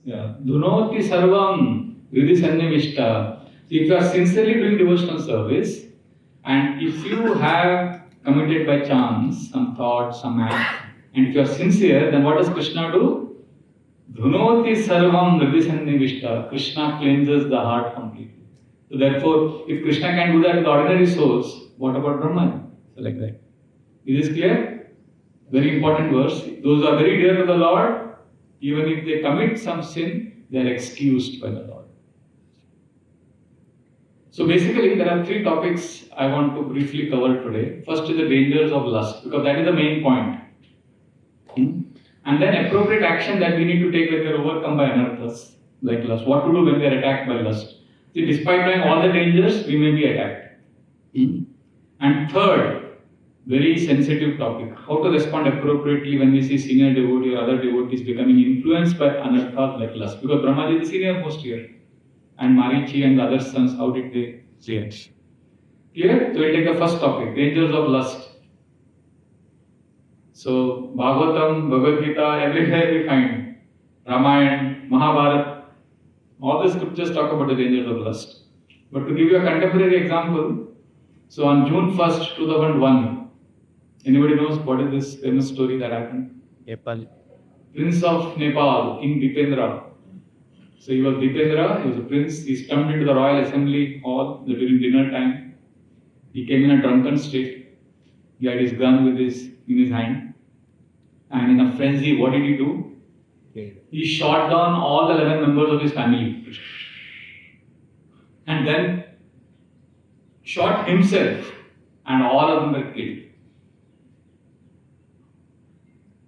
Yeah. Dhunoti sarvam vidhi sannivishta. So if you are sincerely doing devotional service, and if you have committed by chance some thought, some act, and if you are sincere, then what does Krishna do? Dhunoti sarvam vidhi sannivishta. Krishna cleanses the heart completely. So therefore, if Krishna can do that with ordinary souls, what about Brahman? So like that. Is this clear? Very important verse. Those who are very dear to the Lord, even if they commit some sin, they are excused by the Lord. So basically, there are three topics I want to briefly cover today. First is the dangers of lust, because that is the main point. And then appropriate action that we need to take when we are overcome by anarthas, like lust. What to do when we are attacked by lust. See, despite knowing all the dangers, we may be attacked. And third, very sensitive topic, how to respond appropriately when we see senior devotee or other devotees becoming influenced by anarthas like lust. Because Brahma is the senior most here. And Marichi and the other sons, how did they see it? Clear? So we'll take the first topic, dangers of lust. So Bhagavatam, Bhagavad Gita, everywhere we find Ramayana, Mahabharata, all the scriptures talk about the dangers of lust. But to give you a contemporary example, so on June 1st, 2001, anybody knows what is this famous story that happened? Nepal. Prince of Nepal, King Dipendra. So he was Dipendra, he was a prince, he stormed into the royal assembly hall during dinner time. He came in a drunken state. He had his gun in his hand. And in a frenzy, what did he do? He shot down all the 11 members of his family. And then shot himself, and all of them were killed.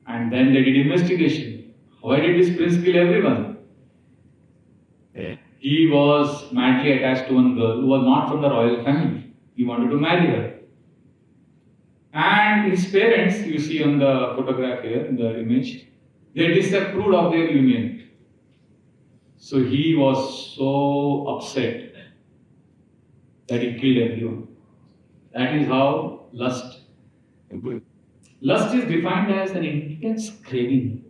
And then they did investigation. Why did this prince kill everyone? He was madly attached to one girl who was not from the royal family. He wanted to marry her. And his parents, you see on the photograph here, in the image, they disapproved of their union. So he was so upset that he killed everyone. That is how lust. Lust is defined as an intense craving,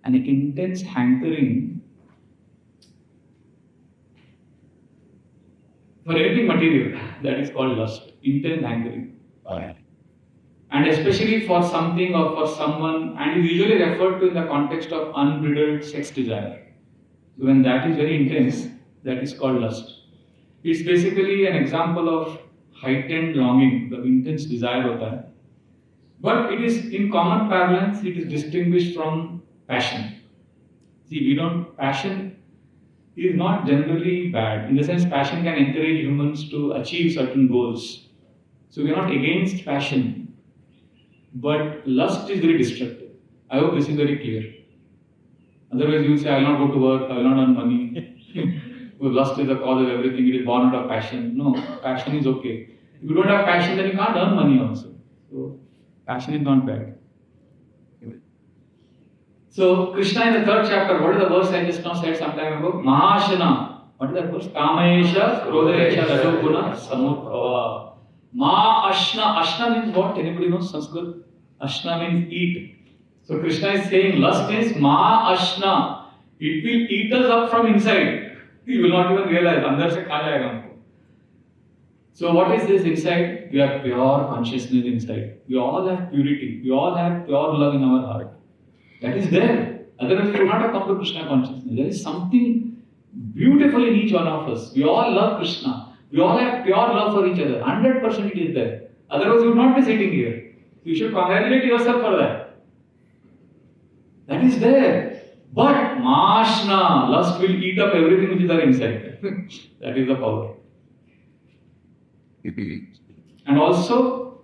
an intense hankering for anything material. That is called lust, intense hankering. And especially for something or for someone, and is usually referred to in the context of unbridled sex desire. So when that is very intense, that is called lust. It's basically an example of heightened longing, the intense desire of that. But it is, in common parlance, it is distinguished from passion. See, passion is not generally bad. In the sense, passion can encourage humans to achieve certain goals. So we are not against passion. But lust is very destructive. I hope this is very clear. Otherwise, you will say, I will not go to work, I will not earn money. Well, lust is the cause of everything, it is born out of passion. No, passion is okay. If you don't have passion, then you can't earn money also. So, passion is not bad. So, Krishna in the 3rd chapter, what is the verse I just now said some time ago? Mahashana. What is that verse? Kamesha, Krodesha, Rajoguna, Samudbhava. Ma Ashna. Ashna means what? Anybody knows Sanskrit? Ashna means eat. So Krishna is saying lust is Ma Ashna. It will eat us up from inside. You will not even realize. Andar se kha jayega humko. So what is this inside? We have pure consciousness inside. We all have purity. We all have pure love in our heart. That is there. Otherwise we would not have come to Krishna consciousness. There is something beautiful in each one of us. We all love Krishna. We all have pure love for each other. 100% it is there. Otherwise, you would not be sitting here. You should congratulate yourself for that. That is there. But Mashna, lust will eat up everything which is there inside. That is the power. And also,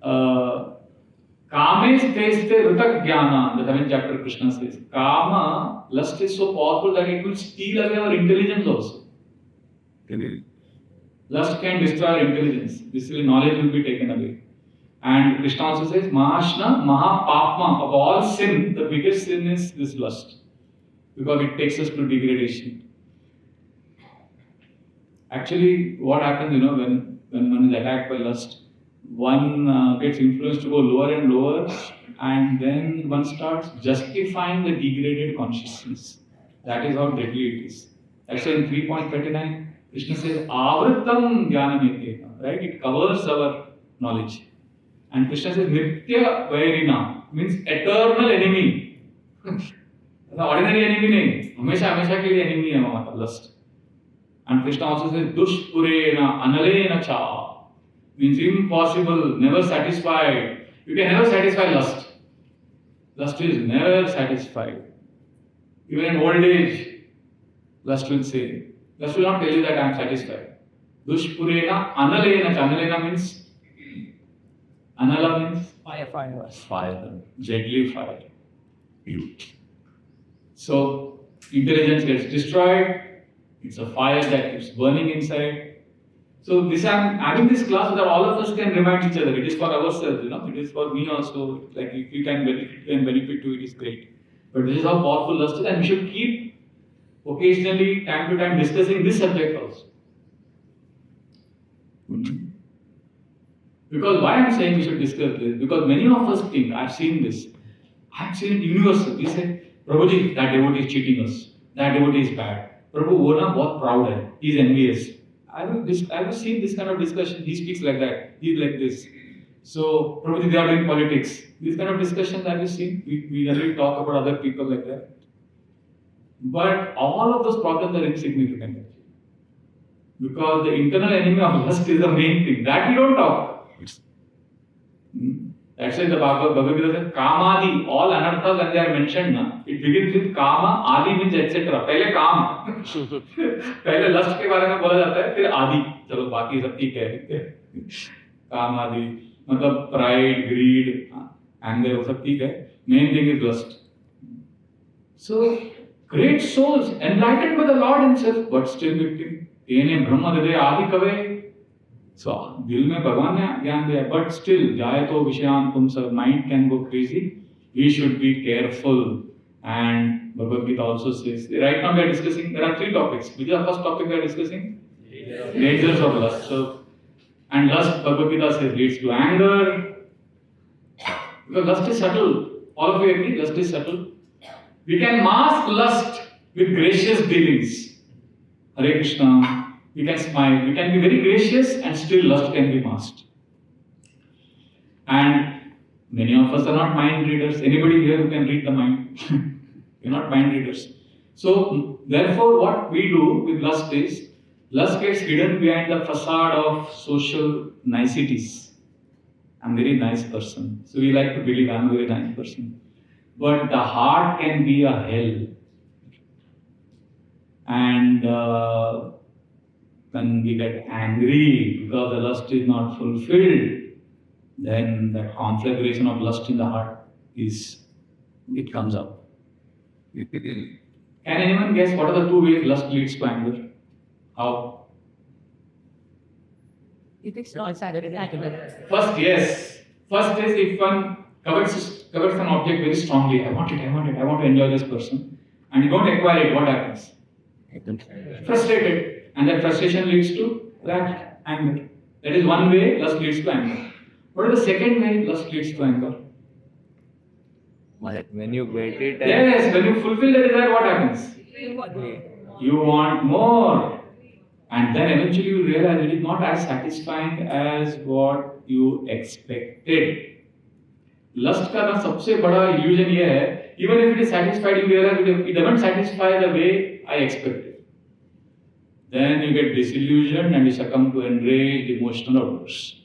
Kame steste rutak jnana, the 7th chapter Krishna says. Kama, lust is so powerful that it will steal away our intelligence also. Lust can destroy our intelligence. Basically, knowledge will be taken away. And Krishna also says, Mahashna, Mahapapma. Of all sin, the biggest sin is this lust. Because it takes us to degradation. Actually, what happens, when one is attacked by lust, one gets influenced to go lower and lower, and then one starts justifying the degraded consciousness. That is how deadly it is. That's why in 3.29, Krishna says, Avritam Jnanamete, right? It covers our knowledge. And Krishna says, Nitya Vairina, means eternal enemy. Ordinary enemy nahi. Hamesha hamesha ke liye enemy hai हमारा lust. And Krishna also says, Dushpurena Analena Cha, means impossible, never satisfied. You can never satisfy lust. Lust is never satisfied. Even in old age, lust will say, lust will not tell you that I am satisfied. Dushpurena Analena Cha. Analena means, Anala means fire, deadly fire. So, intelligence gets destroyed. It's a fire that keeps burning inside. So this I'm having this class so that all of us can remind each other. It is for ourselves, It is for me also. Like if you can benefit to it, is great. But this is how powerful lust is, and we should keep occasionally, time to time, discussing this subject also. Because why I'm saying we should discuss this? Because many of us think, I've seen this. I've seen it universal. We say, Prabhuji, that devotee is cheating us. That devotee is bad. Prabhu, वो ना बहुत proud है. He's envious. I have seen this kind of discussion. He speaks like that. He's like this. So, Prabhuji, they are doing politics. This kind of discussion that you see, we generally talk about other people like that. But all of those problems are insignificant. Because the internal enemy of lust is the main thing. That we don't talk. That's why the Bhagavad Gita says, Kamadi, all anarthas when they are mentioned, it begins with Kama, Adi means etc. पहले काम, पहले lust के बारे में बोला जाता है, फिर आदि, चलो बाकी सब ठीक है, काम आदि, मतलब pride, greed, anger, वो सब ठीक है, main thing is lust. So, great souls, enlightened by the Lord Himself, but still victim. येने ब्रह्म हृदय आदि कवे. So, दिल में भगवान ने ज्ञान दिया, but still, जाए तो विषयान पुंसा, mind can go crazy. We should be careful. And Bhagavad Gita also says, right now we are discussing, there are 3 topics. Which is the first topic we are discussing? Dangers of lust. So, and lust, Bhagavad Gita says, leads to anger. Because lust is subtle. All of you agree, lust is subtle. We can mask lust with gracious dealings. Hare Krishna. We can smile, we can be very gracious, and still lust can be masked. And many of us are not mind readers. Anybody here who can read the mind? You're not mind readers. So, therefore, what we do with lust is, lust gets hidden behind the facade of social niceties. I'm a very nice person. So, we like to believe I'm a very nice person. But the heart can be a hell. And when we get angry because the lust is not fulfilled, then the conflagration of lust in the heart it comes up. Can anyone guess what are the 2 ways lust leads to anger? How? First, yes. First is if one covets an object very strongly. I want it, I want to enjoy this person. And you don't acquire it, what happens? Frustrated. And that frustration leads to that anger. That is one way lust leads to anger. What is the second way lust leads to anger? When you get it. Yes, when you fulfill the desire, what happens? You want more. And then eventually you realize it is not as satisfying as what you expected. Lust का ना सबसे बड़ा illusion ये है, even if it is satisfied, you realize it doesn't satisfy the way I expected. Then you get disillusioned and you succumb to enraged emotional outbursts.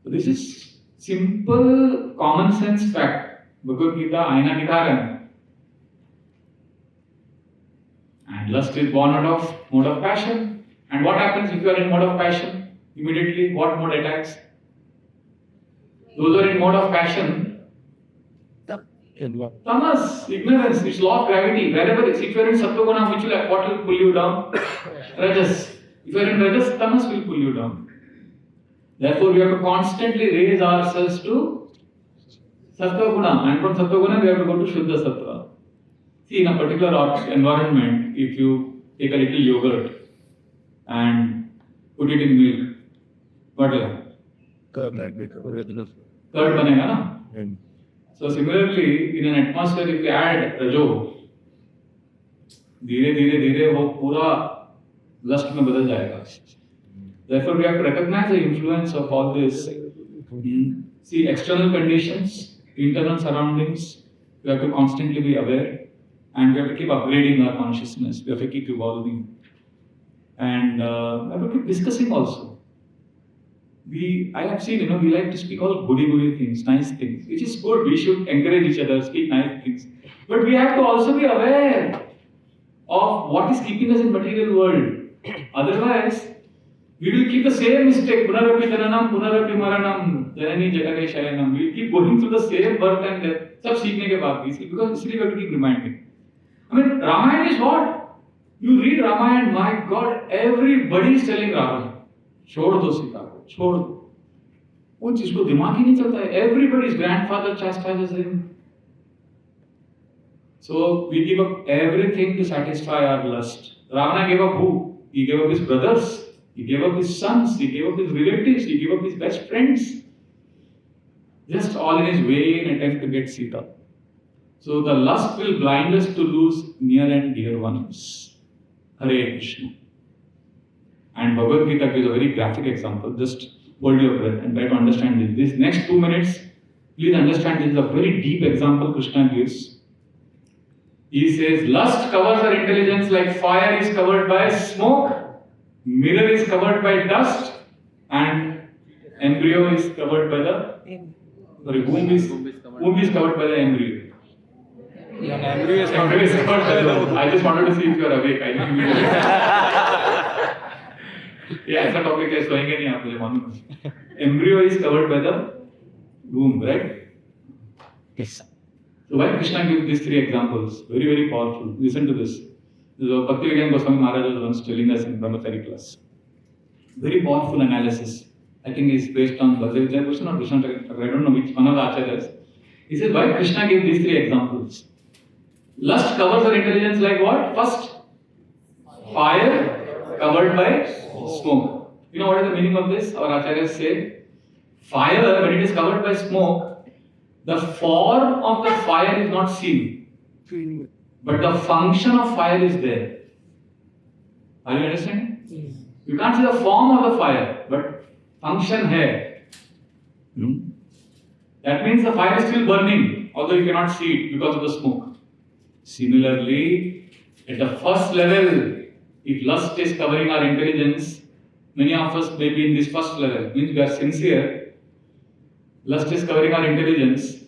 So this is simple common sense fact. Bhagavad Gita, Aina Nidharan. And lust is born out of mode of passion. And what happens if you are in mode of passion? Immediately, what mode attacks? Those who are in mode of passion, tamas, ignorance, it's law of gravity. Wherever if you are in sattva-guna, what will pull you down? Rajas. If you are in rajas, tamas will pull you down. Therefore, we have to constantly raise ourselves to sattva-guna, and from sattva-guna we have to go to shuddha sattva. See, in a particular environment, if you take a little yogurt and put it in milk, what will happen? Curd banega, na? So similarly, in an atmosphere, if you add rajo, धीरे धीरे धीरे वो पूरा lust में बदल जाएगा. Therefore, we have to recognize the influence of all this. See, external conditions, internal surroundings, we have to constantly be aware, and we have to keep upgrading our consciousness. We have to keep evolving, and we have to keep discussing also. I have seen, we like to speak all goody things, nice things, which is good. We should encourage each other, speak nice things. But we have to also be aware of what is keeping us in material world. Otherwise, we will keep the same mistake. Punarapi jananam, punarapi maranam, janani jagane shayanam. We will keep going through the same birth and death. Sab seekhne ke baad bhi. Because we have to keep reminding. I mean, Ramayana is what? You read Ramayana, my God, everybody is telling Ravana, छोड़ दो सीता को, छोड़ दो. वो जिसको दिमाग ही नहीं चलता है. Everybody's grandfather chastises him. So we give up everything to satisfy our lust. Ravana gave up who? He gave up his brothers. He gave up his sons. He gave up his relatives. He gave up his best friends. Just all in his vain attempt to get Sita. So the lust will blind us to lose near and dear ones. Hare Krishna. And Bhagavad Gita gives a very graphic example. Just hold your breath and try to understand this. These next 2 minutes, please understand this is a very deep example Krishna gives. He says, lust covers our intelligence like fire is covered by smoke, mirror is covered by dust, and embryo is covered by the... Sorry, womb is covered by the embryo. Yeah, embryo is covered by the... I just wanted to see if you are awake. I know you are. Yeah, ऐसा topic है, सोएंगे नहीं आप, मुझे मालूम है. Embryo is covered by the womb, right? Yes. So why Krishna gives these 3 examples? Very, very powerful. Listen to this. This is Bhakti Vigyan Goswami Maharaj was once telling us in Brahmachari class. Very powerful analysis. I think it's based on Bhakti Vigyan Goswami or Krishna Thakur. I don't know which one of the acharyas. He says why Krishna gave these 3 examples. Lust covers our intelligence like what? First, fire covered by smoke. You know what is the meaning of this? Our acharyas say, fire, when it is covered by smoke, the form of the fire is not seen, but the function of fire is there. Are you understanding? Yes. You can't see the form of the fire, but function hai. That means the fire is still burning, although you cannot see it because of the smoke. Similarly, at the first level, if lust is covering our intelligence, many of us may be in this first level, means we are sincere. Lust is covering our intelligence.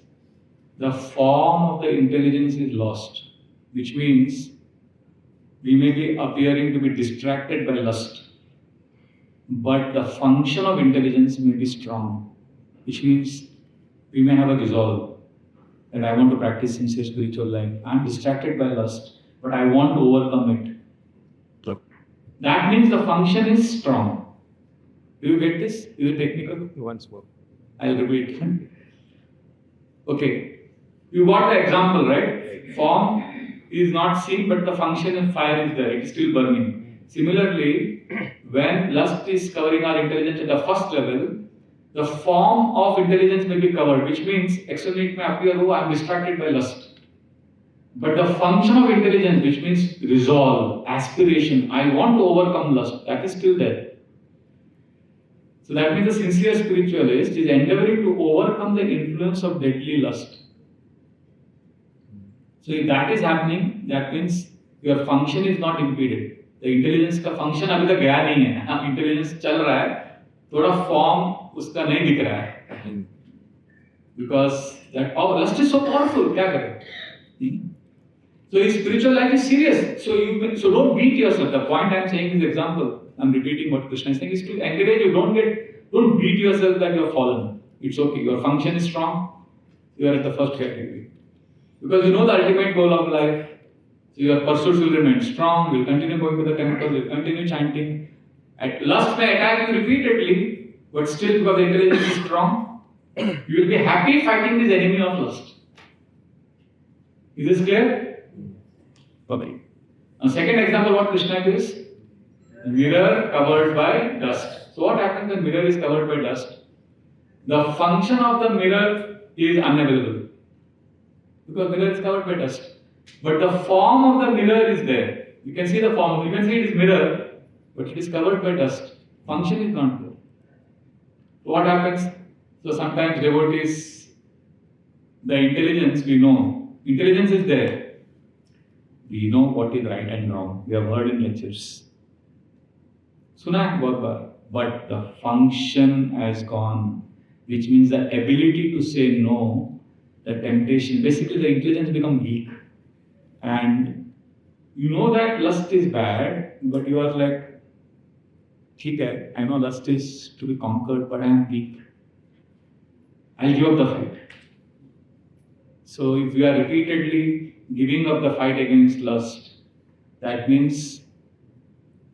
The form of the intelligence is lost, which means we may be appearing to be distracted by lust, but the function of intelligence may be strong, which means we may have a resolve that I want to practice sincere spiritual life. I am distracted by lust, but I want to overcome it. That means the function is strong. Do you get this? Is it technical? Once more. I'll repeat. Okay. You got the example, right? Form is not seen, but the function of fire is there. It is still burning. Similarly, when lust is covering our intelligence at the first level, the form of intelligence may be covered, which means externally it may appear, oh, I am distracted by lust. But the function of intelligence, which means resolve, aspiration, I want to overcome lust, that is still there. So that means the sincere spiritualist is endeavoring to overcome the influence of deadly lust. So if that is happening, that means your function is not impeded. The intelligence का function अभी तक गया नहीं है. Intelligence चल रहा है, थोड़ा form उसका नहीं दिख रहा है. Because that power, lust is so powerful. क्या करें? So his spiritual life is serious. So don't beat yourself. The point I am saying is example. I am repeating what Krishna is saying is to encourage you. Don't beat yourself that you have fallen. It's okay. Your function is strong. You are at the first category. Because you know the ultimate goal of life. So your pursuits will remain strong. You will continue going to the temple. You will continue chanting. Lust may attack you repeatedly, but still because the intelligence is strong, you will be happy fighting this enemy of lust. Is this clear? Okay. A second example what Krishna gives, mirror covered by dust. So what happens when mirror is covered by dust? The function of the mirror is unavailable because mirror is covered by dust. But the form of the mirror is there. You can see the form, you can see it is mirror, but it is covered by dust. Function is not there. What happens? So sometimes devotees, the intelligence we know, intelligence is there. We know what is right and wrong. We have heard in lectures. Suna hai bahut baar. But the function has gone, which means the ability to say no, the temptation, basically the intelligence becomes weak. And you know that lust is bad, but you are like, okay, I know lust is to be conquered, but I am weak. I'll give up the fight. So if we are repeatedly giving up the fight against lust, that means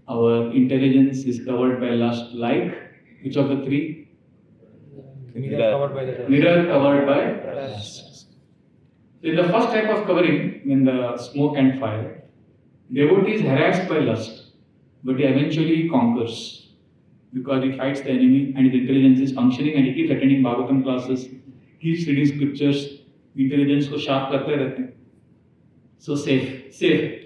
our intelligence is covered by lust, like which of the three? Mirror covered by the dust. Mirror covered by dust. So in the first type of covering, in the smoke and fire, devotee is harassed by lust, but he eventually conquers because he fights the enemy and his intelligence is functioning and he keeps attending Bhagavatam classes, keeps reading scriptures, intelligence को sharp करते रहते हैं. So safe.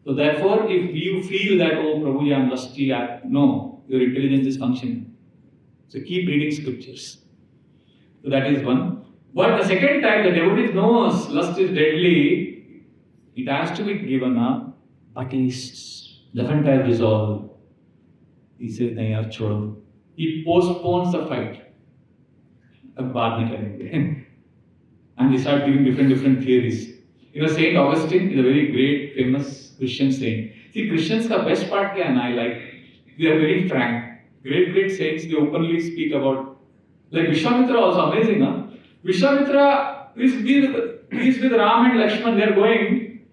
So therefore, if you feel that, oh Prabhuji, I am lusty, no, your intelligence is functioning. So keep reading scriptures. So that is one. But the second type, the devotee knows lust is deadly, it has to be given up, at least doesn't have resolve. He says, nahi yaar, chodo. He postpones the fight. अब बाद में करेंगे. And they start giving different theories. You know, Saint Augustine is a very great, famous Christian saint. See, Christians का best part क्या है ना, I like, they are very frank. Great saints, they openly speak about, like Vishwamitra also amazing, huh? Vishwamitra is with Ram and Lakshman, they are going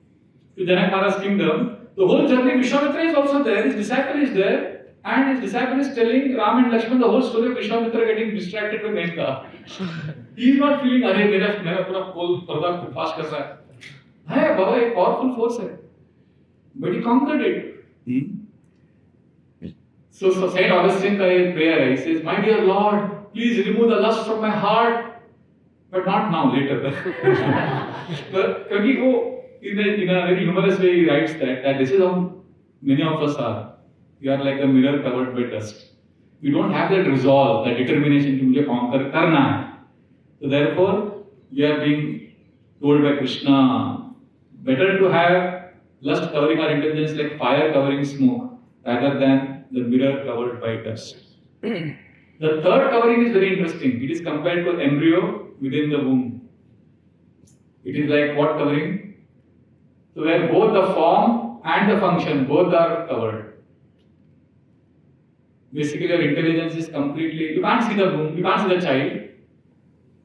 to Janak Maharaj's kingdom. The whole journey, Vishwamitra is also there, his disciple is there, and his disciple is telling Ram and Lakshman the whole story of Vishwamitra getting distracted with Menka. He is not feeling, अरे मेरा पूरा पोल पर्दा पास कर रहा है बाबा, एक powerful force है, but he conquered it. So Saint Augustine का एक prayer है, he says, my dear Lord, please remove the lust from my heart, but not now, later. But क्योंकि वो in a very humorous way he writes that this is how many of us are. We are like a mirror covered by dust. We don't have that resolve, that determination to मुझे conquer करना है. So therefore, we are being told by Krishna, better to have lust covering our intelligence like fire covering smoke, rather than the mirror covered by dust. The third covering is very interesting. It is compared to embryo within the womb. It is like what covering? So where both the form and the function, both are covered. Basically, your intelligence is completely, you can't see the womb, you can't see the child,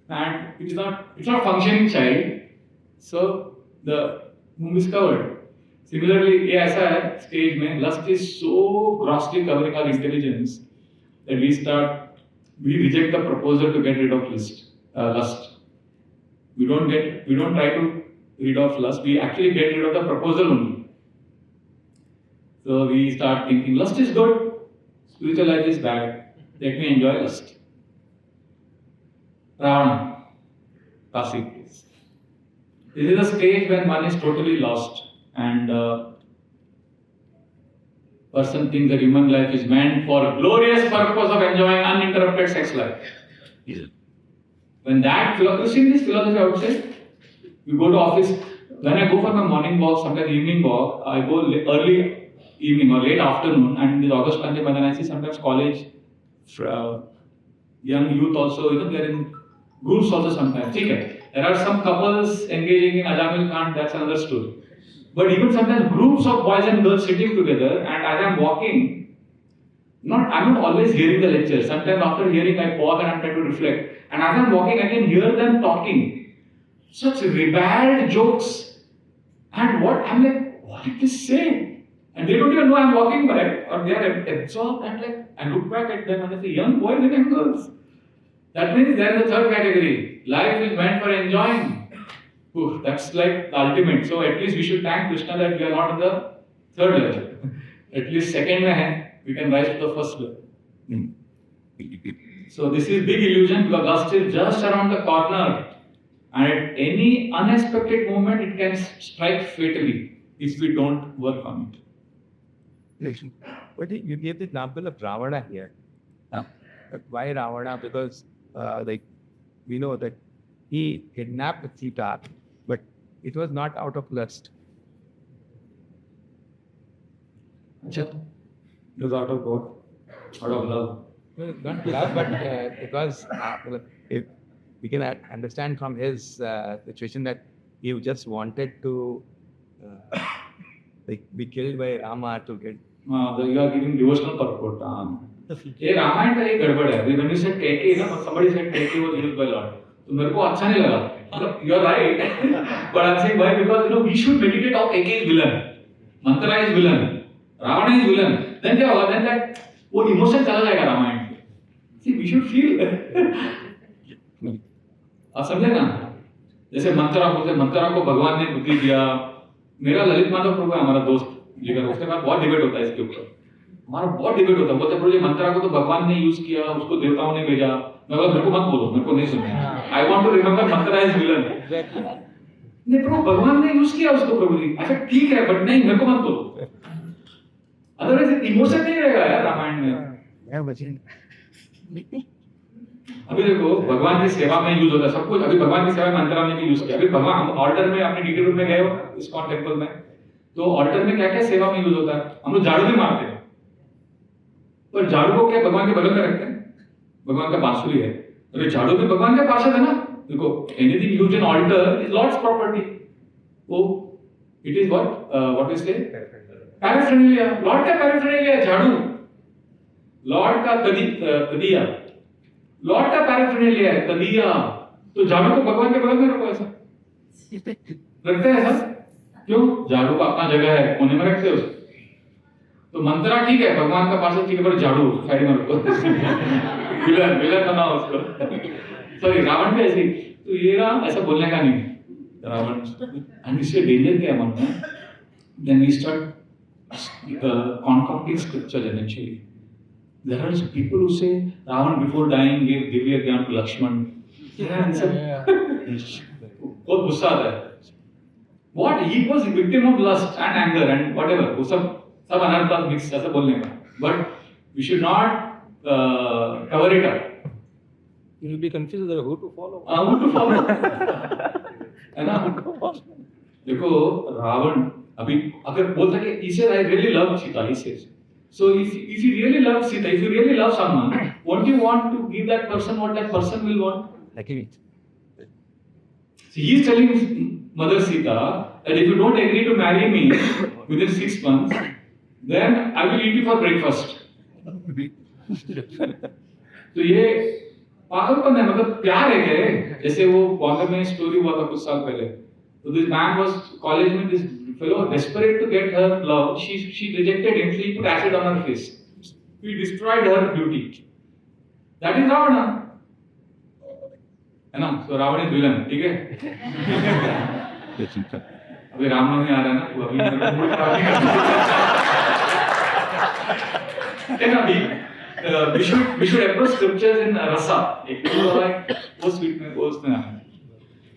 and it's not functioning child, so the womb is covered. Similarly, ये ऐसा है stage में lust is so grossly covering our intelligence that we reject the proposal to get rid of lust. We don't try to rid of lust, we actually get rid of the proposal only. So we start thinking lust is good, spiritual life is bad, let me enjoy lust. Ravana, classic case. This is the stage when one is totally lost and person thinks that human life is meant for a glorious purpose of enjoying uninterrupted sex life. Yes. When that philosophy, in this philosophy I would say, we go to office, when I go for my morning walk, sometimes evening walk, I go early evening or late afternoon, and in this August Pandey Madan, I see sometimes college, young youth also, they are in groups also sometimes. Okay. There are some couples engaging in Ajamil Khan, that's another story. But even sometimes groups of boys and girls sitting together, and as I'm walking, I'm not always hearing the lecture. Sometimes after hearing, I pause and I'm trying to reflect. And as I'm walking, I can hear them talking. Such ribald jokes. And I'm like, what did this say? And they don't even know I'm walking by, or they are absorbed, and I look back at them and I say, young boys and young girls. That means they are in the third category. Life is meant for enjoying. Oof, that's like the ultimate. So at least we should thank Krishna that we are not in the third level. At least second mein hai, we can rise to the first level. So this is big illusion because lust is just around the corner. And at any unexpected moment, it can strike fatally if we don't work on it. But you gave the example of Ravana here. Why Ravana? Because like we know that he kidnapped Sita, but it was not out of lust. अच्छा, it was out of God, out of love. Not love, but because if we can understand from his situation that he just wanted to like be killed by Rama to get. You are giving devotional purport. ये रामायण का एक गड़बड़ है. When you said Kaikeyi ना, somebody said Kaikeyi was used by Lord. तो मेरे को अच्छा नहीं लगा. मतलब you are right, but I'm saying why? Because we should meditate how Kaikeyi is villain, Manthara is villain, Ravana is villain. Then क्या होगा? Then that वो emotion चला जाएगा रामायण में. See, we should feel. आप समझे ना? जैसे मंथरा को भगवान ने बुद्धि दिया. मेरा ललित माधव प्रभु है हमारा दोस्त, जिगर, उसके बाद बहुत डिबेट होता है इसके ऊपर. हमारा बहुत डिबेट होता है. बोलते प्रभु जी मंथरा को तो भगवान ने यूज किया, उसको देवताओं ने भेजा. मैं बोला मेरे को मत बोलो, मेरे को नहीं सुनना. I want to remember Manthara is villain. नहीं प्रभु भगवान ने यूज किया उसको प्रभु जी. अच्छा ठीक है, बट नहीं मेरे को मत बोलो. अदरवाइज इमोशन नहीं रहेगा यार रामायण में. अभी देखो भगवान की सेवा में यूज होता है सब कुछ. अभी भगवान की सेवा में मंत्रा ने भी यूज किया. अभी भगवान हम ऑल्टर में अपने डिटेल रूम में गए हो इस्कॉन टेंपल में, तो ऑल्टर में क्या क्या सेवा में यूज होता है. हम लोग झाड़ू भी मारते हैं, पर झाड़ू को क्या भगवान के बगल में रखते हैं. भगवान का बांसुरी है, अरे झाड़ू भी भगवान के पास है ना. देखो anything used in altar is lord's property. वो it is what is say paraphernalia. Lord का पैराफर्नेलिया झाड़ू, लॉर्ड का तदिया, लॉर्ड का पैराफर्नेलिया है तदिया. तो झाड़ू को भगवान के बगल में रखो. ऐसा रखते हैं ऐसा क्यों? झाड़ू का अपना जगह है, कोने में रखते हो. तो मंत्रा ठीक है भगवान का पास है, ठीक है, पर झाड़ू साइड में रखो. विलन बना उसको. सॉरी रावण भी ऐसी. तो ये ना ऐसा बोलने का नहीं रावण. एंड इससे डेंजर क्या है मन में. Then we start concocting scriptures eventually. There are people who say Ravan before dying gave Divya Gyan to Lakshman. बहुत गुस्सा आता है. What? He was a victim of lust and anger and whatever. वो सब अनर्थ मिक्स ऐसा बोलने का. But we should not cover it up. You will be confused about who to follow. Who to follow? है ना? देखो रावण अभी अगर बोलता है कि he said I really love Sita, he says. So if you really love Sita, if you really love someone, won't you want to give that person what that person will want? Like it. So he is telling Mother Sita that if you don't agree to marry me within 6 months, then I will eat you for breakfast. तो ये पागलपन है. मतलब प्यार है क्या? जैसे वो बॉम्बे में स्टोरी हुआ था कुछ साल पहले. So this man was college में, this fellow desperate to get her love. She rejected him, so he put acid on her face. He destroyed her beauty. That is Ravana. है ना? So Ravana is villain. ठीक है? अभी राम नहीं आ रहा ना, तो अभी है ना. We should approach scriptures in rasa. एक तो like वो sweet में वो उसमें आना.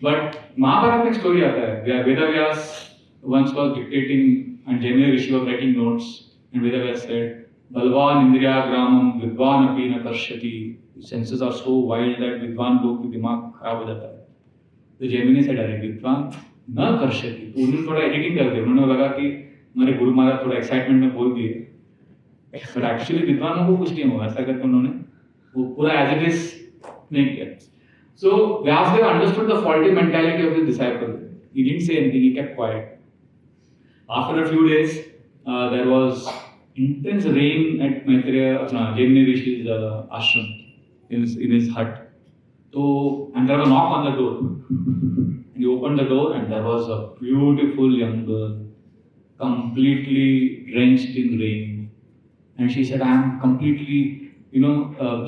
But महाभारत में एक स्टोरी आता है. Vedvyas once was dictating and Jaina Rishi was writing notes, and Vedavyas said, "Balvan indriyagramam vidvan api na karshati." His senses are so wild that vidvan लोग की दिमाग खराब हो जाता है. तो जैमिनी से डायरेक्ट विद्वान न कर्षति. तो उन्होंने थोड़ा एडिटिंग कर दिया. उन्होंने लगा कि हमारे गुरु महाराज थोड़ा एक्साइटमेंट में बोल दिए, बट एक्चुअली विद्वानों को कुछ नहीं हुआ. ऐसा करके उन्होंने वो पूरा एज इट इज नहीं किया. So Vyasdev understood the faulty mentality of his disciple. He didn't say anything. He kept quiet. After a few days, there was intense rain at Jaimini Rishi's ashram in his hut. So, and there was a knock on the door. And he opened the door, and there was a beautiful young girl, completely drenched in rain. And she said, "I am completely,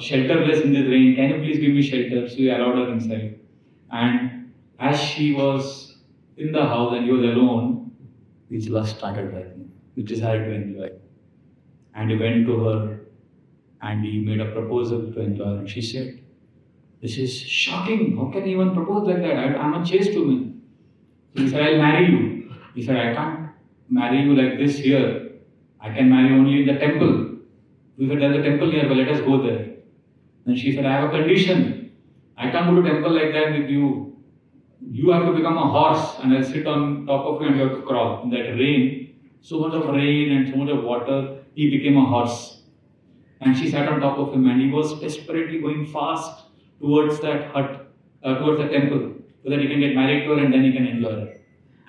shelterless in this rain. Can you please give me shelter?" So he allowed her inside. And as she was in the house and he was alone, his lust started rising, which is hard to enjoy. And he went to her and he made a proposal to enjoy. And she said, "This is shocking. How can you even propose like that? I'm a chaste woman." So he said, "I'll marry you." He said, "I can't marry you like this here. I can marry only in the temple. We said, there's a temple nearby, let us go there. Then she said, I have a condition. I can't go to temple like that with you. You have to become a horse and I'll sit on top of you and you have to crawl. In that rain, so much of rain and so much of water, he became a horse. And she sat on top of him and he was desperately going fast towards that hut, towards the temple, so that he can get married to her and then he can enjoy her.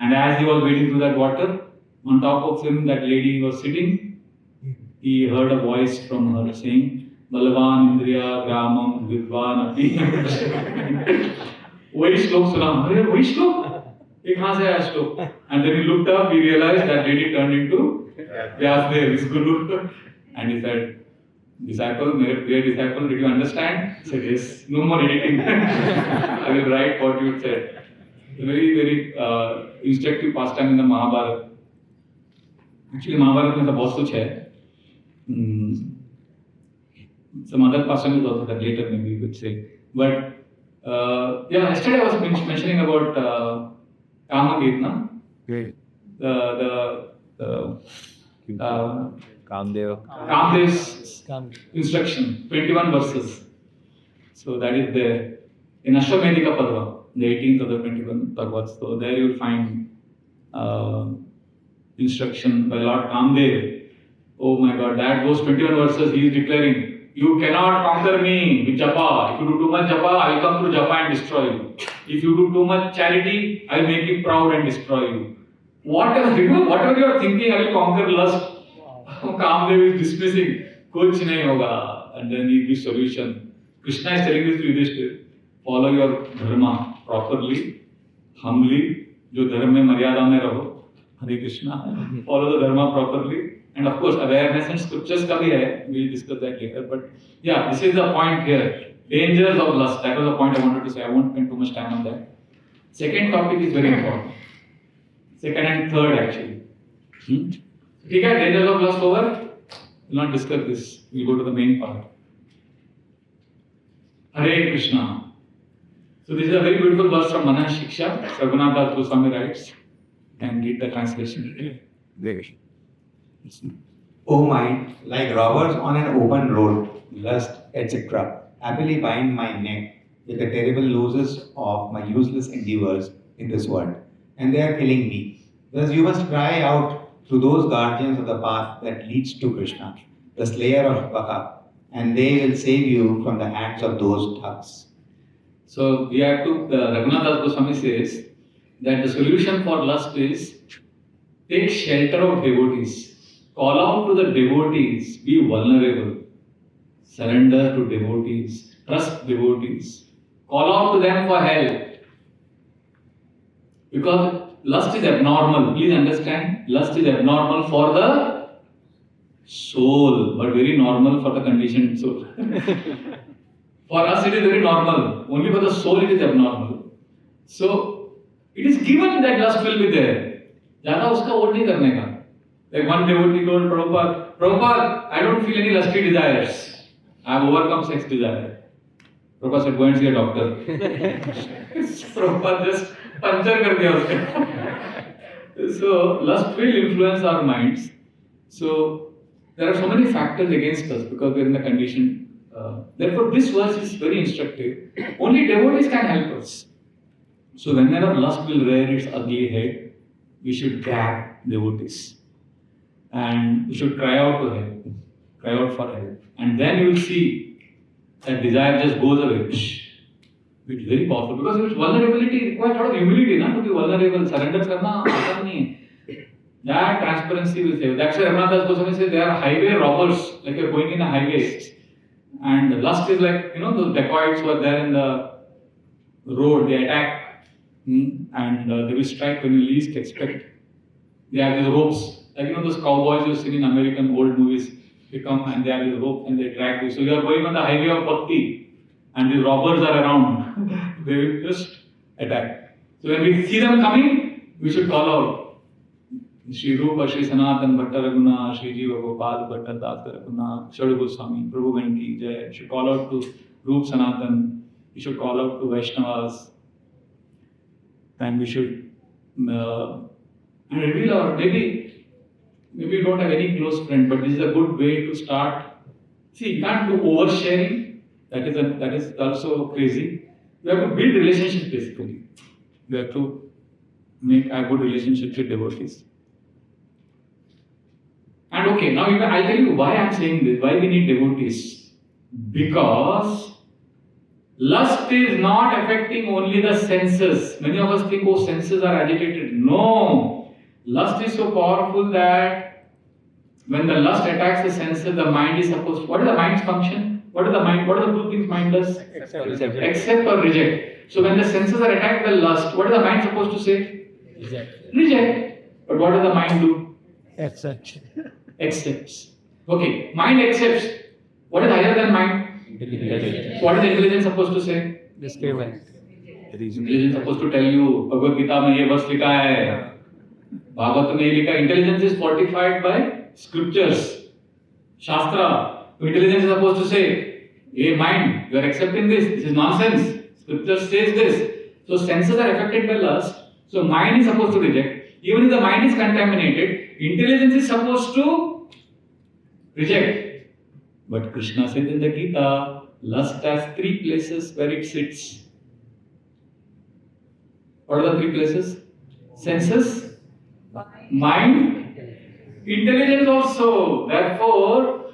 And as he was wading through that water, on top of him, that lady was sitting. He heard a voice from her saying, Balavan Indriya Gramam Vidvan Api. वही श्लोक सुना अरे वही श्लोक ये कहाँ से आया श्लोक and then he looked up, he realized that lady turned into Vyasdev, his guru, and he said, disciple, my dear disciple, did you understand? He said, yes, no more editing. I will write what you said. Very, very instructive pastime in the Mahabharata. Actually, Mahabharata में तो बहुत कुछ है. Some other pastime is also that later maybe you could say. But yeah, yesterday I was mentioning about Kama Gita. Great. The Kamdev. Kamdev's instruction, 21 verses. So that is there. In Ashwamedika Parva, the 18th of the 21 Parvats. So there you will find instruction by Lord Kamdev. Oh my God, that those 21 verses he is declaring. You cannot conquer me with japa. If you do too much japa, I will come through japa and destroy you. If you do too much charity, I will make you proud and destroy you. Whatever you are thinking, I will conquer lust. Kamdev is dismissing. Kuch nahi hoga. And then he gives solution. Krishna is telling this to Yudhishthira. Follow your dharma properly, humbly. Jo dharma mein maryada mein raho. Hare Krishna. Follow the dharma properly. And of course, awareness and scriptures ka bhi hai. We'll discuss that later. But yeah, this is the point here. Dangers of lust. That was the point I wanted to say. I won't spend too much time on that. Second topic is very important. Second and third actually. Okay, dangers of lust over. We'll not discuss this. We'll go to the main part. Hare Krishna. So this is a very beautiful verse from Manan Shiksha. Raghunath Goswami writes. And read the translation. Great. O mind, like robbers on an open road, lust, etc., happily bind my neck with the terrible losses of my useless endeavors in this world, and they are killing me. Thus you must cry out to those guardians of the path that leads to Krishna, the slayer of Baka, and they will save you from the hands of those thugs. So we have to, Raghunath Goswami says that the solution for lust is take shelter of devotees. Call out to the devotees, be vulnerable, surrender to devotees, trust devotees, call out to them for help. Because lust is abnormal, please understand, lust is abnormal for the soul, but very normal for the conditioned soul. For us it is very normal, only for the soul it is abnormal. So, it is given that lust will be there. ज़्यादा उसका vote नहीं करने का. Like one devotee told Prabhupada, Prabhupada, I don't feel any lusty desires. I have overcome sex desire. Prabhupada said, go and see a doctor. Prabhupada just puncture kar diya uske. So, lust will influence our minds. So, there are so many factors against us because we are in the condition. Therefore, this verse is very instructive. Only devotees can help us. So, whenever lust will rear its ugly head, we should grab devotees. And you should cry out to help, cry out for help. And then you will see that desire just goes away. It's very powerful because its vulnerability requires a lot of humility, to be vulnerable, surrender karna, asan nahi hai. That transparency will save. That's why Raghunath Goswami says they are highway robbers, like you're going in a highway. And lust is like, those dacoits who are there in the road, they attack and they will strike when you least expect. They have these ropes. Like those cowboys you've seen in American old movies, they come and they have these ropes and they drag you. So you are going on the highway of Bhakti and the robbers are around. They will just attack. So when we see them coming, we should call out. Shri Rupa, Shri Sanatan, Bhatta Raguna, Shri Jiva Gopal, Bhatta Das Raguna, Shri Goswami, Prabhu Ganki Jai. You should call out to Rup Sanatan. You should call out to Vaishnavas. And we should reveal our, maybe maybe you don't have any close friend, but this is a good way to start. See, you can't do oversharing. That is also crazy. You have to build relationships basically. You have to make a good relationship with devotees. And okay, now I'll tell you why I'm saying this, why we need devotees. Because lust is not affecting only the senses. Many of us think, oh, senses are agitated. No. Lust is so powerful that when the lust attacks the senses, the mind is supposed to, what is the mind's function? What are the two things mind does? Accept or reject. So when the senses are attacked by lust, what is the mind supposed to say? Reject. But what does the mind do? Accept. Accepts. Okay, mind accepts. What is higher than mind? Intelligence. What is intelligence supposed to say? Discernment. Intelligence supposed to tell you, Bhagavad Gita में ये बस लिखा है, भागवत में ये लिखा. Intelligence is fortified by scriptures, Shastra. Intelligence is supposed to say, hey mind, you are accepting this is nonsense. Scripture says this. So senses are affected by lust. So mind is supposed to reject. Even if the mind is contaminated, intelligence is supposed to reject. But Krishna said in the Gita, lust has three places where it sits. What are the three places? Senses, mind, intelligence also. Therefore,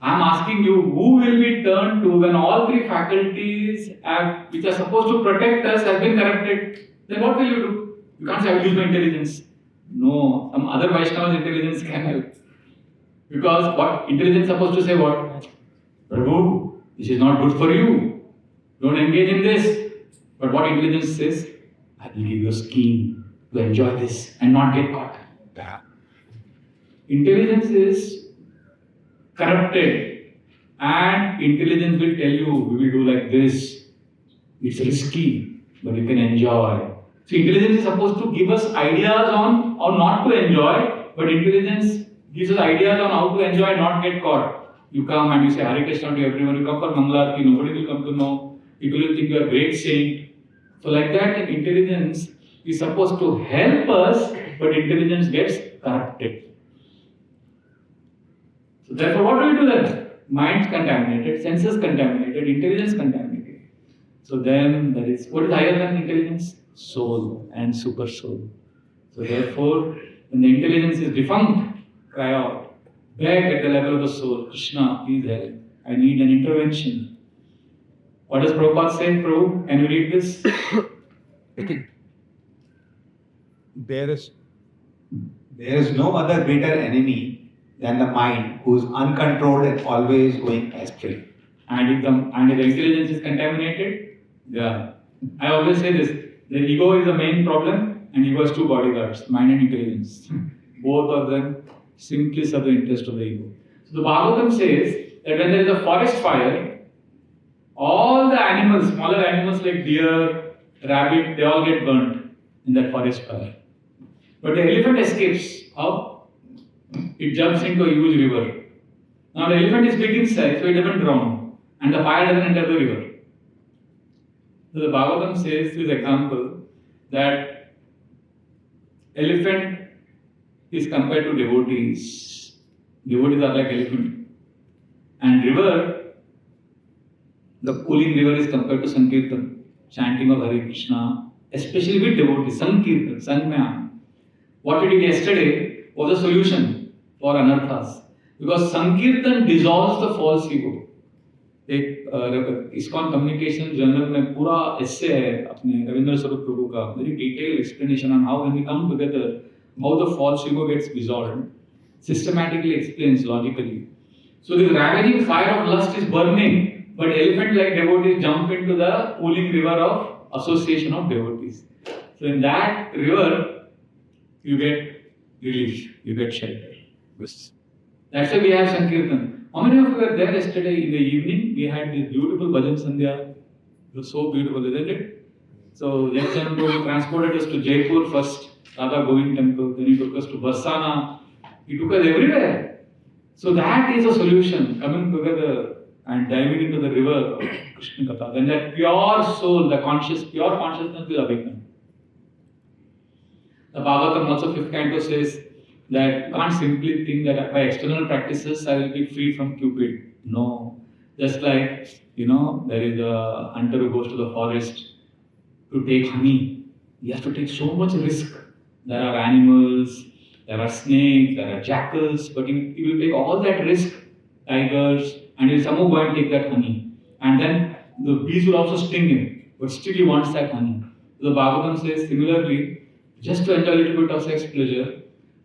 I am asking you, who will be turned to when all three faculties which are supposed to protect us have been corrupted? Then what will you do? You can't say, I will use my intelligence. No, some other Vaishnava's intelligence can help. Because what intelligence is supposed to say what? Prabhu, this is not good for you. Don't engage in this. But what intelligence says? I will give you a scheme to enjoy this and not get caught. Intelligence is corrupted, and intelligence will tell you, we will do like this. It's risky, but you can enjoy. So intelligence is supposed to give us ideas on how not to enjoy, but intelligence gives us ideas on how to enjoy and not get caught. You come and you say Hare Krishna to everyone, you come for Mangalarti, nobody will come to know. People will think you are a great saint. So like that, intelligence is supposed to help us, but intelligence gets corrupted. So therefore, what do we do then? Mind contaminated, senses contaminated, intelligence contaminated. So then there is, what is higher than intelligence? Soul and super soul. So therefore, when the intelligence is defunct, cry out, beg at the level of the soul, Krishna, please help. I need an intervention. What does Prabhupada say, Prabhu? Can you read this? There is no other greater enemy than the mind who is uncontrolled and always going astray. And if the intelligence is contaminated, yeah. I always say this, the ego is the main problem and ego has two bodyguards, mind and intelligence. Both of them simply serve the interest of the ego. So the Bhagavatam says that when there is a forest fire, all the animals, smaller animals like deer, rabbit, they all get burnt in that forest fire. But the elephant escapes. How? It jumps into a huge river. Now the elephant is big in size, so it doesn't drown. And the fire doesn't enter the river. So the Bhagavatam says this example that elephant is compared to devotees. Devotees are like elephant. And river, the cooling river is compared to Sankirtan, chanting of Hare Krishna, especially with devotees, Sankirtan, Sangmaya. What we did yesterday was a solution for anarthas. Because Sankirtan dissolves the false ego. एक ISKCON communication journal में पूरा essay है अपने रविंद्र स्वरूप प्रभु का very detailed explanation on how when we come together, how the false ego gets dissolved, systematically explains logically. So this ravaging fire of lust is burning, but elephant-like devotees jump into the cooling river of association of devotees. So in that river, you get relief, you get shelter. That's why we have Sankirtan. How many of you were there yesterday in the evening? We had this beautiful Bhajan Sandhya. It was so beautiful, isn't it? So Jackson transported us to Jaipur first, Radha Govind temple. Then he took us to Barsana. He took us everywhere. So that is a solution, coming together and diving into the river of Krishna Katha. Then that pure soul, the pure consciousness will awaken. The Bhagavatam also 5th canto says, That you can't simply think that by external practices I will be free from Cupid. No. Just like, there is a hunter who goes to the forest to take honey. He has to take so much risk. There are animals, there are snakes, there are jackals, but he will take all that risk, tigers, and he will somehow go and take that honey. And then the bees will also sting him, but still he wants that honey. The Bhagavatam says similarly, just to enjoy a little bit of sex pleasure,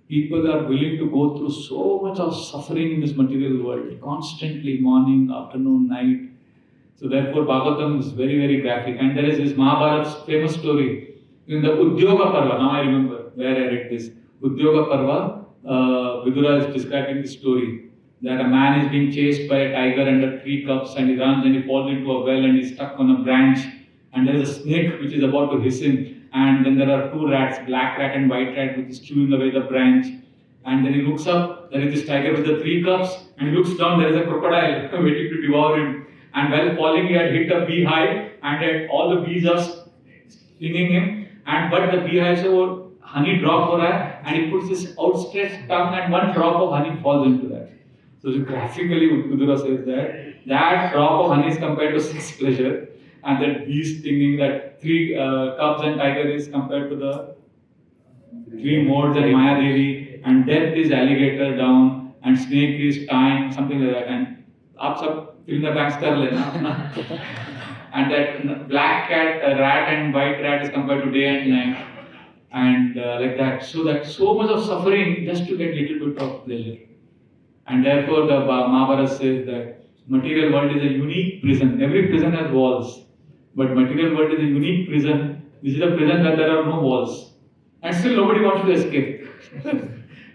people are willing to go through so much of suffering in this material world, constantly, morning, afternoon, night. So therefore Bhagavatam is very, very graphic. And there is this Mahabharat's famous story in the Udyoga Parva. Now I remember where I read this. Udyoga Parva, Vidura is describing the story that a man is being chased by a tiger under 3 cups, and he runs and he falls into a well and he's stuck on a branch, and there is a snake which is about to hiss him, and then there are 2 rats, black rat and white rat, which is chewing away the branch, and then he looks up, there is this tiger with the 3 cups, and he looks down, there is a crocodile waiting to devour him, and while falling he had hit a beehive, and all the bees are stinging him, but the beehive says, honey drop ho raha hai, and he puts his outstretched tongue and 1 drop of honey falls into that. So graphically Udura says that drop of honey is compared to sex pleasure, and that bee stinging, that 3 cubs and tiger is compared to the 3 modes and Maya Devi, and death is alligator down, and snake is time, something like that, and aap sab fill in the blanks kar lena. And that black cat, rat and white rat is compared to day and night, and like that. So that so much of suffering just to get little bit of pleasure. And therefore the Mahabharata says that material world is a unique prison. Every prison has walls, but material world is a unique prison. This is a prison where there are no walls, and still nobody wants to escape.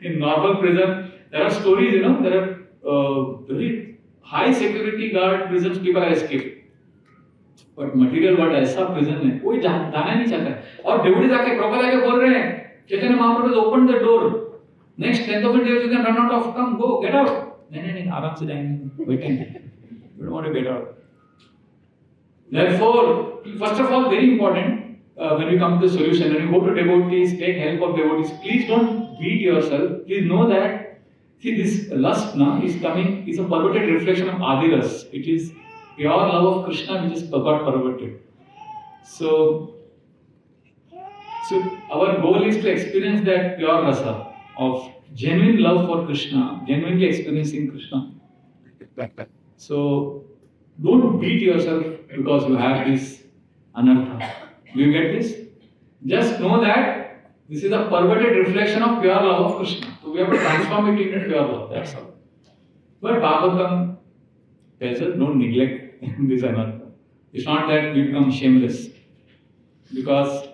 In normal prison, there are stories, there are very high security guard prisons, people have escaped. But material world ऐसा prison है, कोई जाना नहीं चाहता है. और देवड़ी जाके प्रभुपाद आके बोल रहे हैं, Chaitanya Mahaprabhu has opened the door. Next 10,000 days you can run out of, come, go, get out. नहीं, आराम से जाएंगे, waiting. You don't want to get out. Therefore, first of all, very important, when we come to the solution, when you go to devotees, take help of devotees, please don't beat yourself. Please know that, this lust is coming, is a perverted reflection of Adiras. It is pure love of Krishna which is got perverted. So our goal is to experience that pure rasa of genuine love for Krishna, genuinely experiencing Krishna. So don't beat yourself because you have this anartha. Do you get this? Just know that this is a perverted reflection of pure love of Krishna. So we have to transform it into pure love, that's all. But Bhagavatam tells us don't neglect this anartha. It's not that we become shameless, because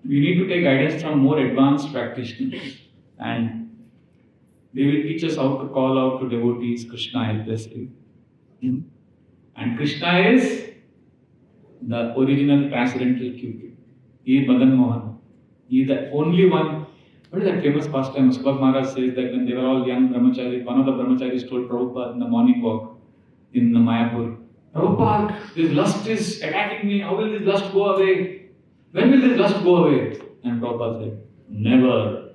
we need to take guidance from more advanced practitioners, and they will teach us how to call out to devotees, Krishna helplessly. And Krishna is the original transcendental Cupid. He is Madan Mohan. He is the only one. What is that famous pastime? Subhag Maharaj says that when they were all young brahmacharis, one of the brahmacharis told Prabhupada in the morning walk in Mayapur, Prabhupada, this lust is attacking me. How will this lust go away? When will this lust go away? And Prabhupada said, never.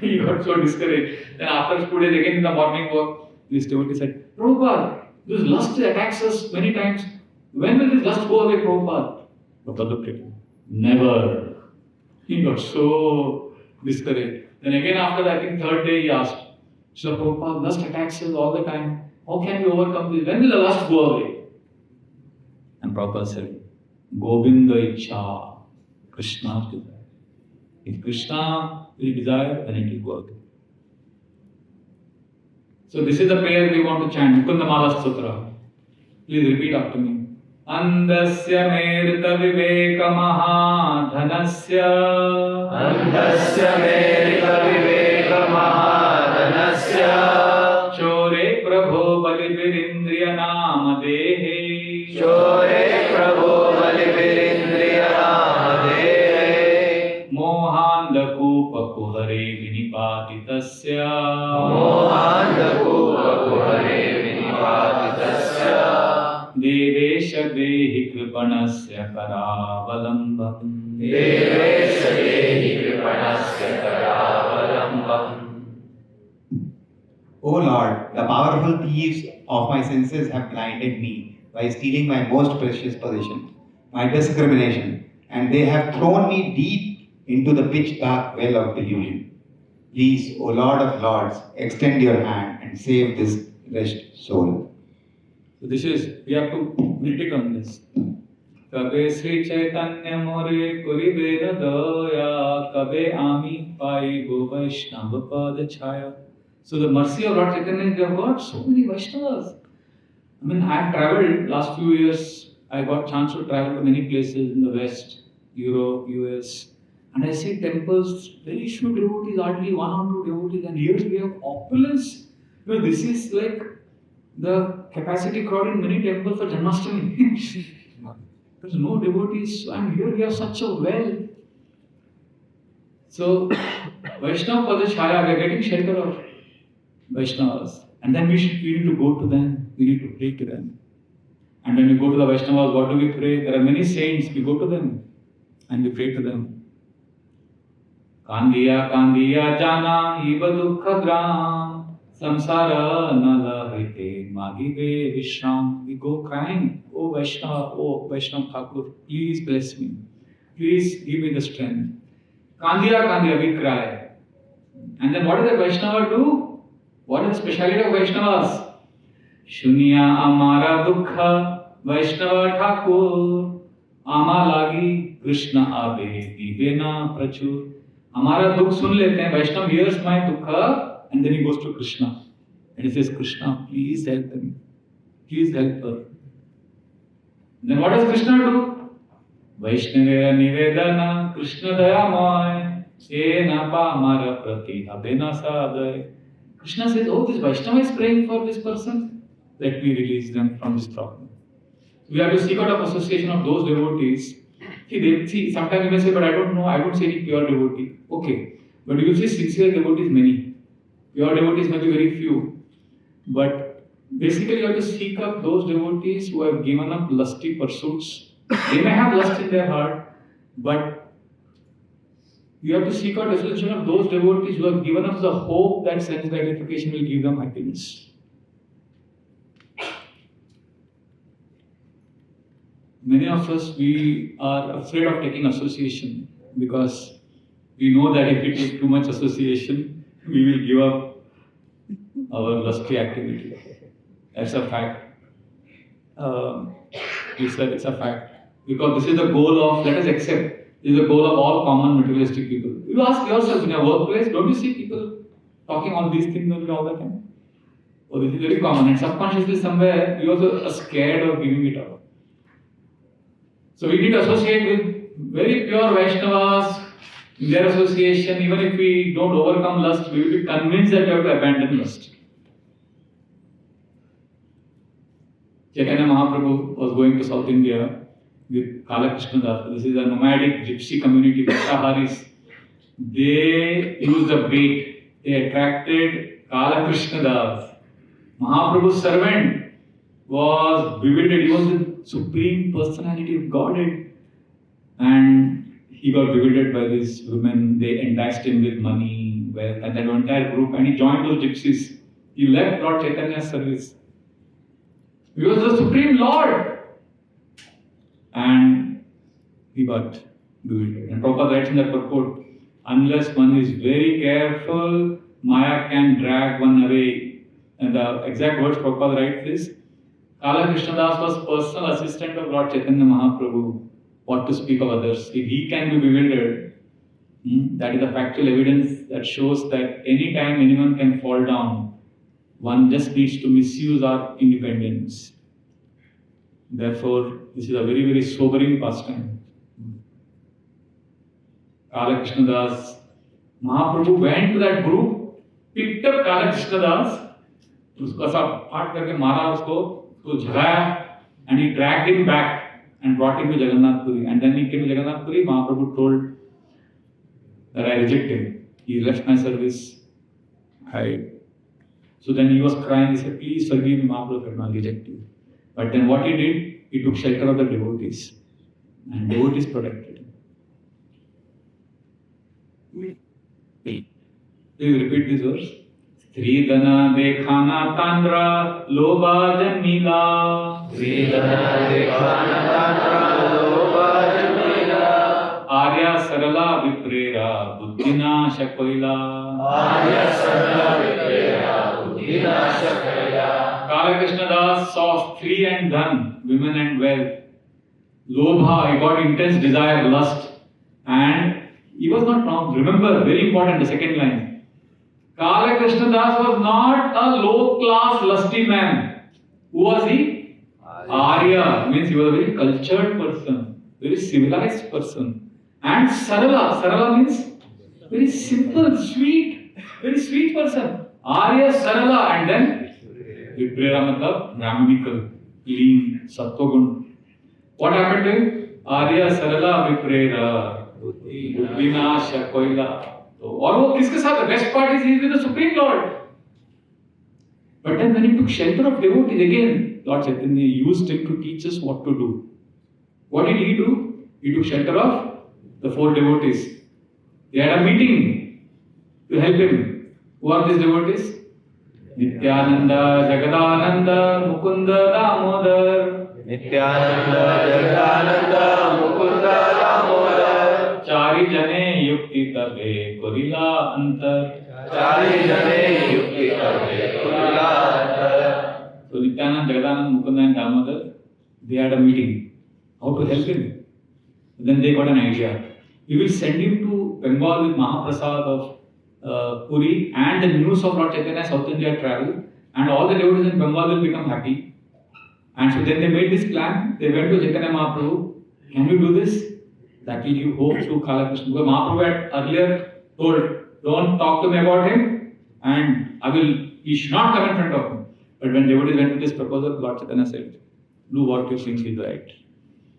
He got so discouraged. Then after 2 days again in the morning walk, this devotee said, Prabhupada, this lust attacks us many times. When will this lust go away, Prabhupada? Prabhupada looked at him. Never. He got so discouraged. Then again after that, I think 3rd day he asked, so Prabhupada, lust attacks us all the time. How can we overcome this? When will the lust go away? And Prabhupada said, Govinda Icha, Krishna desire. If Krishna will desire, then it will go away. So this is the prayer we want to chant, Mukundamala Sutra. Please repeat after me. Andasya merita viveka mahadhanasya. Andasya merita viveka mahadhanasya. Chore prabho balibirindriya nama dehe. Chore prabho balibirindriya nama dehe. Mohandakupa kuhare vinipatitasya. Mohandakupa kuhare vinipatitasya. Devesha dehi kripanasya karavalambam. Devesha dehi kripanasya karavalambam. O Lord, the powerful thieves of my senses have blinded me by stealing my most precious possession, my discrimination, and they have thrown me deep into the pitch dark well of delusion. Please, O Lord of Lords, extend your hand and save this wretched soul. So this is, we have to meditate on this. Kabe Sri Chaitanya More Kuribera Daya, Kabe Ami Pai Go Vaishnava Pada Chaya. So the mercy of Lord Chaitanya is, they have got so many Vaishnavas. I mean, I have traveled last few years. I got chance to travel to many places in the West, Europe, US, and I see temples, very few devotees, hardly one or two devotees, and here we have opulence. You know, this is like the capacity crowd in many temples for Janmashtami. There's no devotees, and here we have such a well. So, Vaishnava Pada Chaya, we are getting shelter of Vaishnavas. And then we need to go to them, we need to pray to them. And when we go to the Vaishnavas, what do we pray? There are many saints, we go to them and we pray to them. Kandiya Kandiya Jana Iva Dukha Gram Samsara Nala Hite Magive Vishram. We go crying, oh Vaishnava Thakur, please bless me. Please give me the strength. Kandiya Kandiya, we cry. And then what does the Vaishnava do? What is the speciality of Vaishnavas? Shunya Amara Dukha Vaishnava Thakur Amalagi Krishna Abe Divena Prachur. Hamara dukh sun lete hain, Vaishnav hears my dukha and then he goes to Krishna. And he says, Krishna, please help me. Please help her. Then what does Krishna do? Vaishnavya Nivedana Krishna Dayamay Ena Pamara Prati Abhena Sadhay. Krishna says, oh, this Vaishnava is praying for this person. Let me release them from this problem. We have to seek out of association of those devotees. Sometimes you may say, but I don't see any pure devotee. Okay, but you will see sincere devotees many. Pure devotees may be very few. But basically you have to seek out those devotees who have given up lusty pursuits. They may have lust in their heart, but you have to seek out association of those devotees who have given up the hope that sense gratification will give them happiness. Many of us, we are afraid of taking association because we know that if we take too much association, we will give up our lusty activity. That's a fact. We said it's a fact. Because this is the goal of, let us accept, this is the goal of all common materialistic people. You ask yourself in your workplace, don't you see people talking all these things all the time? Oh, this is very common. And subconsciously somewhere, we also are scared of giving it up. So we need to associate with very pure Vaishnavas in their association. Even if we don't overcome lust, we will be convinced that we have to abandon lust. Chaitanya Mahaprabhu was going to South India with Kala Krishna Das. This is a nomadic gypsy community, Vraja Biharis. They used a bait. They attracted Kala Krishna Das. Mahaprabhu's servant was bewildered. He was the supreme personality of Godhead. And he got bewildered by these women. They enticed him with money, wealth, and that entire group. And he joined those gypsies. He left Lord Chaitanya's service. He was the Supreme Lord. And he got bewildered. And Prabhupada writes in the purport, unless one is very careful, Maya can drag one away. And the exact words Prabhupada writes is, Kala Krishnadas was personal assistant of Lord Chaitanya Mahaprabhu. What to speak of others? If he can be bewildered, that is the factual evidence that shows that any time anyone can fall down, one just needs to misuse our independence. Therefore, this is a very, very sobering pastime. Kala Krishnadas, Mahaprabhu went to that group, picked up Kala Krishnadas, उसको ऐसा फाट करके मारा उसको झगाया, and he dragged him back and brought him to Jagannath Puri. And then he came to Jagannath Puri. Mahaprabhu told that I reject him. He left my service. So then he was crying. He said, please forgive me, Mahaprabhu, I reject you. But then what he did, he took shelter of the devotees. And devotees protected him. Please repeat these words. Sridhana dekhana tandra loba jamila. Sridhana dekhana tandra loba jamila. Arya sarala viprera buddhinasha koila. Arya sarala viprera buddhinasha koila. Kala Krishna Das saw free and dhan, women and wealth. Lobha, he got intense desire, lust. And he was not wrong. Remember, very important, the second line. Kala Krishna Das was not a low class lusty man. Who was he? Arya. Means he was a very cultured person, very civilized person. And Sarala. Sarala means very simple, sweet, very sweet person. Arya Sarala. And then Viprera matlab Brahminical, clean, Sattvagun. What happened to him? Arya Sarala Viprera Buddhinasha Koila. और वो किसके साथ? The best part is he is with the Supreme Lord. But then when he took shelter of devotees, again Lord Chaitanya used him to teach us what to do. What did he do? He took shelter of the 4 devotees. They had a meeting to help him. Who are these devotees? Nityananda, Jagadananda, Mukunda, Damodar. Nityananda, Jagadananda, Mukunda, Damodar. Chari jane yukti tabe korila antar. Chari jane yukti tabe korila antar. So Nityananda, Jagadananda, Mukunda and Damodar, they had a meeting. How to help him? Then they got an idea. We will send him to Bengal with Mahaprasad of Puri and the news of Lord Chaitanya South India travel, and all the devotees in Bengal will become happy. And so then they made this plan. They went to Chaitanya Mahaprabhu. Can you do this? That will give hope to Kala Krishna. Because Mahaprabhu had earlier told, don't talk to me about him, and he should not come in front of him. But when devotees went with this proposal, Lord Chaitanya said, do what you think is right.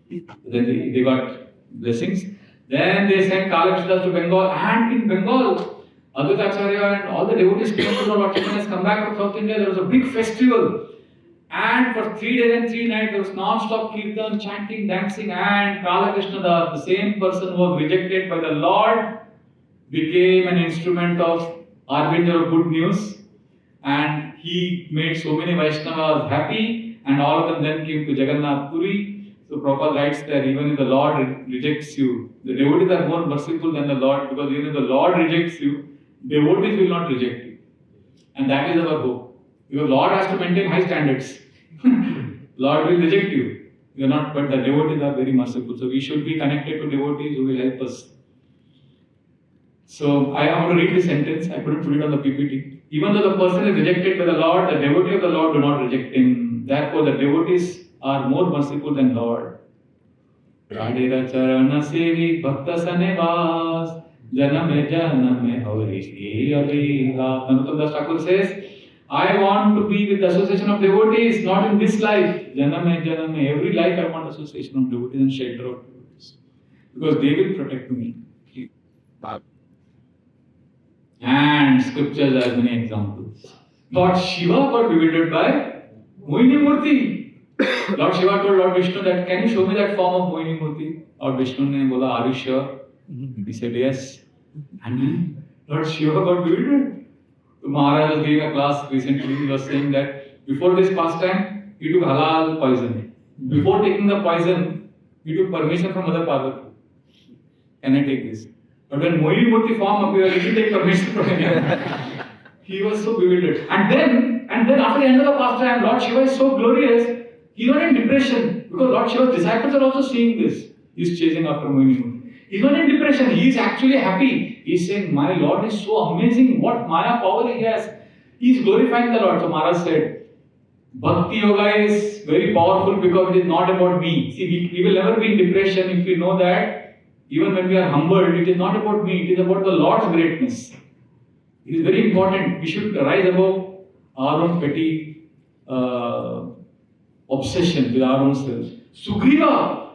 Then they got blessings. Then they sent Kala Krishna to Bengal, and in Bengal, Advaita Acharya and all the devotees came to know Lord Chaitanya has come back from South India. There was a big festival. And for 3 days and 3 nights, there was non-stop kirtan, chanting, dancing, and Kala Krishna Das, the same person who was rejected by the Lord, became an instrument of harbinger of good news. And he made so many Vaishnavas happy, and all of them then came to Jagannath Puri. So Prabhupada writes that even if the Lord rejects you, the devotees are more merciful than the Lord, because even if the Lord rejects you, devotees will not reject you. And that is our hope. Because Lord has to maintain high standards. Lord will reject you. You are not, but the devotees are very merciful. So we should be connected to devotees who will help us. So I want to read this sentence. I couldn't put it on the PPT. Even though the person is rejected by the Lord, the devotee of the Lord do not reject him. Therefore, the devotees are more merciful than Lord. Radhira charana sevi bhakta sanevas janame janame aurishi abhila. Narottam Das Thakur says, I want to be with the association of devotees, not in this life. Janame janame, every life I want association of devotees and shelter of devotees. Because they will protect me. And scriptures have many examples. Lord Shiva got bewildered by Mohini Murti. Lord Shiva told Lord Vishnu that, can you show me that form of Mohini Murti? Lord Vishnu ne bola, are you sure? He said yes. And then Lord Shiva got bewildered. So Maharaj was giving a class recently. He was saying that before this pastime, he took halal poison. Before taking the poison, he took permission from Mother Parvati. Can I take this? But when Mohini Murti form appeared, he didn't take permission from him. He was so bewildered. And then after the end of the pastime, Lord Shiva is so glorious, he was in depression. Because Lord Shiva's disciples are also seeing this. He is chasing after Mohini Murti. He's not in depression, he is actually happy. He's saying, my Lord is so amazing, what Maya power he has. He is glorifying the Lord. So Maharaj said, Bhakti Yoga is very powerful because it is not about me. See, we will never be in depression if we know that even when we are humbled, it is not about me, it is about the Lord's greatness. It is very important. We should rise above our own petty obsession with our own selves. Sugriva,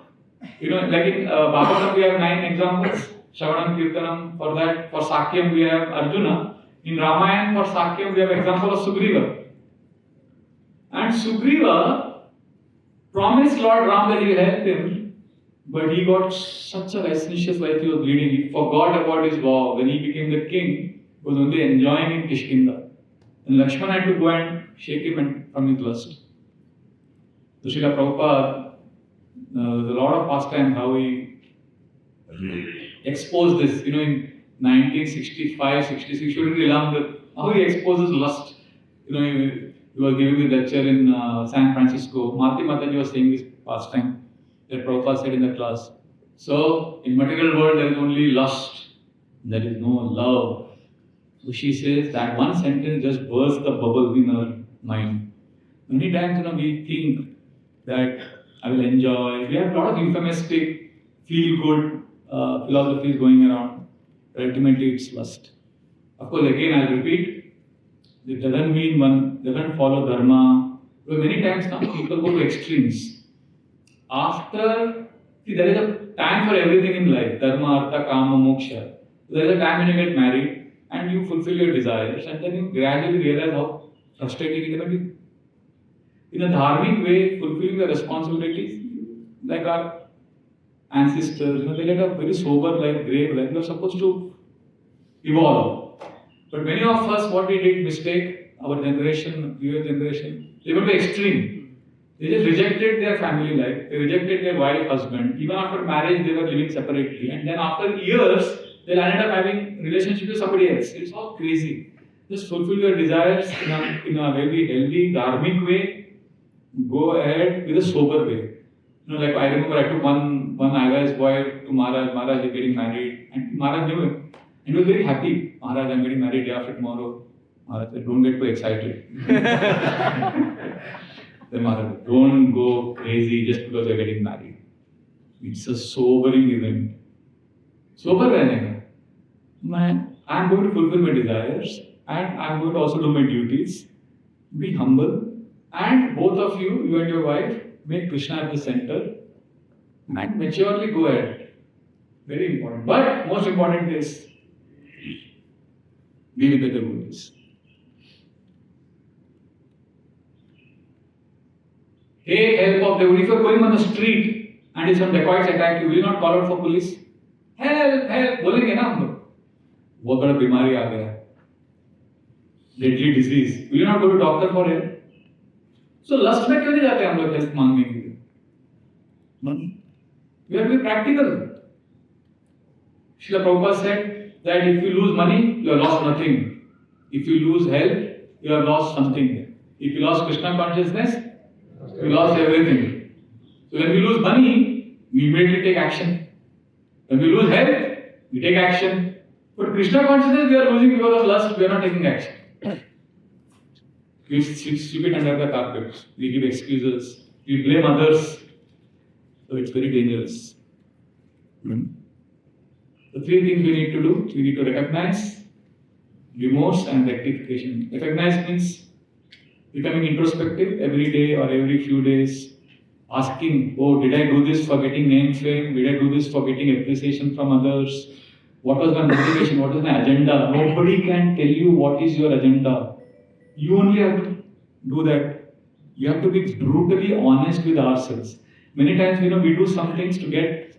like in Bhagavatam we have 9 examples. Shravanam, Kirtanam, for that, for Sakyam we have Arjuna. In Ramayana for Sakyam we have example of Sugriva. And Sugriva promised Lord Ram that he will help him, but he got such a licentious life he was leading. He forgot about his vow. When he became the king, he was only enjoying in Kishkinda. And Lakshmana had to go and shake him and from his lust. So Srila Prabhupada, there's a lot of pastimes how he exposed this. In 1965, 66, you really learn that how he exposes lust. He was giving the lecture in San Francisco. Mati Mataji was saying this pastime that Prabhupada said in the class. So, in material world there is only lust. There is no love. So she says that one sentence just bursts the bubble in her mind. Many times, we think that I will enjoy. We have a lot of euphemistic, feel-good philosophies going around. But ultimately, it's lust. Of course, again, I'll repeat. It doesn't mean one doesn't follow dharma. Because many times now people go to extremes. There is a time for everything in life. Dharma, artha, kama, moksha. There is a time when you get married and you fulfill your desires, and then you gradually realize how frustrating it can be. In a dharmic way, fulfilling the responsibilities, like our ancestors, they led a very sober life, great life. They are supposed to evolve. But many of us, what we did mistake, our generation, your generation, they went to extreme. They just rejected their family life, they rejected their wife, husband. Even after marriage, they were living separately. And then after years, they ended up having relationship with somebody else. It's all crazy. Just fulfill your desires in a very healthy, dharmic way. Go ahead with a sober way. Like I remember I took one IYS boy to Maharaj. Maharaj is getting married. And Maharaj knew him. And he was very happy. Maharaj, I'm getting married day after tomorrow. Maharaj said, don't get too excited. Then Maharaj, don't go crazy just because you're getting married. It's a sobering event. Sober रहने man, I'm going to fulfill my desires and I'm going to also do my duties. Be humble, and both of you, you and your wife, make Krishna at the center and maturely go ahead. Very important. But most important is be with the devotees. Take help of devotees. If you are going on the street and if some dacoits attack you, will you not call out for police? Help, help, बोलेंगे ना हम लोग. बहुत बड़ा बीमारी आ गया, deadly disease. Will you not go to doctor for help? So lust में क्यों नहीं जाते हम लोग help मांगने के लिए? We have to be practical. Srila Prabhupada said that if you lose money, you have lost nothing. If you lose health, you have lost something. If you lost Krishna consciousness, you lost everything. So when we lose money, we immediately take action. When we lose health, we take action. But Krishna consciousness we are losing because of lust, we are not taking action. We sweep it under the carpet. We give excuses. We blame others. So it's very dangerous. The three things we need to do. We need to recognize, remorse and rectification. Recognize means becoming introspective every day or every few days. Asking, oh, did I do this for getting name fame? Did I do this for getting appreciation from others? What was my motivation? What was my agenda? Nobody can tell you what is your agenda. You only have to do that. You have to be brutally honest with ourselves. Many times, we do some things to get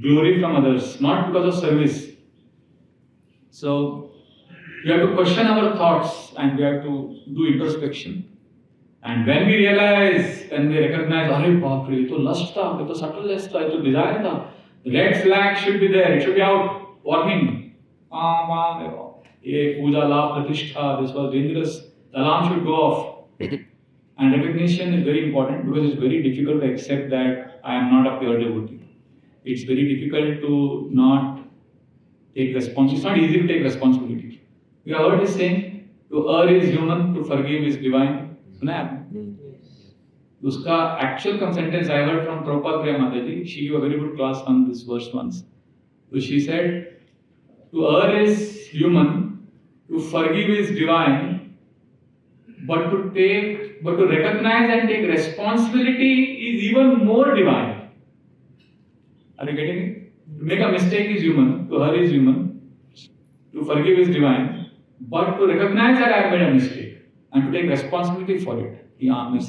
glory from others, not because of service. So, we have to question our thoughts and we have to do introspection. And when we realize, when we recognize, अरे बाप रे, ये तो lust था, ये तो subtlest था, ये तो desire था. The red flag should be there. It should be out. Warning. ये पूजा लाभ प्रतिष्ठा. This was dangerous. The alarm should go off. And recognition is very important because it's very difficult to accept that I am not a pure devotee. It's very difficult to not take responsibility. It's not easy to take responsibility. You have heard this saying, to err is human, to forgive is divine. Uska actual sentence I heard from Prabhupada Priya Mataji. She gave a very good class on this verse once. So she said, to err is human, to forgive is divine, but to recognize and take responsibility is even more divine. Are you getting it? To make a mistake is human, to err is human, to forgive is divine, but to recognize that I have made a mistake and to take responsibility for it. This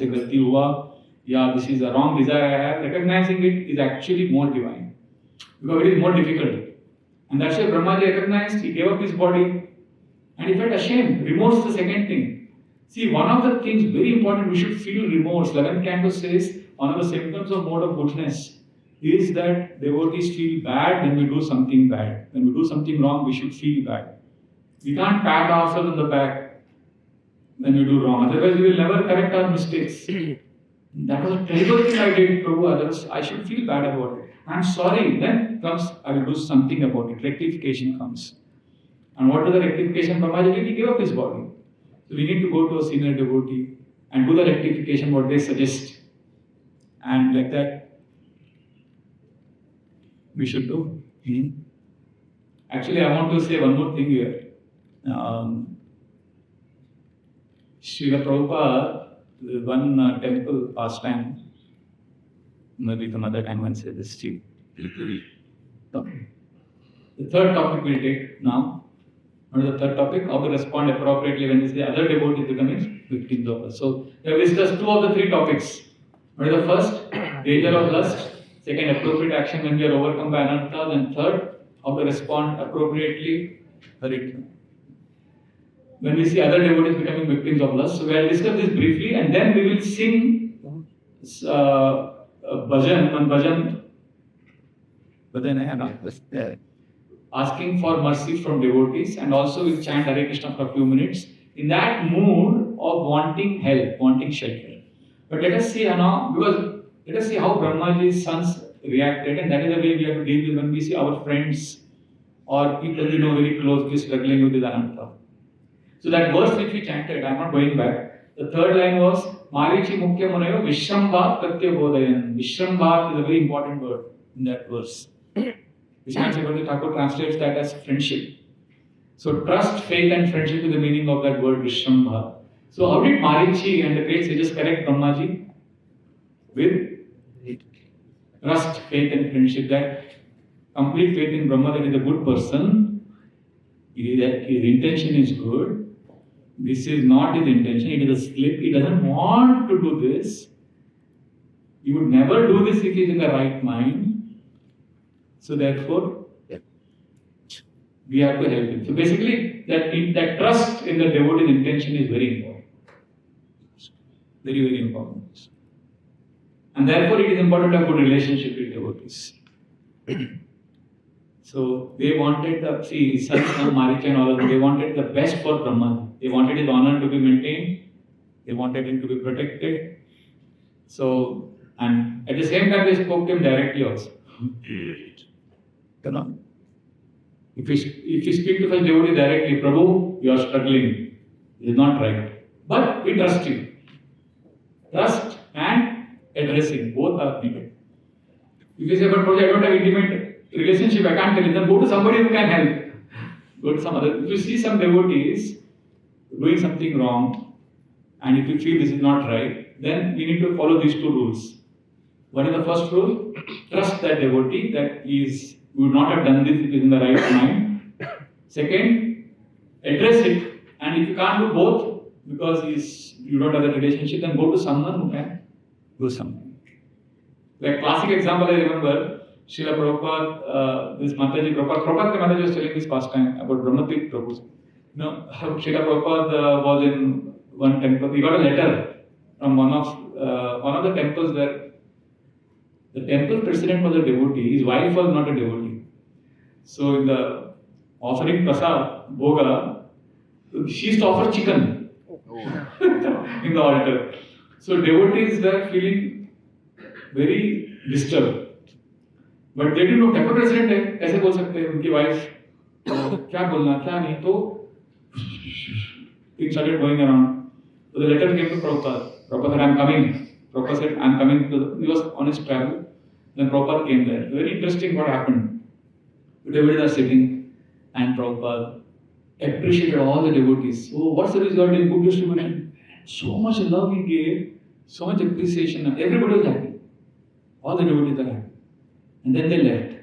is a wrong desire I have. Recognizing it is actually more divine because it is more difficult. And that's why Brahmaji recognized, he gave up his body And he felt ashamed. Remorse is the second thing. See, one of the things very important, we should feel remorse. 11th canto says, one of the symptoms of mode of goodness is that devotees feel bad when we do something bad. When we do something wrong, we should feel bad. We can't pat ourselves on the back when we do wrong. Otherwise, we will never correct our mistakes. That was a terrible thing I did, Prabhu. Others, I should feel bad about it. I'm sorry. Then comes, I will do something about it. Rectification comes. And what was the rectification? Brahmaji did? He gave up his body. So we need to go to a senior devotee and do the rectification, what they suggest. And like that, we should do. Actually, I want to say one more thing here. Srila Prabhupada, one temple pastime, maybe some other time, one says this to you. The third topic we'll take now. What is the third topic? How to respond appropriately when we see other devotees becoming victims of us. So, we have discussed two of the three topics. What is the first? Danger of lust. Second, appropriate action when we are overcome by anarthas. And third, how to respond appropriately when we see other devotees becoming victims of lust. So, we will discuss this briefly and then we will sing bhajan, one bhajan. But then I have not. Asking for mercy from devotees, and also we'll chant Hare Krishna for a few minutes in that mood of wanting help, wanting shelter. But let us see now, because let us see how Brahmaji's sons reacted, and that is the way we have to deal with when we see our friends or people we know very closely struggling with this anartha. So that verse which we chanted, I am not going back. The third line was Marichi Mukhya Munayo Vishrambhat Pratyabodhayan. Vishrambhat is a very important word in that verse. Vishnu Chakravarti Thakur translates that as friendship. So trust, faith and friendship is the meaning of that word Vishrambha. So how did Marichi and the great sages correct Brahmaji? With trust, faith and friendship, that complete faith in Brahma that he is a good person, that his intention is good. This is not his intention, it is a slip. He doesn't want to do this. He would never do this if he is in the right mind. So therefore, we have to help him. So basically, that trust in the devotee's intention is very important. Very, very important. And therefore, it is important to have good relationship with devotees. So they wanted sons of Maricha and all of them, they wanted the best for Brahman. They wanted his honor to be maintained. They wanted him to be protected. So, and at the same time, they spoke to him directly also. If you speak to such devotee directly, Prabhu, you are struggling. It is not right. But we trust you. Trust and addressing, both are needed. If you say, but Prabhu, I don't have intimate relationship, I can't tell you, then go to somebody who can help. Go to some other. If you see some devotees doing something wrong, and if you feel this is not right, then we need to follow these two rules. What is the first rule? Trust that devotee that he would not have done this if he is in the right mind. Second, address it. And if you can't do both because you don't have that relationship, then go to someone who can do something. Like classic example I remember, Srila Prabhupada, this Mataji Prabhupada was telling this pastime about Brahmatik Prabhu. Srila Prabhupada was in one temple. He got a letter from one of the temples where the temple president was a devotee, his wife was not a devotee. So in the offering prasad, bhoga, she used to offer chicken in the altar. So devotees were feeling very disturbed. But they didn't know temple president है, कैसे बोल सकते हैं उनकी wife, क्या बोलना क्या नहीं तो things started going around. So the letter came to Prabhupada. Prabhupada said, I am coming. Prabhupada said, I am coming. He was on his travel. Then Prabhupada came there. Very interesting what happened. The devotees are sitting and Prabhupada appreciated all the devotees. Oh, what's the result in good distribution? So much love he gave, so much appreciation. Everybody was happy. All the devotees are happy. And then they left.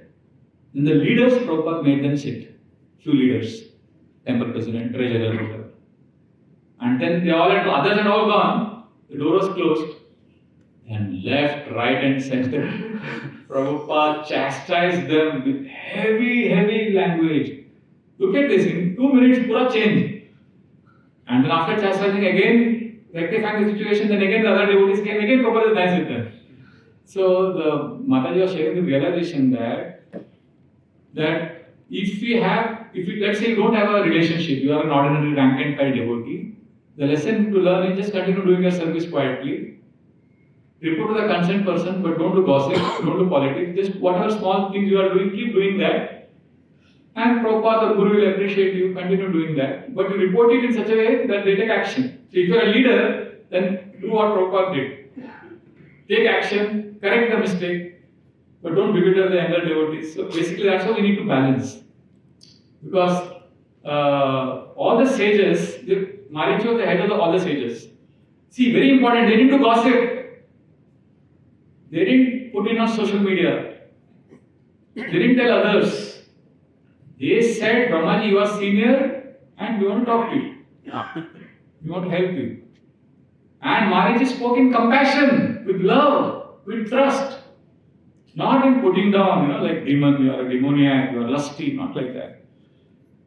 Then the leaders, Prabhupada made them sit. Few leaders, temple president, treasurer, whatever. And then others had all gone. The door was closed. And left, right and center, Prabhupada chastised them with heavy, heavy language. Look at this, in 2 minutes, pura change. And then after chastising again, rectifying the situation, then again the other devotees came, again Prabhupada is nice with them. So the Mataji was sharing the realization that if we let's say you don't have a relationship, you are an ordinary rank and file devotee, the lesson to learn is just continue doing your service quietly. Report to the concerned person, but don't do gossip, don't do politics. Just whatever small things you are doing, keep doing that. And Prabhupada or Guru will appreciate you, continue doing that. But you report it in such a way that they take action. So if you are a leader, then do what Prabhupada did. Take action, correct the mistake, but don't belittle the younger devotees. So basically that's how we need to balance. Because all the sages, Marichi was the head of all the sages. See, very important, they didn't do gossip. They didn't put it on social media. They didn't tell others. They said, Brahmaji, you are senior and we want to talk to you. We want to help you. And Marichi spoke in compassion, with love, with trust. Not in putting down, like demon, you are a demoniac, you are lusty, not like that.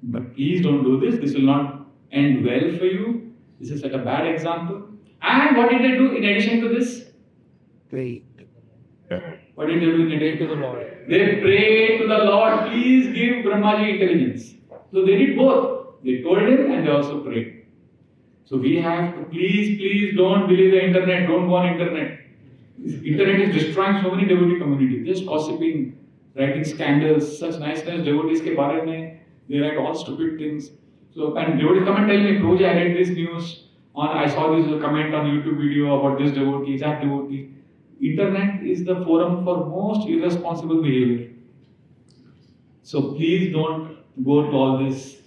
But please don't do this. This will not end well for you. This is like a bad example. And what did they do in addition to this? What did they do in addition to the Lord? They prayed to the Lord, please give Brahmaji intelligence. So they did both. They told him and they also prayed. So we have to please don't believe the internet. Don't go on internet. Internet is destroying so many devotee communities. Just gossiping, writing scandals, such nice devotees ke bare mein. They write all stupid things. So and devotees come and tell me, Prabhuji, I read this news. I saw this comment on YouTube video about this devotee, that devotee. Internet is the forum for most irresponsible behavior. So please don't go to all this,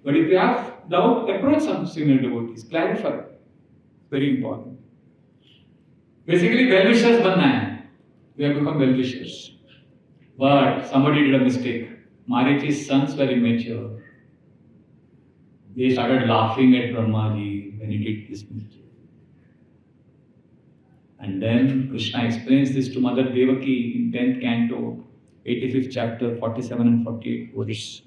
But if you have doubt, approach some senior devotees, clarify. Very important. Basically, well-wishers banna hai. We have become well-wishers. But somebody did a mistake. Marichi's sons were immature. They started laughing at Brahmaji when he did this mistake. And then Krishna explains this to Mother Devaki in 10th canto, 85th chapter, 47 and 48 verse.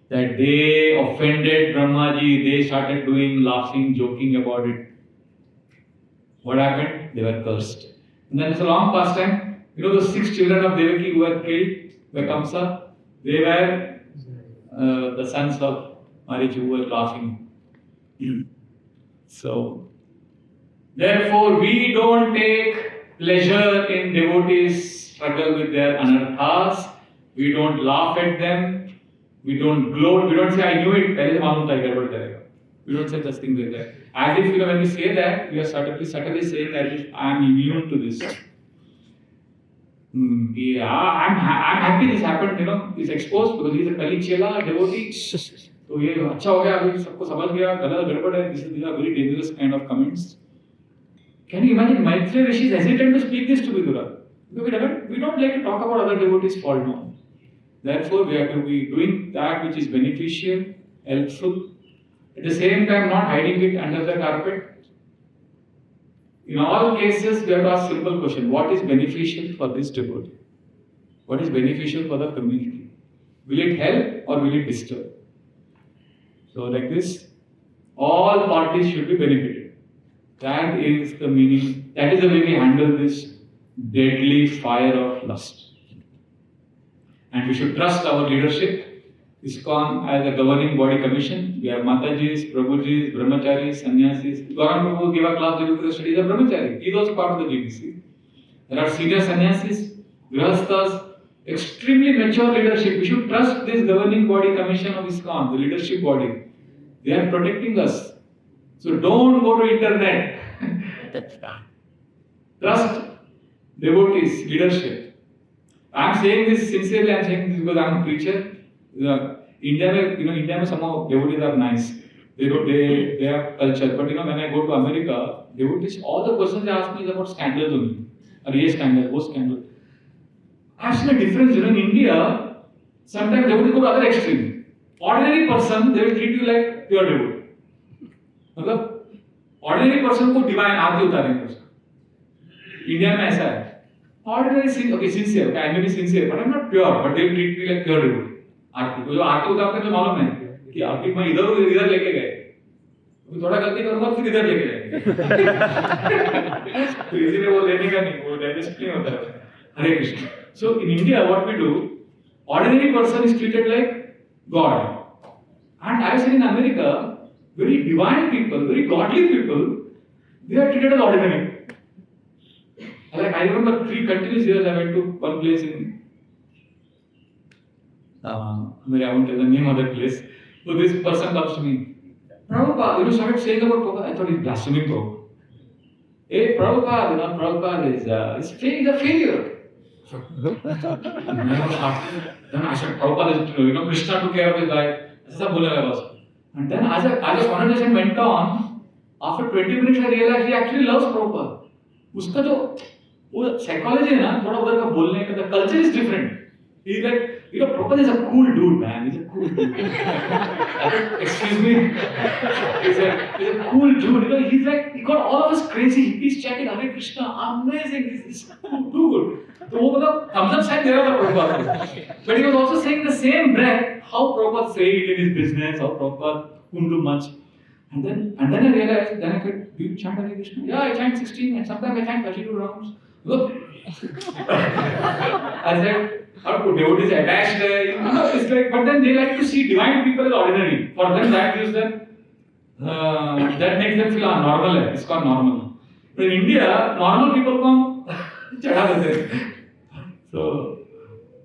That they offended Brahmaji, they started doing, laughing, joking about it. What happened? They were cursed. And then it's a long past time. Those 6 children of Devaki who were killed by Kamsa, they were the sons of Marichi who were laughing. So, therefore, we don't take pleasure in devotees' struggle with their anarthas. We don't laugh at them. We don't gloat. We don't say, I knew it. We don't say such things like that. As if, when we say that, we are subtly saying that if I am immune to this. Yeah, I'm happy this happened, he's exposed because he's a Kali Chela, devotee. So, ये अच्छा हो गया, अभी सबको समझ गया, गलत गड़बड़ है. These are very dangerous kind of comments. Can you imagine Maitreya Rishi is hesitant to speak this to Vidura? Because we don't like to talk about other devotees' fault now. Therefore, we have to be doing that which is beneficial, helpful. At the same time, not hiding it under the carpet. In all cases, we have to ask a simple question. What is beneficial for this devotee? What is beneficial for the community? Will it help or will it disturb? So like this, all parties should be benefited. That is the meaning, that is the way we handle this deadly fire of lust. And we should trust our leadership. ISKCON as a governing body commission. We have Matajis, Prabhujis, Brahmacharis, Sannyasis. Gauranga Prabhu gave a class during the studies of Brahmachari. He is also part of the GBC. There are senior Sannyasis, Grihasthas, extremely mature leadership. We should trust this governing body commission of ISKCON, the leadership body. They are protecting us. So don't go to internet. Trust devotees, leadership. I am saying this sincerely. I am saying this because I am a preacher. India में somehow devotees are nice. They have culture. But when I go to America, devotees, all the questions they ask me is about scandals only. Or yes scandal, wo scandal. I've seen a difference. In India, sometimes devotees go to other extreme. Ordinary person, they will treat you like pure devotee. मतलब ordinary person को divine आरती उतारेंगे उसका. India में ऐसा है. Ordinary sincere. Okay, I may be sincere, but I'm not pure. But they will treat me like pure devotee. आरती को जो आरती उतारते हैं मालूम है कि आपकी मैं इधर लेके गए, थोड़ा गलती करूंगा फिर इधर लेके जाएंगे। तो इसीलिए वो लेने का नहीं, वो डाइजेस्ट नहीं होता है। हरे Krishna. So in India, what we do, ordinary person is treated like God, and I have seen in America, very divine people, very godly people, they are treated as ordinary. Like I remember 3 continuous years I went to one place in I won't tell the name of that place. So this person comes to me, Prabhupada, started saying about Prabhupada. I thought he's blaspheming Prabhupada. Hey, Prabhupada, Prabhupada is a failure. Then I said, Prabhupada is, Krishna took care of his life. ऐसा बोलने लगा उसको. And then as a conversation went on, after 20 minutes I realized he actually loves Prabhupada. उसका जो वो psychology है ना, थोड़ा उधर का बोलने का, the culture is different. He's like, Prabhupada is a cool dude, man. He's a cool dude. Excuse me. He's a cool dude. He's like, he got all of us crazy. He's chanting Hare Krishna. Amazing. He's too good. So, thumbs up sign there was Prabhupada. But he was also saying the same breath how Prabhupada failed in his business, how Prabhupada couldn't do much. And then I realized, then I said, do you chant Hare Krishna? Yeah, I chant 16 and sometimes I chant 32 rounds. Look. I said, how devotees attached there, it's like, but then they like to see divine people as ordinary. For them, that gives them, that makes them feel normal. It's called normal. But in India, normal people come, chada dete. So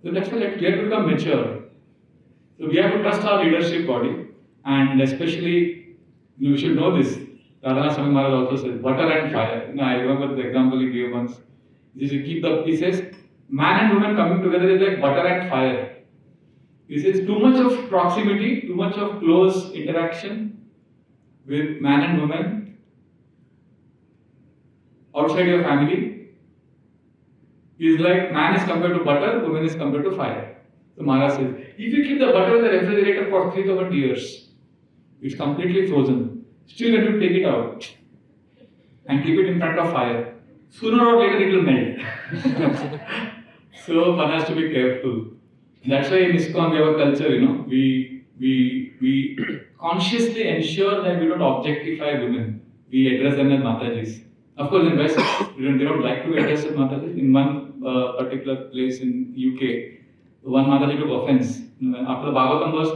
that's why we have to become mature. So we have to trust our leadership body, and especially, you should know this. Radhana Swami Maharaj also says, butter and fire. I remember the example he gave once. He says, man and woman coming together is like butter and fire. He says too much of proximity, too much of close interaction with man and woman outside your family is like man is compared to butter, woman is compared to fire. So Maharaj says, if you keep the butter in the refrigerator for 3,000 years, it's completely frozen. Still you have to take it out and keep it in front of fire. Sooner or later it will melt. So one has to be careful. That's why in ISKCON we have a culture, we consciously ensure that we don't objectify women. We address them as Matajis. Of course in West, they don't like to be addressed as Matajis. In one particular place in UK, one Mataji took offense. After the Bhagavatam verse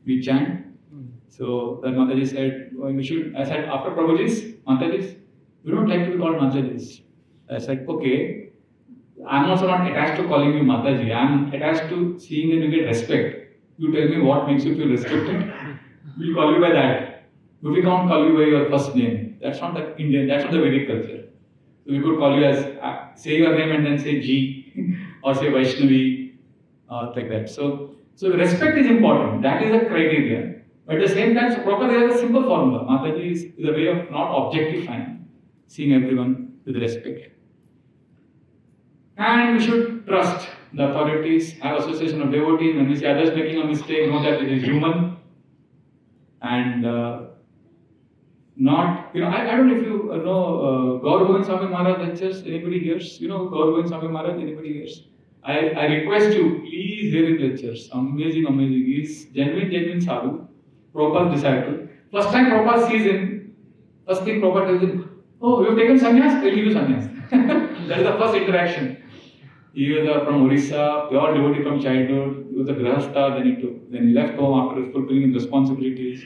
we chant. So that Mataji said, I said, after Prabhuji's, Matajis, we don't like to be called Matajis. I said, okay, I'm also not attached to calling you Mataji. I'm attached to seeing that you get respect. You tell me what makes you feel respected. We'll call you by that. But we can't call you by your first name. That's not the Indian, that's not the Vedic culture. So we could call you as, say your name and then say Ji, or say Vaishnavi, like that. So respect is important. That is a criteria. But at the same time, so proper there is a simple formula. Mataji is a way of not objectifying, seeing everyone with respect. And we should trust the authorities, have association of devotees. When we see others making a mistake, know that it is human. And not, I don't know if you know Gaur Govind Swami Maharaj lectures. Anybody hears? Gaur Govind Swami Maharaj, anybody hears? I request you, please hear his lectures. Amazing, amazing. He is genuine sadhu. Prabhupada's disciple. First time Prabhupada sees him, first thing Prabhupada tells him, oh, you have taken sannyas? I'll give you sannyas. That is the first interaction. He was from Orissa, pure devotee from childhood. He was a grahastha, then he left home after fulfilling his responsibilities.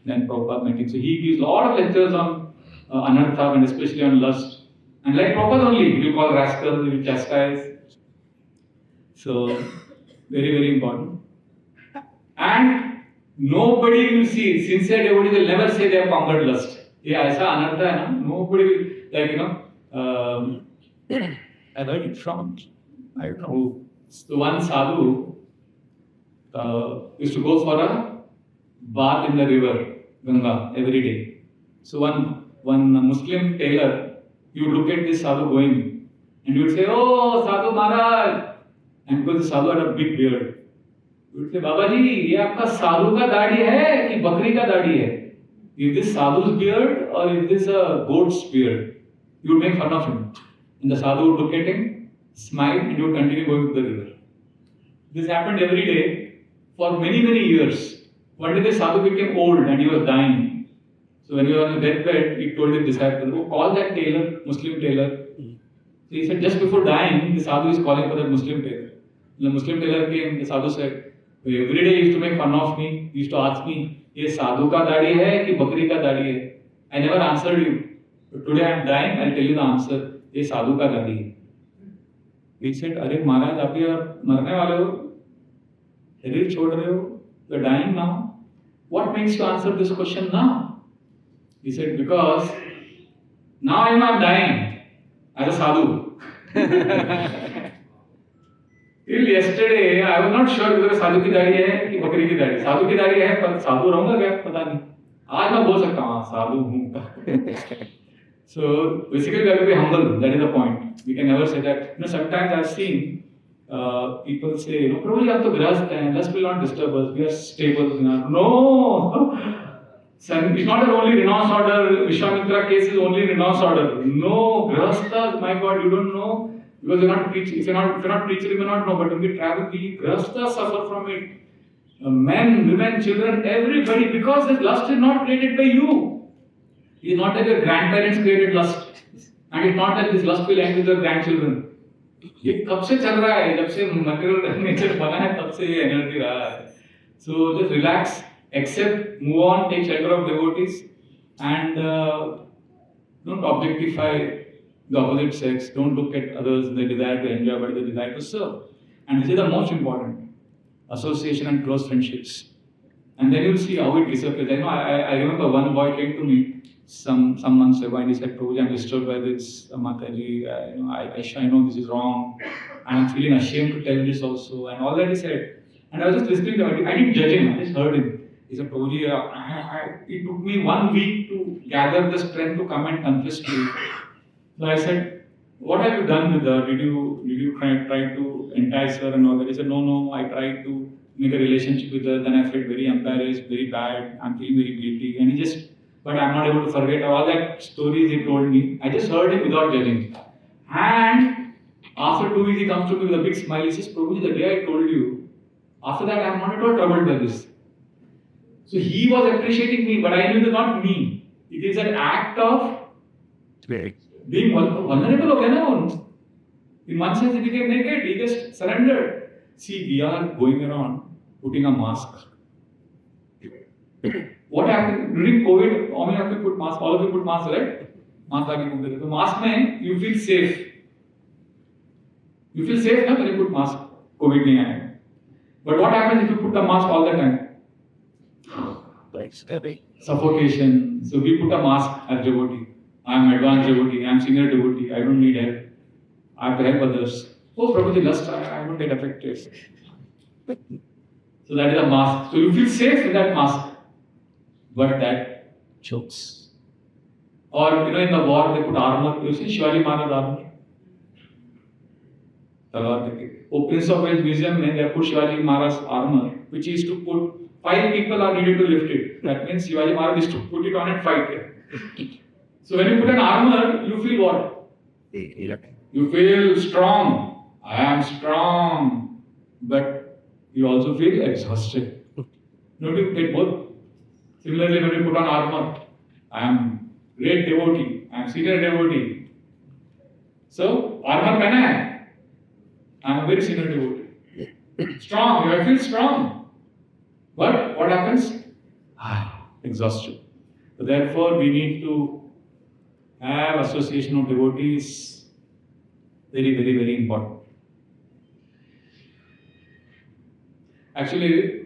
Then Prabhupada met him. So he gives a lot of lectures on anartha and especially on lust. And like Prabhupada only, he will call rascal, he will chastise. So, very, very important. And nobody will see, sincere devotees will never say they have conquered lust. Yeah, aisa anartha hai na? Nobody will, I heard it from, I don't know. So one sadhu used to go for a bath in the river, Ganga, every day. So one Muslim tailor, he would look at this sadhu going and he would say, oh, Sadhu Maharaj. And because the sadhu had a big beard, he would say, Babaji, ये आपका साधु का दाढ़ी है कि बकरी का दाढ़ी है? Is this sadhu's beard or is this a goat's beard? He would make fun of him. And the sadhu would look at him, smile, and he would continue going to the river. This happened every day for many, many years. One day the sadhu became old and he was dying. So when he was on the deathbed, he told his disciple, "Oh, call that tailor, Muslim tailor." So he said, just before dying, the sadhu is calling for that Muslim tailor. The Muslim tailor came, the sadhu said, "Every day he used to make fun of me, he used to ask me, ये साधु का दाढ़ी है कि बकरी का दाढ़ी है? I never answered you. But today I am dying, I'll tell you the answer. ये साधु का दाढ़ी है." He said, "अरे महाराज, आप ये मरने वाले हो, शरीर छोड़ रहे हो, you are dying now. What makes you answer this question now?" He said, "Because now I am not dying as a sadhu." Till yesterday, I was not sure whether साधु की दाढ़ी है कि बकरी की दाढ़ी. साधु की दाढ़ी है, पर साधु रहूंगा क्या पता नहीं. आज मैं बोल सकता हूँ साधु हूँ. So basically, we have to be humble. That is the point. We can never say that. Sometimes I've seen people say, "Prabhuji, आप तो गृहस्थ हैं. Lust will not disturb us. We are stable." No. Son, it's not an only renounce order. Vishwamitra case is only renounce order. No, grahasthas, my God, you don't know. Because you're not preaching. If you're not preacher, you may not know. But when we travel, we grahasthas suffer from it. Men, women, children, everybody, because this lust is not created by you. It is not that your grandparents created lust. And it's not that this lust will end with your grandchildren. ये कब से चल रहा है? जब से material nature बना है, तब से ये energy रहा है. So just relax, accept, move on, take shelter of devotees, and don't objectify the opposite sex. Don't look at others, the desire to enjoy, but the desire to serve. And this is the most important: association and close friendships. And then you'll see how it disappears. I remember one boy came to me some months ago and he said, "Prabhuji, I'm disturbed by this, Mataji. I know this is wrong. I'm feeling ashamed to tell this also," and all that he said. And I was just listening to him. I didn't judge him. I just heard him. He said, "Prabhuji, it took me 1 week to gather the strength to come and confess to you." So I said, "What have you done with her? Did you try to entice her and all that?" He said, No, I tried to make a relationship with her. Then I felt very embarrassed, very bad. I'm feeling very guilty." And but I'm not able to forget all that stories he told me. I just heard him without judging. And after 2 weeks, he comes to me with a big smile. He says, "Prabhuji, the day I told you, after that I'm not at all troubled by this." So he was appreciating me, but I knew it was not me. It is an act of being vulnerable. In one sense, he became naked. He just surrendered. See, we are going around putting a mask. What happened during COVID? How many of you put mask? All of you put mask, right? Mask lagi घूमते थे. तो mask में you feel safe. You feel safe ना when you put mask. COVID नहीं आएगा. But what happens if you put the mask all the time? Suffocation. So we put a mask as devotee. I am advanced devotee. I am senior devotee. I don't need help. I have to help others. Oh, Prabhuji, lust, I don't get affected. So that is a mask. So you feel safe in that mask. But that chokes. Or, in the war, they put armor. You see Shivaji Maharaj armor? Oh, Prince of Wales Museum, they put Shivaji Maharaj's armor, which is to put 5 people are needed to lift it. That means Shivaji Maharaj is to put it on and fight it. So when you put an armor, you feel what? You feel strong. I am strong. But you also feel exhausted. Don't you get both? Similarly, when you put on armor, I am great devotee. I am senior devotee. So, armor pehna hai. I am a very senior devotee. Strong. I feel strong. But what happens? Exhaustion. So therefore, we need to have association of devotees. Very, very, very important. Actually,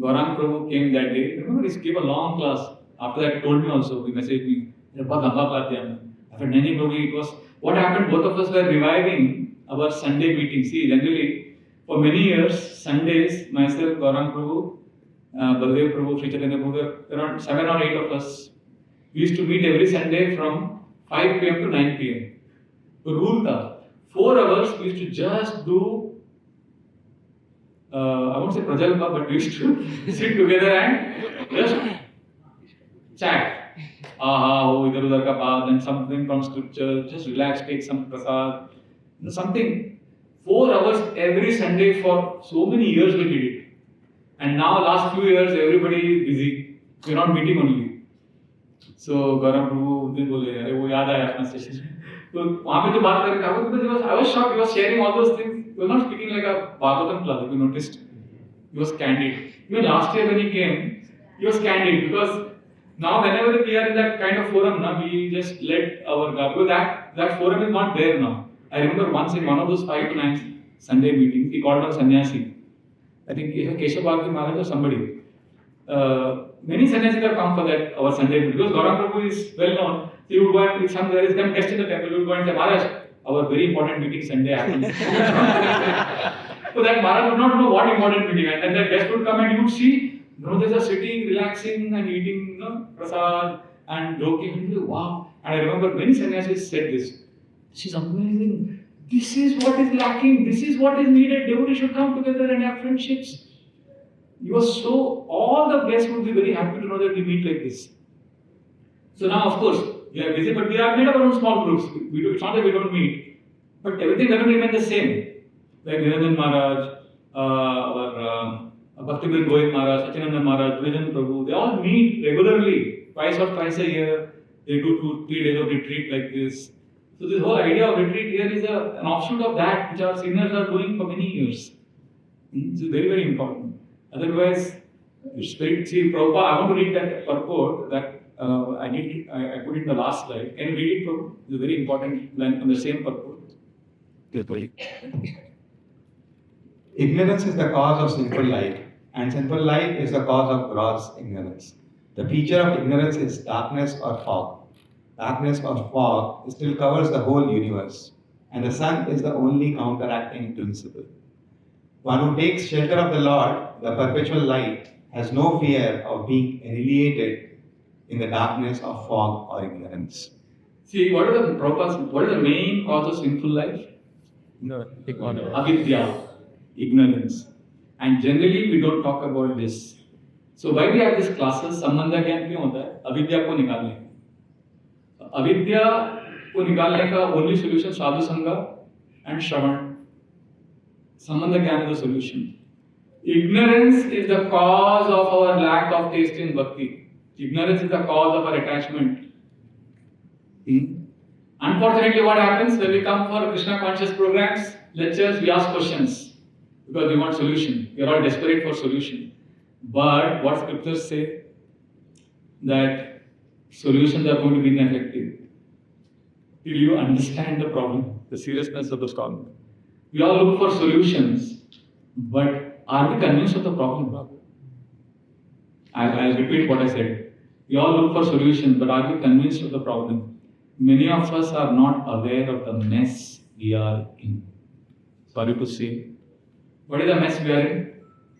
Gaurang Prabhu came that day. Remember, he gave a long class. After that, he told me also. He messaged me. I said, "Nani Prabhu, it was what happened. Both of us were reviving our Sunday meeting. See, generally, for many years, Sundays, myself, Gaurang Prabhu, Baldev Prabhu, Sri Chaitanya Prabhu, around 7 or 8 of us, we used to meet every Sunday from 5 p.m. to 9 p.m. The rule tha, 4 hours we used to just do, I won't say prajalpa, but we used to sit together and just chat. Idhar udhar ka baat, and something from scripture, just relax, take some prasad, something. 4 hours every Sunday for so many years we did it. And now last few years everybody is busy. We're not meeting only. So गौरव प्रभु दिन बोले अरे वो याद आया अपना session तो वहाँ पे जो बात कर रहे थे because I was shocked. He was sharing all those things. He was not speaking like a Bhagavatam class. If you noticed, he was candid. Even last year when he came, he was candid because now whenever we are in that kind of forum, now we just let our because that forum is not there now. I remember once in one of those 5 to 9 Sunday meetings, he called us sannyasi. I think Keshav Bharati Maharaj or somebody. Many sannyasis have come for that our Sunday meeting because Gaurang Prabhu is well known. He would go and if some there is some guest in the temple, he would go and say, Maharaj, our very important meeting Sunday happens. So that Maharaj would not know what important meeting, and then the guest would come and you would see, there's a sitting, relaxing and eating, prasad and joking. And you go, wow. And I remember many sannyasis said this. This is amazing. This is what is lacking. This is what is needed. Devotees should come together and have friendships. You are so, all the guests would be very happy to know that we meet like this. So now, of course, we are busy, but we have made our own small groups. It's not that we don't meet, but everything doesn't remain the same. Like Niranjan Maharaj, our Bhaktivinoda Goyal Maharaj, Sachinandan Maharaj, Vrijan Prabhu, they all meet regularly, twice or twice a year. They do 2-3 days of retreat like this. So this whole idea of retreat here is an offshoot of that, which our seniors are doing for many years. It's very, very important. Otherwise, spirit, see, Prabhupada, I want to read that purport that I put it in the last slide. Can you read it, Prabhupada? It's a very important line from the same purport. Ignorance is the cause of sinful life, and sinful life is the cause of gross ignorance. The feature of ignorance is darkness or fog. Darkness or fog still covers the whole universe, and the sun is the only counteracting principle. One who takes shelter of the Lord, the perpetual light, has no fear of being annihilated in the darkness of fog or ignorance. See, what are the main cause of sinful life? No, take one. Avidya, ignorance. And generally we don't talk about this. So why we have these classes? Sambandha Gyan क्यों होता है? अविद्या को निकालने. अविद्या को निकालने का only solution साधु संगा and Shravan. Sambandha Gyan is the solution. Ignorance is the cause of our lack of taste in bhakti. Ignorance is the cause of our attachment. Unfortunately, what happens when we come for Krishna conscious programs, lectures, we ask questions because we want solution. We are all desperate for solution. But what scriptures say that solutions are going to be ineffective till you understand the problem, the seriousness of the problem. We all look for solutions, but are we convinced of the problem? I'll repeat what I said. We all look for solutions, but are we convinced of the problem? Many of us are not aware of the mess we are in. Sorry to say. What is the mess we are in?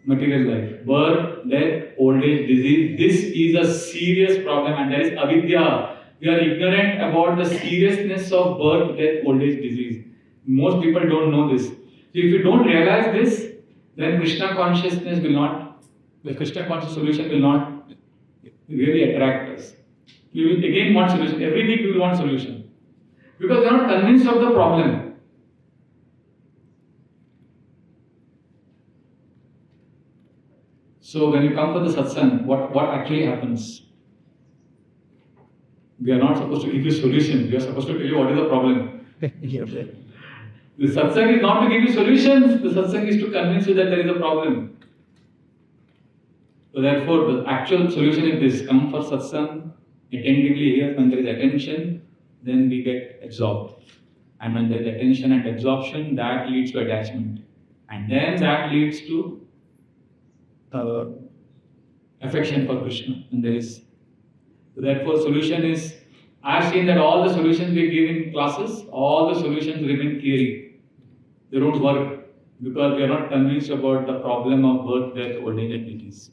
Material life. Birth, death, old age, disease. This is a serious problem, and there is avidya. We are ignorant about the seriousness of birth, death, old age, disease. Most people don't know this. So if you don't realize this, then Krishna consciousness will not, the Krishna conscious solution will not really attract us. We will again want solution. Every week we will want solution. Because we are not convinced of the problem. So when you come for the satsang, what actually happens? We are not supposed to give you solution. We are supposed to tell you what is the problem. The satsang is not to give you solutions. The satsang is to convince you that there is a problem. So therefore, the actual solution is this: come for satsang, attentively hear. When there is attention, then we get absorbed. And when there is attention and absorption, that leads to attachment. And then that leads to affection for Krishna. And there is, so therefore, solution is, I have seen that all the solutions we give in classes, all the solutions remain theory. They don't work because we are not convinced about the problem of birth, death, old age, and disease.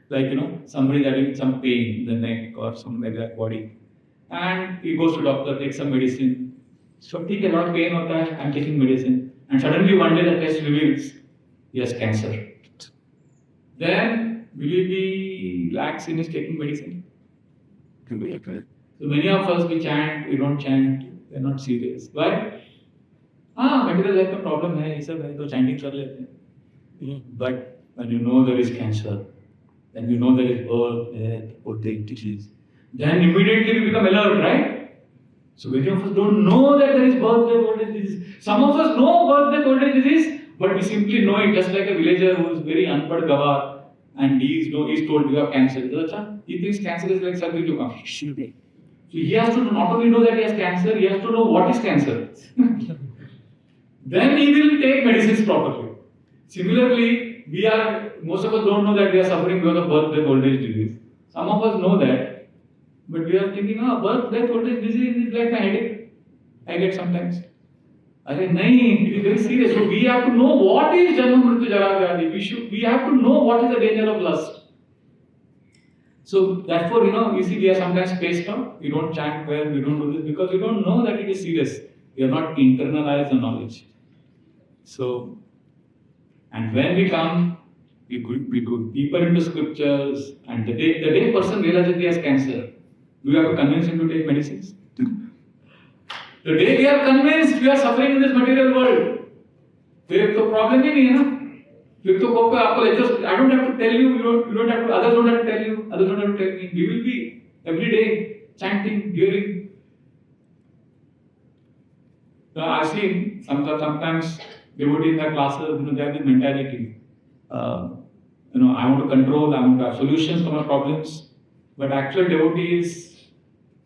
Like, somebody having some pain in the neck or something like that body, and he goes to doctor, takes some medicine. So he a lot of pain hota hai, I'm taking medicine, and suddenly one day the test reveals he has cancer. Then will he be lax in his taking medicine? So many of us, we chant, we don't chant, we are not serious. Why? Material life का problem है, ये सब है, तो chanting कर लेते हैं. But when you know there is cancer, then you know there is birth, death, old age, disease, then immediately we become alert, right? So many of us don't know that there is birth, death, old age, disease. Some of us know birth, death, old age, disease, but we simply know it just like a villager who is very unpad gawar and he's told you have cancer. He thinks cancer is like surgery to come. So he has to not only know that he has cancer, he has to know what is cancer. Then he will take medicines properly. Similarly, most of us don't know that we are suffering because of birth, death, old age disease. Some of us know that, but we are thinking, birth, death, old age disease is like a headache. I get sometimes. Nahi, it is very serious. So we have to know what is Janma Mrityu Jara Vyadhi. We have to know what is the danger of lust. So therefore, you see, we are sometimes spaced out. We don't chant well, we don't do this because we don't know that it is serious. We have not internalized the knowledge. So, and when we come, we go deeper into scriptures, and the day person realizes he has cancer, do you have to convince him to take medicines? The day we are convinced we are suffering in this material world, फिर तो problem ही नहीं है ना. फिर तो कोई आपको lectures, I don't have to tell you, you don't have to, others don't have to tell you, others don't have to tell me. We will be every day chanting, hearing. So I've seen sometimes devotees in their classes, they have this mentality. I want to control, I want to have solutions for my problems. But actual devotees,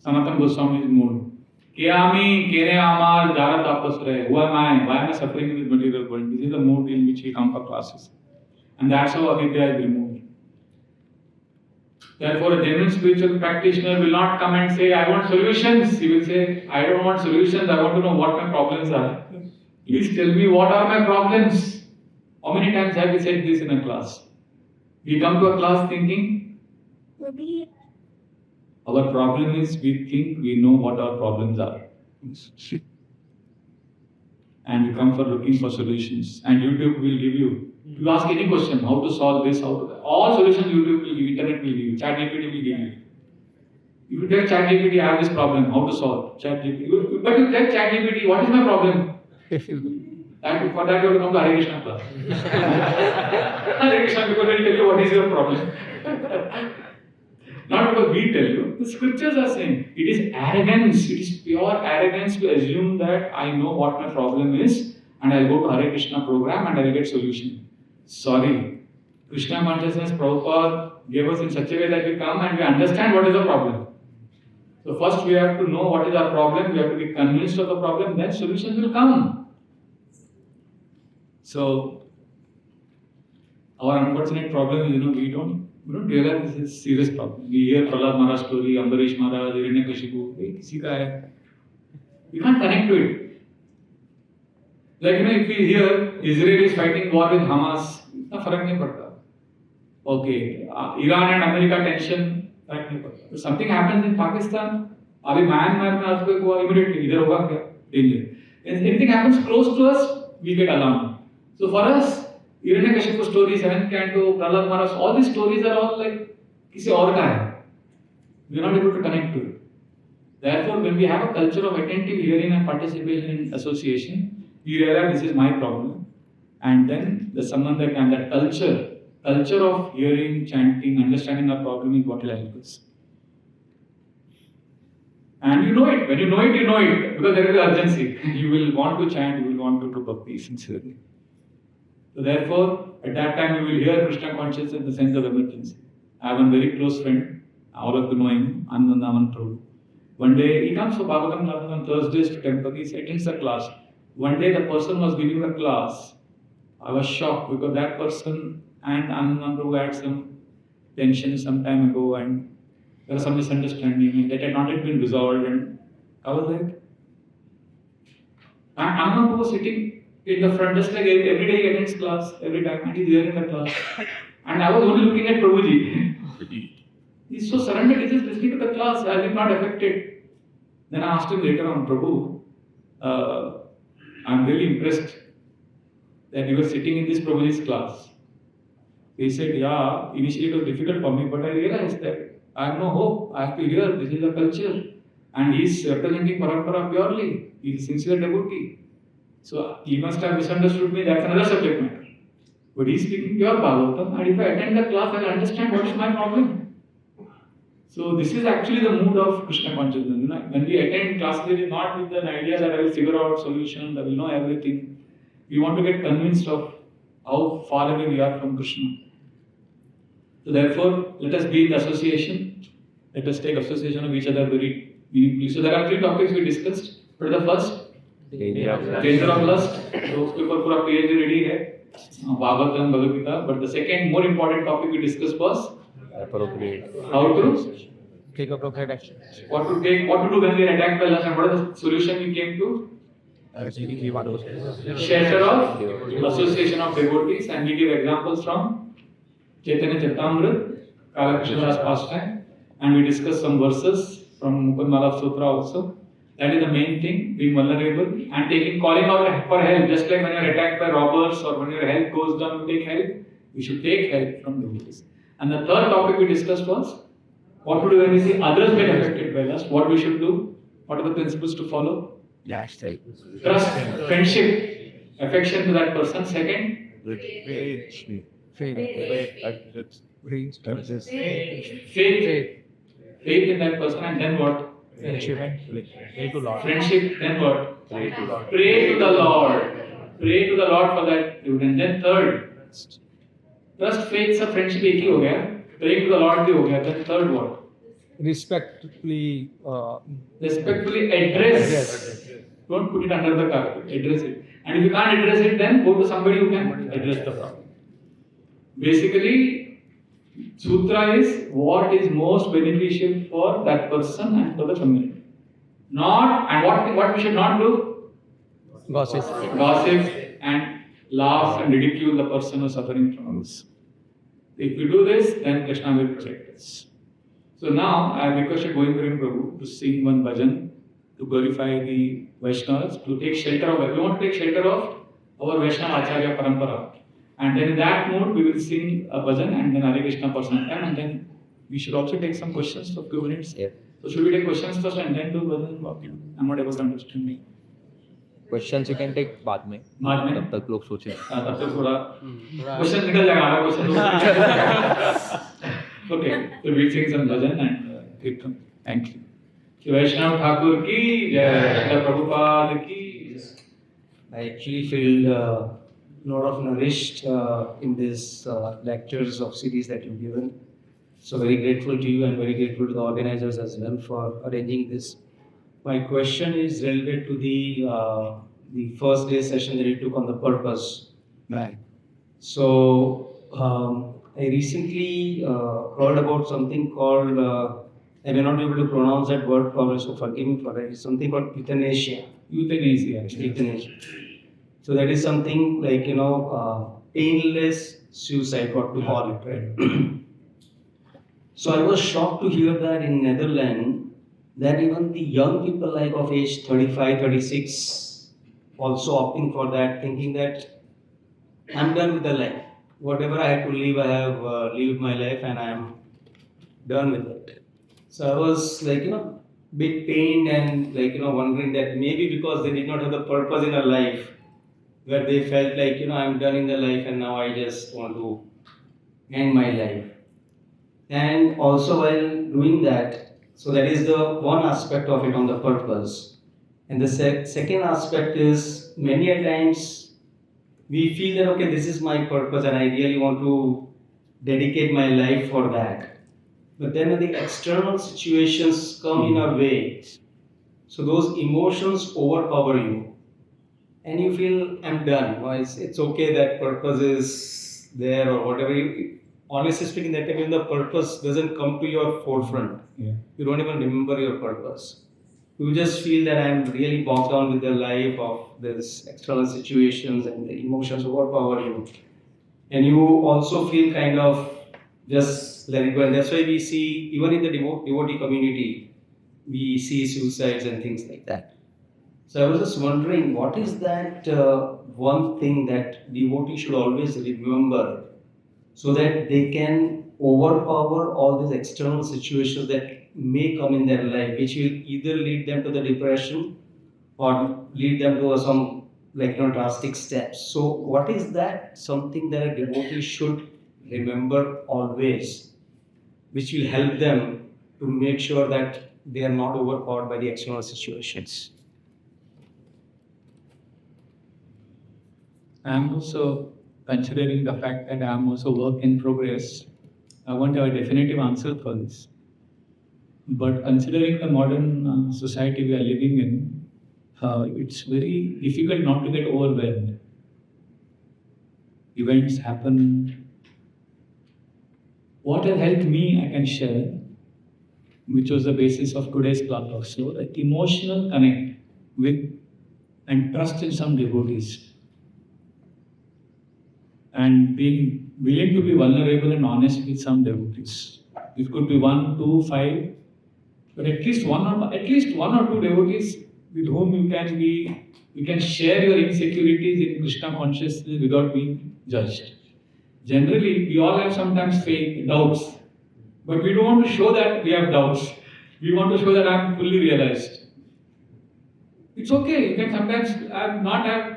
Sanatana Goswami's mood. Kiyami, Kere Amar, Jara Tapas Re. Who am I? Why am I suffering in this material world? This is the mood in which we come for classes. And that's how avidya is removed. Therefore, a genuine spiritual practitioner will not come and say, I want solutions. He will say, I don't want solutions, I want to know what my problems are. Please tell me what are my problems. How many times have we said this in a class? We come to a class thinking, our problem is we think we know what our problems are. And we come for looking for solutions. And YouTube will give you. You ask any question, how to solve this, all solutions YouTube will give you, internet will give you, ChatGPT will give you. If you tell ChatGPT, I have this problem, how to solve? ChatGPT. But you tell ChatGPT, what is my problem? For that you have to come to Hare Krishna class. Hare Krishna, because they will tell you what is your problem. Not because we tell you. The scriptures are saying it is arrogance, it is pure arrogance to assume that I know what my problem is and I'll go to Hare Krishna program and I'll get solution. Sorry. Krishna consciousness Prabhupada gave us in such a way that we come and we understand what is the problem. So first we have to know what is our problem, we have to be convinced of the problem, then solutions will come. So our unfortunate problem is, we don't realize this is a serious problem. We hear Prahlad Maharaj story, Ambarish Maharaj, Hiranyakashipu, kisi ka hai. We can't connect to it. Like, if we hear Israel is fighting war with Hamas, itna farak nahi padta. Okay, Iran and America tension, farak nahi padta. If something happens in Pakistan, abhi Myanmar mein earthquake hua, immediately, idhar hoga kya? Danger. If anything happens close to us, we get alarmed. So for us, Hiranyakashipu story, 7th canto, Prahlad Maharaj, all these stories are all like kisi aur ka hai. We are not able to connect to it. Therefore, when we have a culture of attentive hearing and participation in association, we realize this is my problem. And then the sambandha and that culture of hearing, chanting, understanding our problem is what will help us. And you know it. When you know it, because there will be urgency. You will want to chant, you will want to do bhakti sincerely. So therefore, at that time you will hear Krishna consciousness in the sense of emergency. I have a very close friend, all of you know him, Anandaman Prabhu. One day he comes for Bhagavatam classes on Thursdays to temple, he attends the class. One day the person was giving the class. I was shocked because that person and Anandaman Prabhu had some tension some time ago and there was some misunderstanding and that had not yet been resolved, and I was like, and Anandaman Prabhu was sitting in the front, just like every day he attends class, every time, and he's there in the class. And I was only looking at Prabhuji. He's so surrendered, he's just listening to the class, I am not affected. Then I asked him later on, Prabhu, I'm really impressed that you were sitting in this Prabhuji's class. He said, yeah, initially it was difficult for me, but I realized that I have no hope, I have to hear, this is the culture. And he's representing Parampara purely, he's a sincere devotee. So he must have misunderstood me, that's another subject matter. But he's speaking pure Bhagavatam, and if I attend the class, I'll understand what is my problem. So this is actually the mood of Krishna consciousness. You know, when we attend classes, it is not with an idea that I will figure out solutions, I will know everything. We want to get convinced of how far away we are from Krishna. So therefore, let us be in the association. Let us take association of each other very deeply. So there are 3 topics we discussed. What is the first? Danger of lust. So उसके ऊपर पूरा PhD ready है. Bhagavatam, Bhagavad Gita. But the second more important topic we discussed was how to Take appropriate action. what to do when we are attacked by lust, and what is the solution we came to? Shelter of association of devotees, and we give examples from Chaitanya Charitamrita, Kalakrishna's pastime, and we discuss some verses from Mukundmala Sutra also. That is the main thing, being vulnerable and calling out for help. Just like when you are attacked by robbers or when your health goes down, you take help. We should take help from devotees. And the third topic we discussed was what to do when we see others get affected by lust, what we should do, what are the principles to follow. Trust, friendship, affection to that person. Second, faith in that person, and then what? Friendship, then what? Pray to the Lord. Pray to the Lord for that dude. And then third, trust, faith, सब friendship एक ही हो गया. Praying to the Lord भी हो गया. Then third what? Respectfully address. Don't put it under the carpet. Address it. And if you can't address it, then go to somebody who can address the problem. Basically, Sutra is what is most beneficial for that person and for the community. Not, and what we should not do? Gossip and laugh and ridicule the person who is suffering from this. If we do this, then Krishna will protect us. So now I requested Govindaram Prabhu to sing one bhajan to glorify the Vaishnavas, to take shelter of, we want to take shelter of our Vaishnava Acharya Parampara. And then in that mood, we will sing a bhajan and then Hare Krishna for some time, and then we should also take some questions for 2 minutes. Yeah. So should we take questions first and then do bhajan? I'm not able to understand me. Questions you can take बाद में. तब तक लोग सोचें. तब तक थोड़ा question निकल जाएगा, आधा question. Okay, so we sing some bhajan and kirtan. Thank you. Shri Vaishnav Thakur ki jai, Prabhupada ki jai. I actually feel a lot of nourished in these lectures of series that you've given. So very grateful to you and very grateful to the organizers as well for arranging this. My question is related to the first day session that you took on the purpose. Right. So I recently heard about something called, I may not be able to pronounce that word probably, so forgive me for it. It's something called euthanasia. Euthanasia. So that is something like, painless suicide, what to call it, right? So I was shocked to hear that in Netherlands, that even the young people like of age 35, 36 also opting for that, thinking that I'm done with the life. Whatever I had to live, I have lived my life and I am done with it. So I was like, bit pained and wondering that maybe because they did not have the purpose in their life, where they felt like, I'm done in the life and now I just want to end my life. And also while doing that, so that is the one aspect of it on the purpose. And the second aspect is many a times we feel that, okay, this is my purpose and I really want to dedicate my life for that. But then when the external situations come in our way, so those emotions overpower you. And you feel, I'm done. It's okay that purpose is there or whatever. Honestly speaking, that time when the purpose doesn't come to your forefront, you don't even remember your purpose. You just feel that I'm really bogged down with the life of these external situations and the emotions overpower you. And you also feel kind of just let it go. And that's why we see, even in the devotee community, we see suicides and things like that. So I was just wondering, what is that one thing that devotees should always remember so that they can overpower all these external situations that may come in their life, which will either lead them to the depression or lead them to some drastic steps. So what is that something that a devotee should remember always, which will help them to make sure that they are not overpowered by the external situations? I'm also considering the fact that I'm also work in progress. I want to have a definitive answer for this. But considering the modern society we are living in, it's very difficult not to get overwhelmed. Events happen. What has helped me, I can share, which was the basis of today's class also, that emotional connect with and trust in some devotees. And being willing to be vulnerable and honest with some devotees. It could be 1, 2, 5, but at least one or two devotees with whom you can share your insecurities in Krishna consciousness without being judged. Generally, we all have sometimes fake doubts, but we don't want to show that we have doubts. We want to show that I'm fully realized. It's okay. You can sometimes not have.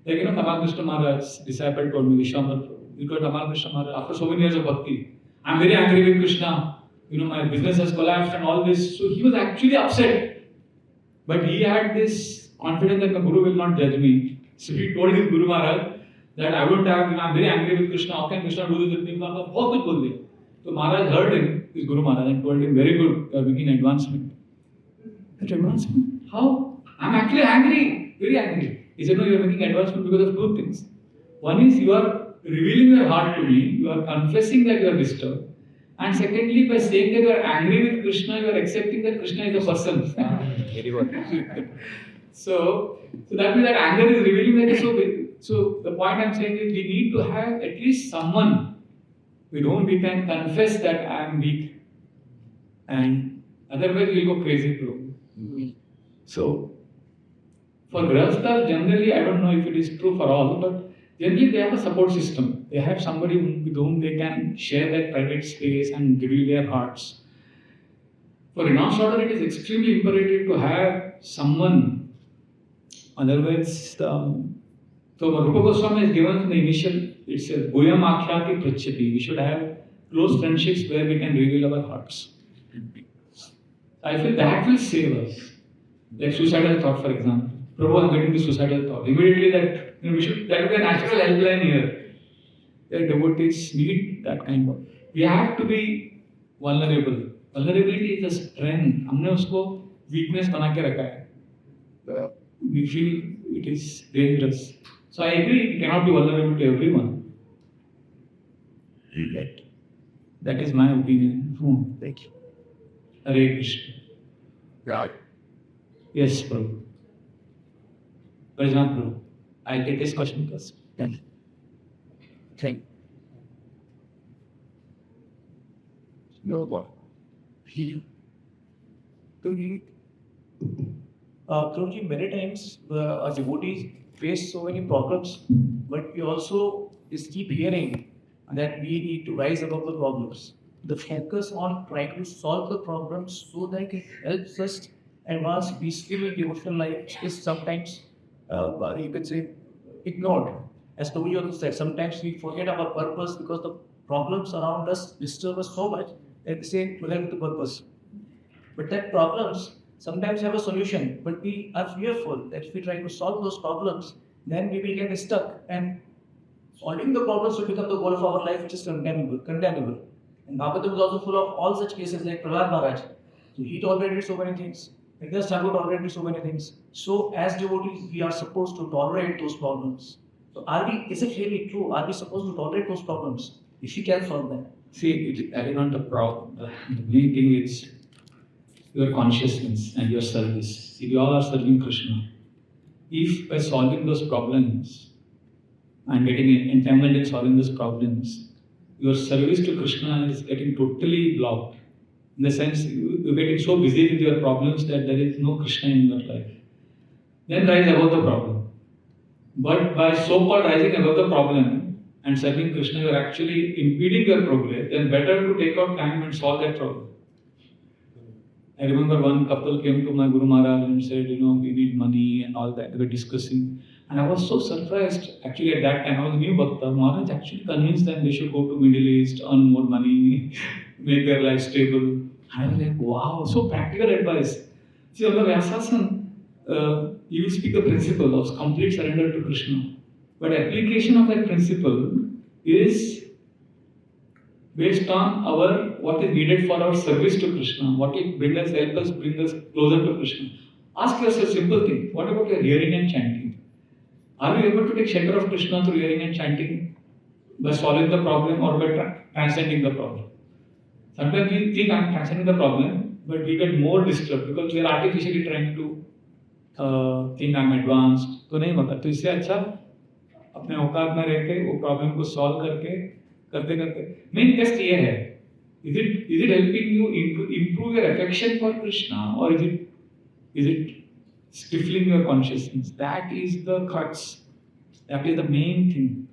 Like, Tamal Krishna Maharaj's disciple told me, Vishwambar, because Tamal Krishna Maharaj, after so many years of bhakti, I'm very angry with Krishna. My business has collapsed and all this. So he was actually upset. But he had this confidence that the Guru will not judge me. So he told his Guru Maharaj that I'm very angry with Krishna. How can Krishna do this with me? So Maharaj heard him, his Guru Maharaj, and told him, very good, you are making advancement. Advancement? How? I'm actually angry, very angry. He said, no, you are making advancement because of two things. One is you are revealing your heart to me, you are confessing that you are disturbed. And secondly, by saying that you are angry with Krishna, you are accepting that Krishna is a person. Very good. So that means that anger is revealing that it's so big. So the point I'm saying is we need to have at least someone with whom we can confess that I am weak. And otherwise we'll go crazy too. So for Grahasthas, generally, I don't know if it is true for all, but generally they have a support system. They have somebody with whom they can share their private space and reveal their hearts. For renounced order, it is extremely imperative to have someone. Otherwise, so Rupa Goswami has given the initial, it's a Goyam Akhyati Prachyati. We should have close friendships where we can reveal our hearts. I feel that will save us. Like suicidal thought, for example. Prabhu, I'm getting the suicidal thought. Immediately that will be a natural helpline here. The devotees need that kind of. We have to be vulnerable. Vulnerability is a strength. हमने उसको weakness बना के रखा है. We feel it is dangerous. So I agree, we cannot be vulnerable to everyone. That is my opinion. Thank you. Hare Krishna. Right. Yes, Prabhu. Prajnath Prabhu. I'll take this question first. Thank No more. Prabhuji, many times our devotees face so many problems, but we also just keep hearing that we need to rise above the problems. The focus on trying to solve the problems so that it helps us advance peacefully in devotional life is sometimes, you could say, ignored. As Prabhuji also said, sometimes we forget our purpose because the problems around us disturb us so much that we say, forget the purpose. But that problems sometimes have a solution, but we are fearful that if we try to solve those problems, then we will get stuck, and solving the problems will become the goal of our life, which is condemnable. And Bhagavatam is also full of all such cases like Prahlad Maharaj. So he tolerated so many things. Agnes Thakur tolerated so many things. So as devotees, we are supposed to tolerate those problems. So is it really true? Are we supposed to tolerate those problems if we can solve them? See, that is not the problem. The main thing is your consciousness and your service. See, we all are serving Krishna. If by solving those problems and getting entangled in solving those problems, your service to Krishna is getting totally blocked. In the sense, you're getting so busy with your problems that there is no Krishna in your life. Then rise above the problem. But by so-called rising above the problem and serving Krishna, you are actually impeding your progress. Then better to take out time and solve that problem. I remember one couple came to my Guru Maharaj and said, we need money and all that. They were discussing. And I was so surprised actually at that time. I was a new Bhakta. Maharaj actually convinced them they should go to Middle East, earn more money, make their life stable. I was like, wow, so practical advice. See, on the Vyasasana, you speak the principle of complete surrender to Krishna. But application of that principle is based on what is needed for our service to Krishna, what will bring us, help us, bring us closer to Krishna. Ask yourself a simple thing. What about your hearing and chanting? Are you able to take shelter of Krishna through hearing and chanting by solving the problem or by transcending the problem? Sometimes we think I'm transcending the problem, but we get more disturbed because we are artificially trying to think I'm advanced. तो नहीं होता. तो इससे अच्छा अपने औकात में रह के वो प्रॉब्लम को सॉल्व करके करते करते मेन टेस्ट ये है. Is it helping you improve your affection for Krishna, or is it stifling your consciousness? That is the crux. That is the main thing.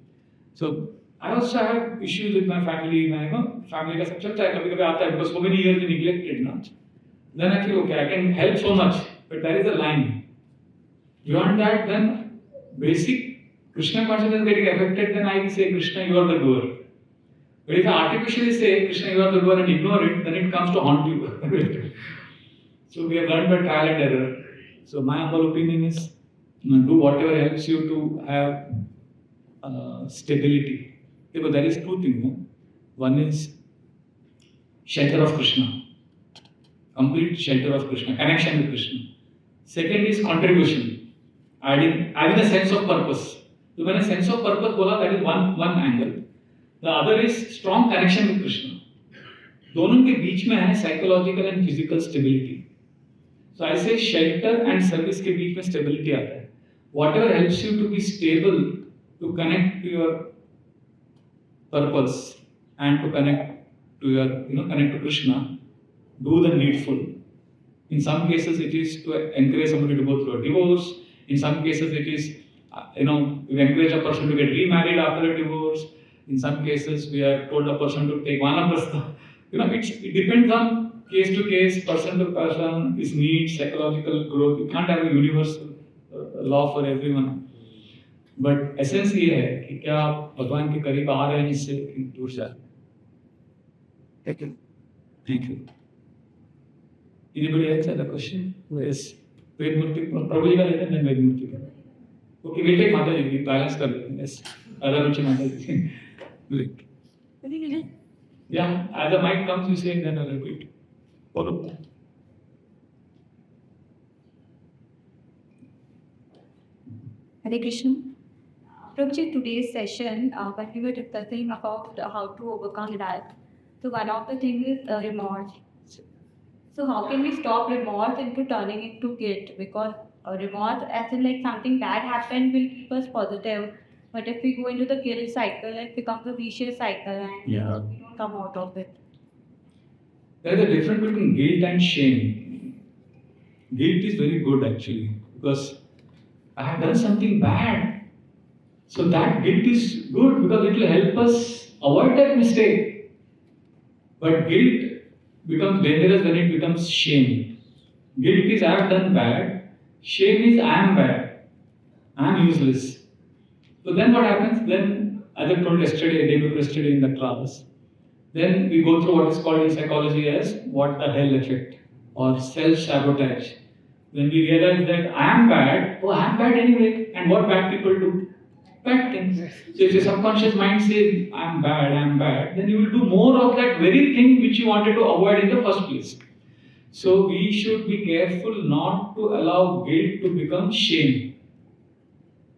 So I also have issues with my family. My family का सब चलता है, कभी-कभी आता है because so many years they neglected ना. Then I feel okay, I can help so much, but there is a line. Beyond that, then basic Krishna consciousness getting affected, then I will say Krishna, you are the doer. But if I artificially say Krishna, you are the doer and ignore it, then it comes to haunt you. So we have learned by trial and error. So my humble opinion is, do whatever helps you to have stability. Because there is two things. No? One is shelter of Krishna, complete shelter of Krishna, connection with Krishna. Second is contribution, having a sense of purpose. So when a sense of purpose bola, that is one angle. The other is strong connection with Krishna. दोनों के बीच में है psychological and physical stability. So I say shelter and service के बीच में stability आता है. Whatever helps you to be stable, to connect to your purpose and to connect to your, connect to Krishna, do the needful. In some cases, it is to encourage somebody to go through a divorce. In some cases, it is, we encourage a person to get remarried after a divorce. In some cases, we have told a person to take vanaprastha. It depends on case to case, person to person, his needs, psychological growth. You can't have a universal law for everyone. But essence ये है कि क्या आप भगवान के करीब आ रहे हैं इससे दूर जा. Thank you. Anybody else have a question? Yes. Vedmurti, Prabhu ji का लेते हैं, then Vedmurti का. Okay, we'll take Mata ji, we balance कर लेते हैं. Yes. Other Ruchi Mata ji. Great. Yeah, as the mic comes, you say, then I'll repeat. Follow. Hare Krishna. Prabhuji, today's session, when we were discussing about how to overcome that, so one of the things is remorse. So how can we stop remorse into turning into guilt? Because remorse, as in like something bad happened, will keep us positive. But if we go into the guilt cycle, it becomes a vicious cycle and we don't come out of it. There is a difference between guilt and shame. Guilt is very good actually, because I have done something bad. So that guilt is good because it will help us avoid that mistake. But guilt becomes dangerous when it becomes shame. Guilt is I have done bad. Shame is I am bad. I am useless. So then what happens? Then, as I told yesterday, day before yesterday in the class, then we go through what is called in psychology as what the hell effect or self-sabotage. When we realize that I am bad, I am bad anyway. And what bad people do? Bad things. So if your subconscious mind says, I am bad, then you will do more of that very thing which you wanted to avoid in the first place. So we should be careful not to allow guilt to become shame.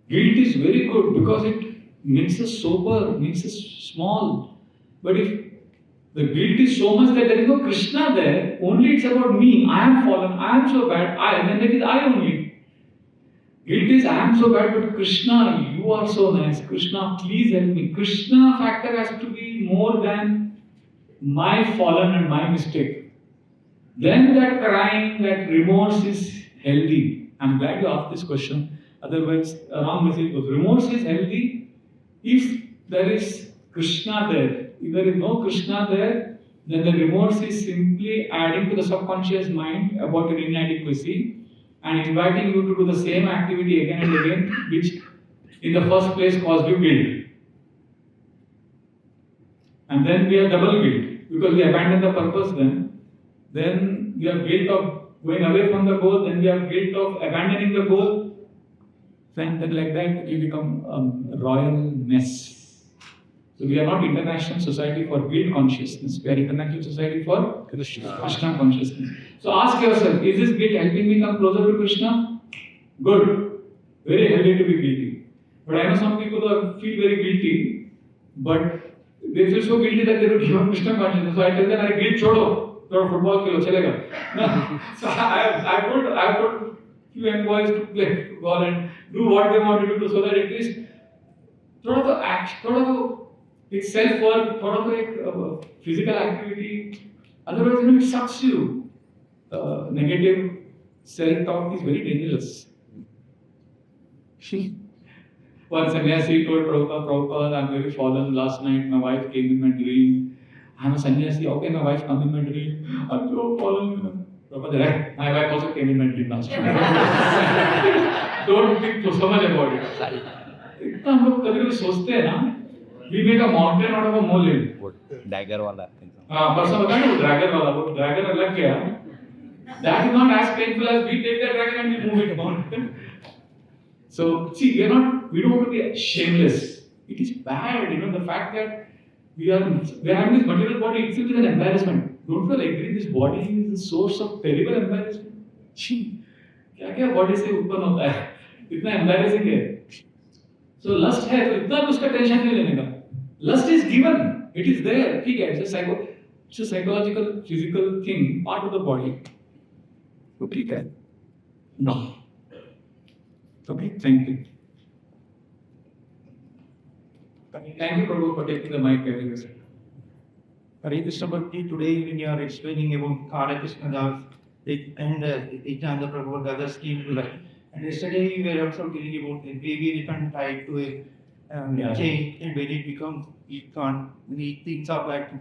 Guilt is very good because it makes us sober, makes us small. But if the guilt is so much that there is no Krishna there, only it's about me, I am fallen, I am so bad, then that is I only. Guilt is I am so bad, but Krishna, you are so nice. Krishna, please help me. Krishna factor has to be more than my fallen and my mistake. Then that crying, that remorse is healthy. I'm glad you asked this question. Otherwise, a wrong message goes. Remorse is healthy if there is Krishna there. If there is no Krishna there, then the remorse is simply adding to the subconscious mind about your inadequacy and inviting you to do the same activity again and again, which in the first place caused you guilt. And then we have double guilt because we abandon the purpose then we have guilt of going away from the goal, then we have guilt of abandoning the goal. Then like that we become a royal mess. So we are not international society for guilt consciousness, we are international society for Krishna consciousness. So ask yourself, is this guilt helping me come closer to Krishna? Good. Very healthy to be guilty. But I know some people who feel very guilty, but they feel so guilty that they don't give up Krishna consciousness. So I tell them, "Arey guilt chodo, throw football khelo, chalega." No. So I told few young boys to play football and do what they want to do so that at least थोड़ा तो act, थोड़ा तो एक self work, थोड़ा तो एक physical activity. Otherwise, it sucks you. Negative self talk is very dangerous. One sannyasi told Prabhupada, I'm very fallen. Last night my wife came in my dream. I'm a sannyasi. Okay, my wife came in my dream. I'm so fallen. Prabhupada, right? My wife also came in my dream last night. Don't think so much about it. इतना हम लोग कभी-कभी सोचते हैं ना, we make a mountain out of a molehill. वो dagger वाला. हाँ, परसों बताया ना वो ड्रैगन वाला, वो ड्रैगन अलग गया. That is not as painful as we take that dragon and we move it mountain. So, see, we don't want to be shameless. It is bad, the fact that we are having this material body itself is an embarrassment. Don't you agree? This body is the source of terrible embarrassment. क्या body से उत्पन्न होता है? इतना embarrassing है. So lust है तो इतना उसका टेंशन नहीं लेने का. Lust is given. It is there. ठीक है. It's a psychological, physical thing, part of the body. So ठीक है. No. Okay, thank you. Thank you, Prabhu, for taking the mic. Hare Krishna Bhakti, today when you are explaining about Hare Krishna Das and Nityananda Prabhu, the other scheme, and yesterday we were also telling about the baby refund tied to a chain, and when it becomes, it can't, things are back,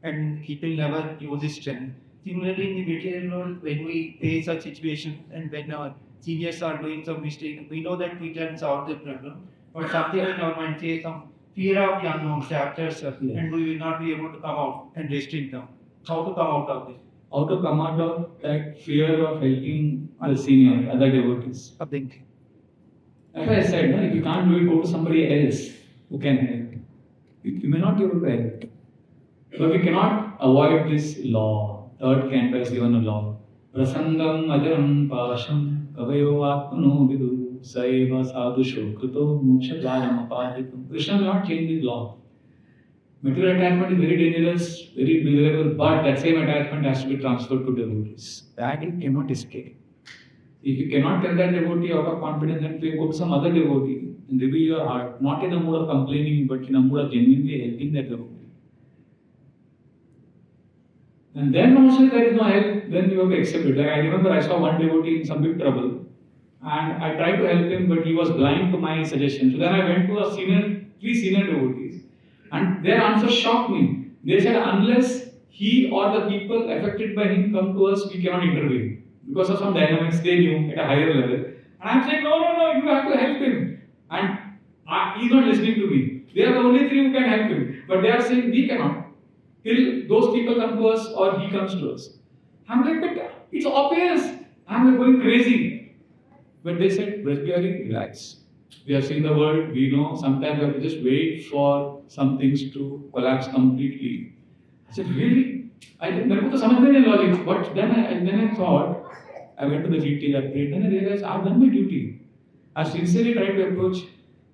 and it will never use its strength. Similarly, in the material world, when we face such situation and when our seniors are doing some mistake, we know that we can solve the problem, but something in our mind says some fear of the unknown chapters, and we will not be able to come out and restrict them. How to come out of this? How to come out of that fear of helping the senior, other devotees. Something. That's why I said, if you can't do it, go to somebody else who can help. You may not be able to help. But we cannot avoid this law. Third canto is given a law. Prasangam ajaram pasham kavayo atmano vidu saiva sadhusho krito moksha dvaram apaditam. Krishna will not change this law. Material attachment is very dangerous, very miserable, but that same attachment has to be transferred to devotees. That it cannot escape. If you cannot tell that devotee out of confidence, then you go to some other devotee and reveal your heart, not in a mood of complaining, but in a mood of genuinely helping that devotee. And then also there is no help, then you have to accept it. Like I remember I saw one devotee in some big trouble and I tried to help him, but he was blind to my suggestion. So then I went to three senior devotees and their answer shocked me. They said unless he or the people affected by him come to us, we cannot intervene. Because of some dynamics they knew at a higher level. And I'm saying, no, you have to help him. And he's not listening to me. They are the only three who can help him. But they are saying we cannot. Till those people come to us or he comes to us. I'm like, but it's obvious. I'm going crazy. But they said, Vraja Bihari, relax. We have seen the world, we know, sometimes we have to just wait for some things to collapse completely. I said, really? I didn't know the logic. But then I thought, I went to the GT, I prayed, then I realized I've done my duty. I sincerely tried to approach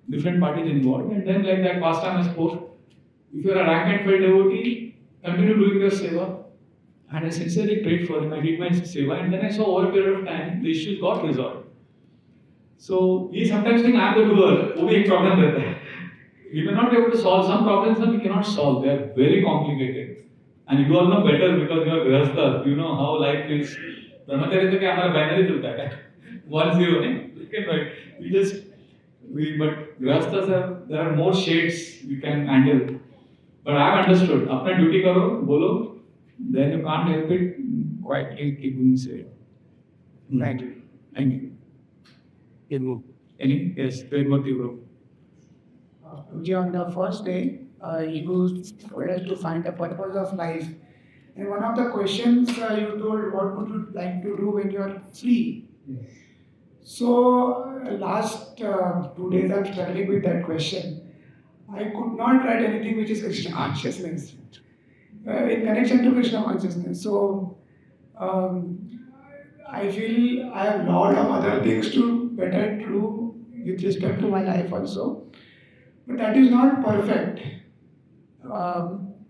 different parties involved, and then like that past time I spoke, if you are a rank and file devotee, continue doing your seva. And I sincerely prayed for him, I did my seva, and then I saw over a period of time, the issues got resolved. So, we sometimes think I am the doer, वो भी एक problem रहता है. We may not be able to solve some problems that we cannot solve, they are very complicated. And you all know better because you are grahastha, you know how life is. ब्रह्मचर्य तो क्या हमारा banner ही चलता है 1-0 नहीं but grahasthas there are more shades we can handle. But I have understood. अपना duty करो, बोलो, then you can't help it. Quietly keep doing it. Thank you. Thank you. Any? Yes, very much, bro. On the first day, you told us to find the purpose of life. And one of the questions you told, what would you like to do when you are free? So, last 2 days I'm struggling with that question. I could not write anything which is Krishna consciousness, in connection to Krishna consciousness. So, I feel I have a lot of other things to better do with respect to my life also. But that is not perfect.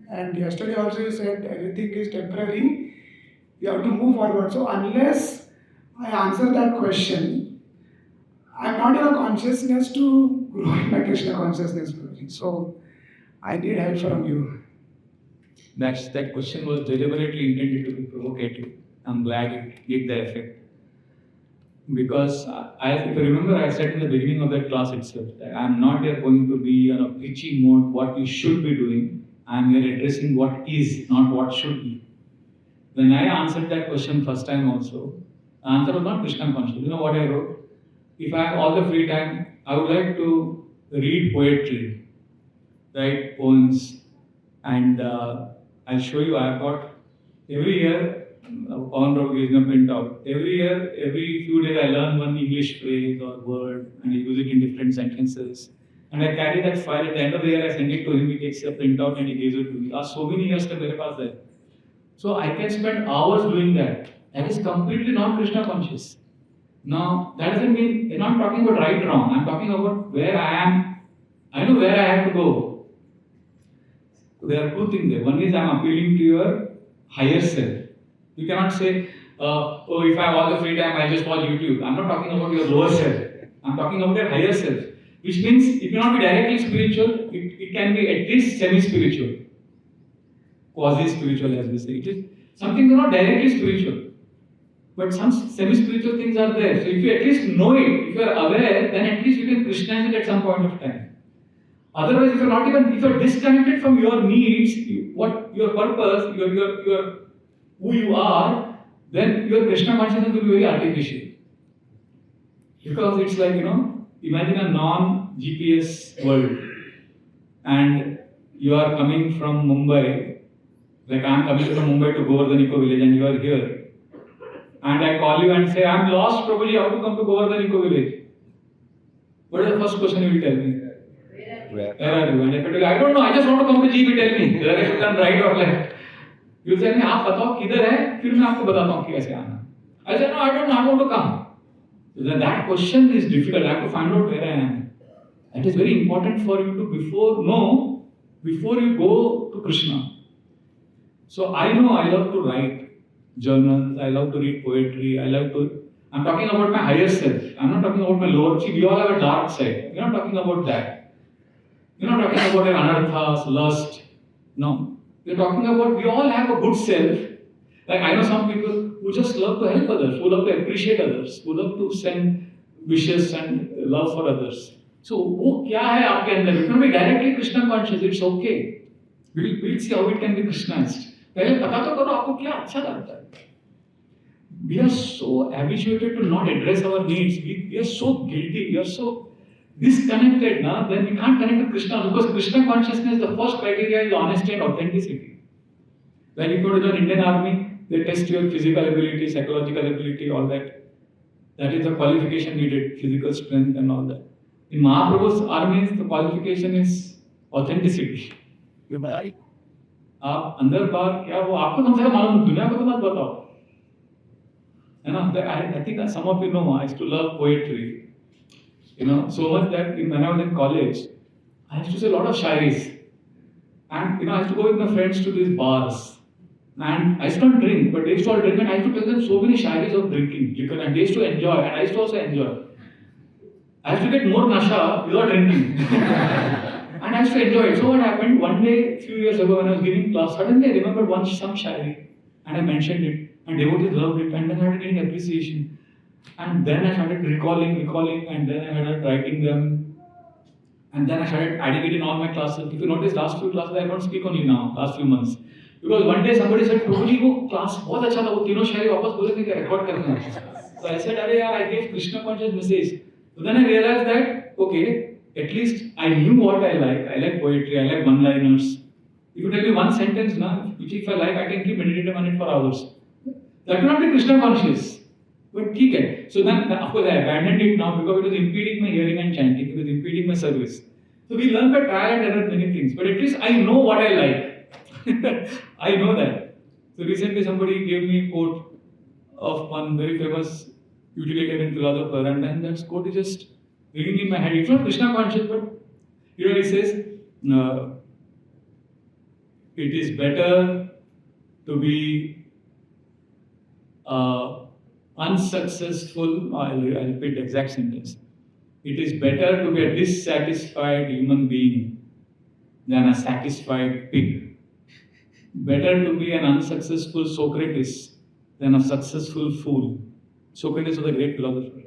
And yesterday also you said everything is temporary. You have to move forward. So unless I answer that question, I'm not in a consciousness to grow in my Krishna consciousness. So I need help from you. That question was deliberately intended to be provocative. I'm glad it did the effect. Because if you remember, I said in the beginning of that class itself that I'm not here going to be on a preaching mode what you should be doing. I'm here addressing what is, not what should be. When I answered that question first time also, the answer was not Krishna conscious. You know what I wrote? If I have all the free time, I would like to read poetry, write poems, and I'll show you. I've got every year. On road gives me a printout. Every year, every few days, I learn one English phrase or word and I use it in different sentences. And I carry that file. At the end of the year, I send it to him. He takes a printout and he gives it to me. So many years till मेरे पास है. So I can spend hours doing that. That is completely not Krishna conscious. Now, that doesn't mean I'm not talking about right wrong. I'm talking about where I am. I know where I have to go. There are two things there. One is I'm appealing to your higher self. You cannot say, if I have all the free time, I'll just watch YouTube. I'm not talking about your lower self. I'm talking about your higher self. Which means it cannot be directly spiritual, it can be at least semi-spiritual. Quasi-spiritual, as we say. It is something not directly spiritual. But some semi-spiritual things are there. So if you at least know it, if you are aware, then at least you can Krishnaize it at some point of time. Otherwise, if you're disconnected from your needs, your purpose, your who you are, then your Krishna consciousness will be very artificial. Because it's like, imagine a non-GPS world and you are coming from Mumbai, like I am coming from Mumbai to Govardhan Eco Village and you are here. And I call you and say, I'm lost, probably how to come to Govardhan Eco Village. What is the first question you will tell me? Where are you? And if I tell you, I don't know, I just want to come to GB, tell me, whether I should turn right or left. You say, आप बताओ किधर है, फिर मैं आपको बताता हूँ कि कैसे आना. I say, no, I don't know, I want to come. So then that question is difficult. I have to find out where I am. It is very important for you to before you go to Krishna. So I know I love to write journals, I love to read poetry, I'm talking about my higher self. I'm not talking about my lower. See, we all have a dark side. We're not talking about that. We're not talking about anarthas, lust. No. We're talking about, we all have a good self. Like I know some people who just love to help others, who love to appreciate others, who love to send wishes and love for others. So, वो क्या है आपके अंदर? It can be directly Krishna conscious. It's okay. We'll see how it can be Krishnaized. पहले पता तो करो आपको क्या अच्छा लगता है. We are so habituated to not address our needs. We are so guilty. We are so disconnected now, then we can't connect to Krishna because Krishna consciousness, the first criteria is honesty and authenticity. When you go to the Indian Army, they test your physical ability, psychological ability, all that. That is the qualification needed, physical strength and all that. In Mahaprabhu's armies, the qualification is authenticity. आप अंदर बाहर क्या वो आपको कम से कम मालूम दुनिया को तो मत बताओ है ना. I think that some of you know I used to love poetry. So much that when I was in college, I used to say a lot of shairis. And I used to go with my friends to these bars. And I used to not drink, but they used to all drink and I used to tell them so many shairis of drinking liquor and they used to enjoy and I used to also enjoy. I used to get more nasha without drinking. And I used to enjoy it. So what happened, one day, a few years ago when I was giving class, suddenly I remembered some shairi and I mentioned it and devotees loved it and then I started getting appreciation. And then I started recalling, and then I started writing them. And then I started adding it in all my classes. If you notice, last few classes, I don't speak only now, last few months. Because one day somebody said, Prabhuji, वो class बहुत अच्छा था, वो तीनों शायरी वापस बोले थे कि record करना है. So I said, अरे यार, I gave Krishna conscious message. So then I realized that, okay, at least I knew what I like. I like poetry, I like one-liners. If you tell me one sentence now, which if I like, I can keep meditating on it for hours. That will not be Krishna conscious. But okay. So then, of course, I abandoned it now because it was impeding my hearing and chanting, it was impeding my service. So we learn by trial and error many things, but at least I know what I like. I know that. So recently somebody gave me a quote of one very famous utilitarian philosopher, and then that quote is just ringing in my head. It's not Krishna conscious, but he says, it is better to be unsuccessful. I'll repeat the exact sentence. It is better to be a dissatisfied human being than a satisfied pig. Better to be an unsuccessful Socrates than a successful fool. Socrates was a great philosopher.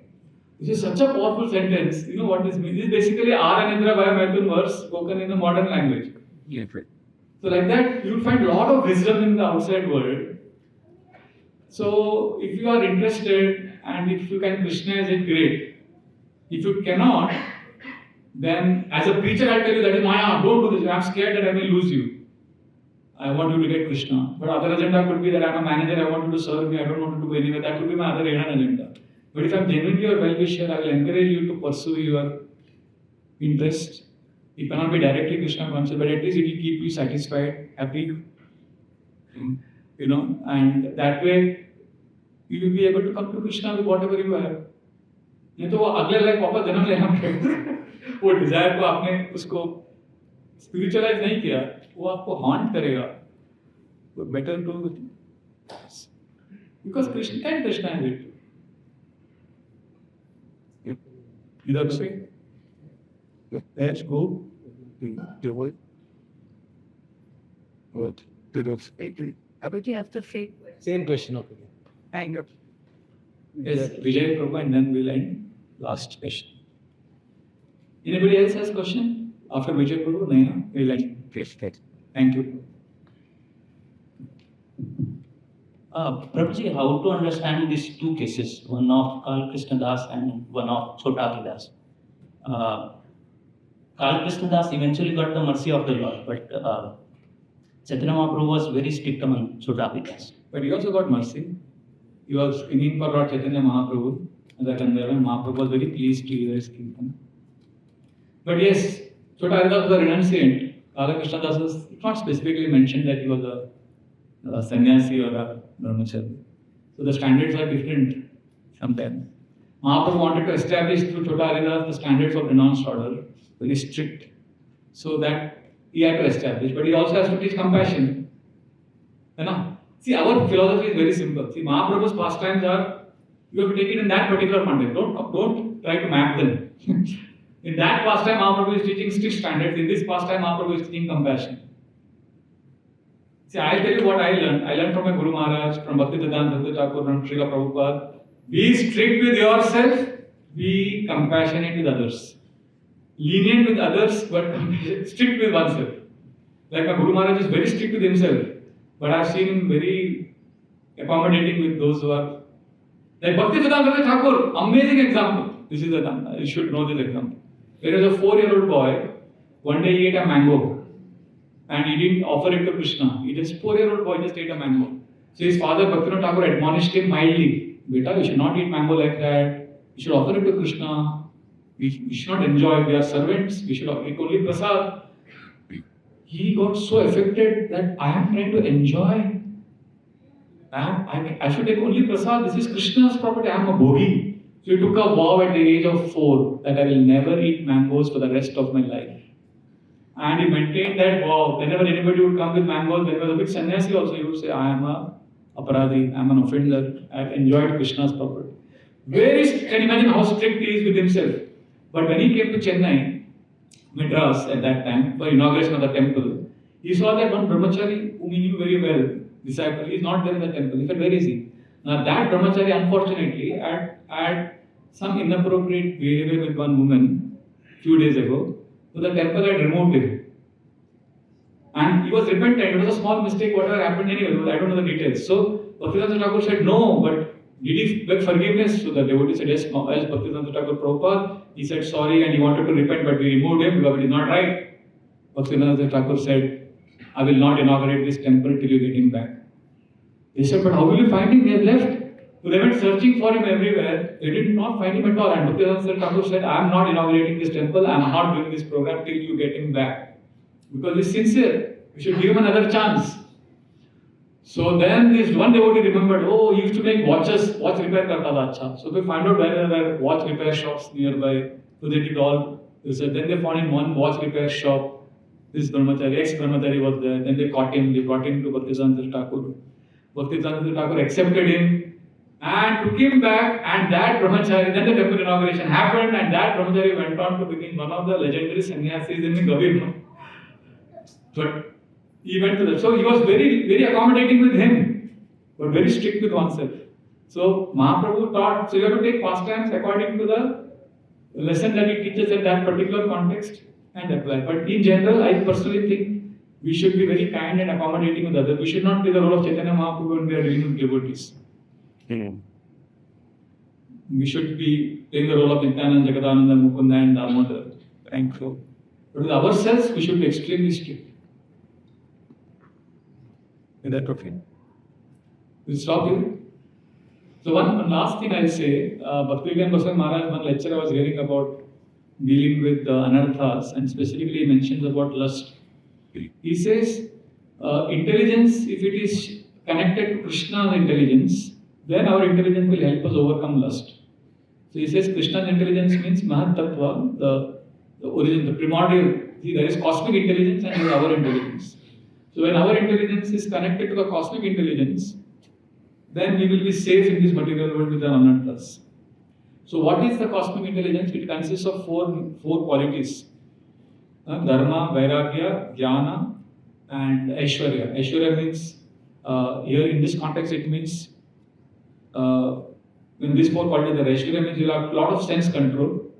This is such a powerful sentence. You know what this means? This is basically R and Indra Bhaya Maithun verse spoken in the modern language. So like that, you'll find a lot of wisdom in the outside world. So if you are interested and if you can Krishnaize it, great. If you cannot, then as a preacher I'll tell you that is Maya, don't do this. I'm scared that I will lose you. I want you to get Krishna. But other agenda could be that I'm a manager, I want you to serve me, I don't want you to go anywhere. That could be my other hidden agenda. But if I'm genuinely your well-wisher, I will encourage you to pursue your interest. It cannot be directly Krishna conscious, but at least it will keep you satisfied, happy. You know, and that way you will be able to come to Krishna with whatever you have. नहीं तो वो अगले life वापस जन्म लेना पड़ेगा. वो Dzire को आपने उसको स्पिरिचुअलाइज नहीं किया, वो आपको हॉन्ट करेगा. तो better to because Krishna can Krishna is it. इधर से let's go to it. What? To the But you have to say. Same question. Okay. Hang up. Yes, Vijay Prabhu, and then we'll end. Last question. Anybody else has question? After Vijay Prabhu, no, we'll end. Thank you. Prabhuji, how to understand these two cases, one of Karl Krishna Das and one of Chota Das? Karl Krishna Das eventually got the mercy of the Lord, but Chaitanya Mahaprabhu was very strict on Chota Das. But he also got mercy. He was singing for Lord Chaitanya Mahaprabhu, and Mahaprabhu was very pleased to hear his kirtan. But yes, Chota Das was a renunciant. Karl Krishna Das was not specifically mentioned that he was a sannyasi or a brahmachari. So the standards are different sometimes. Mahaprabhu wanted to establish through Chota Das the standards of renounced order, very strict, so that he had to establish. But he also has to teach compassion. See, our philosophy is very simple. See, Mahaprabhu's pastimes are, you have to take it in that particular context. Don't try to map them. In that pastime, Mahaprabhu is teaching strict standards. In this pastime, Mahaprabhu is teaching compassion. See, I'll tell you what I learned. I learned from my Guru Maharaj, from Bhaktivedanta Thakur, from Srila Prabhupada. Be strict with yourself, be compassionate with others. Lenient with others, but strict with oneself. Like my Guru Maharaj is very strict with himself, but I've seen him very accommodating with those who are. Like Bhaktivedanta Thakur, amazing example. This is you should know this example. There is a 4-year-old boy, one day he ate a mango, and he didn't offer it to Krishna. He just 4-year-old boy just ate a mango. So his father Bhaktivedanta Thakur admonished him mildly, "Beta, you should not eat mango like that. You should offer it to Krishna. We should not enjoy it. We are servants. We should eat only prasad." He got so affected that I am trying to enjoy. I should take only prasad. This is Krishna's property. I am a bhogi. So he took a vow at the age of 4 that I will never eat mangoes for the rest of my life. And he maintained that vow. Whenever anybody would come with mangoes, there was a big sannyasi also, he would say, "I am a aparadhi, I am an offender. I have enjoyed Krishna's property." Can you imagine how strict he is with himself? But when he came to Chennai, Madras at that time, for inauguration of the temple, he saw that one brahmachari whom he knew very well, disciple, is not there in the temple. He said, "Where is he?" Now that brahmachari unfortunately had some inappropriate behavior with one woman few days ago, so the temple had removed him. And he was repentant. It was a small mistake, whatever happened anyway, I don't know the details. So Bhaktivedanta Thakur said, "No, but Did he beg forgiveness? So the devotee said, yes, Bhaktivedanta Thakur Prabhupada. He said sorry and he wanted to repent, but we removed him because it is not right. Bhaktivedanta Thakur said, I will not inaugurate this temple till you get him back. They said, but how will you find him? He has left. So they went searching for him everywhere. They did not find him at all. And Bhaktivedanta Thakur said, I am not inaugurating this temple. I am not doing this program till you get him back. Because he is sincere. We should give him another chance. So then this one devotee remembered, oh, he used to make watches, watch repair karta tha acha. So they find out where there were watch repair shops nearby. So they did all. So then they found in one watch repair shop. This brahmachari, ex-brahmachari was there. Then they caught him. They brought him to Bhaktivedanta Thakur. Bhaktivedanta Thakur accepted him and took him back. And that brahmachari, then the temple inauguration happened. And that brahmachari went on to become one of the legendary sannyasis in Gavirma. But he went to that. So he was very, very accommodating with him, but very strict with oneself. So Mahaprabhu taught, so you have to take pastimes according to the lesson that he teaches in that particular context and apply. But in general, I personally think we should be very kind and accommodating with others. We should not play the role of Chaitanya Mahaprabhu when we are dealing with devotees. We should be playing the role of Nityananda, Jagadananda, Mukunda and Damodar. Thankful. But with ourselves, we should be extremely strict. Is that okay? We'll stop here. So one last thing I'll say, Bhaktivedanta Bhaswan Maharaj, one lecture I was hearing about dealing with anarthas, and specifically he mentions about lust. He says, intelligence, if it is connected to Krishna's intelligence, then our intelligence will help us overcome lust. So he says Krishna's intelligence means Mahat Tattva, the origin, the primordial. See, there is cosmic intelligence and there is our intelligence. So when our intelligence is connected to the cosmic intelligence, then we will be safe in this material world with the anarthas. So what is the cosmic intelligence? It consists of four qualities. Dharma, Vairagya, Jnana and Aishwarya. Aishwarya means, here in this context it means, in these four qualities, the Aishwarya means you will have a lot of sense control.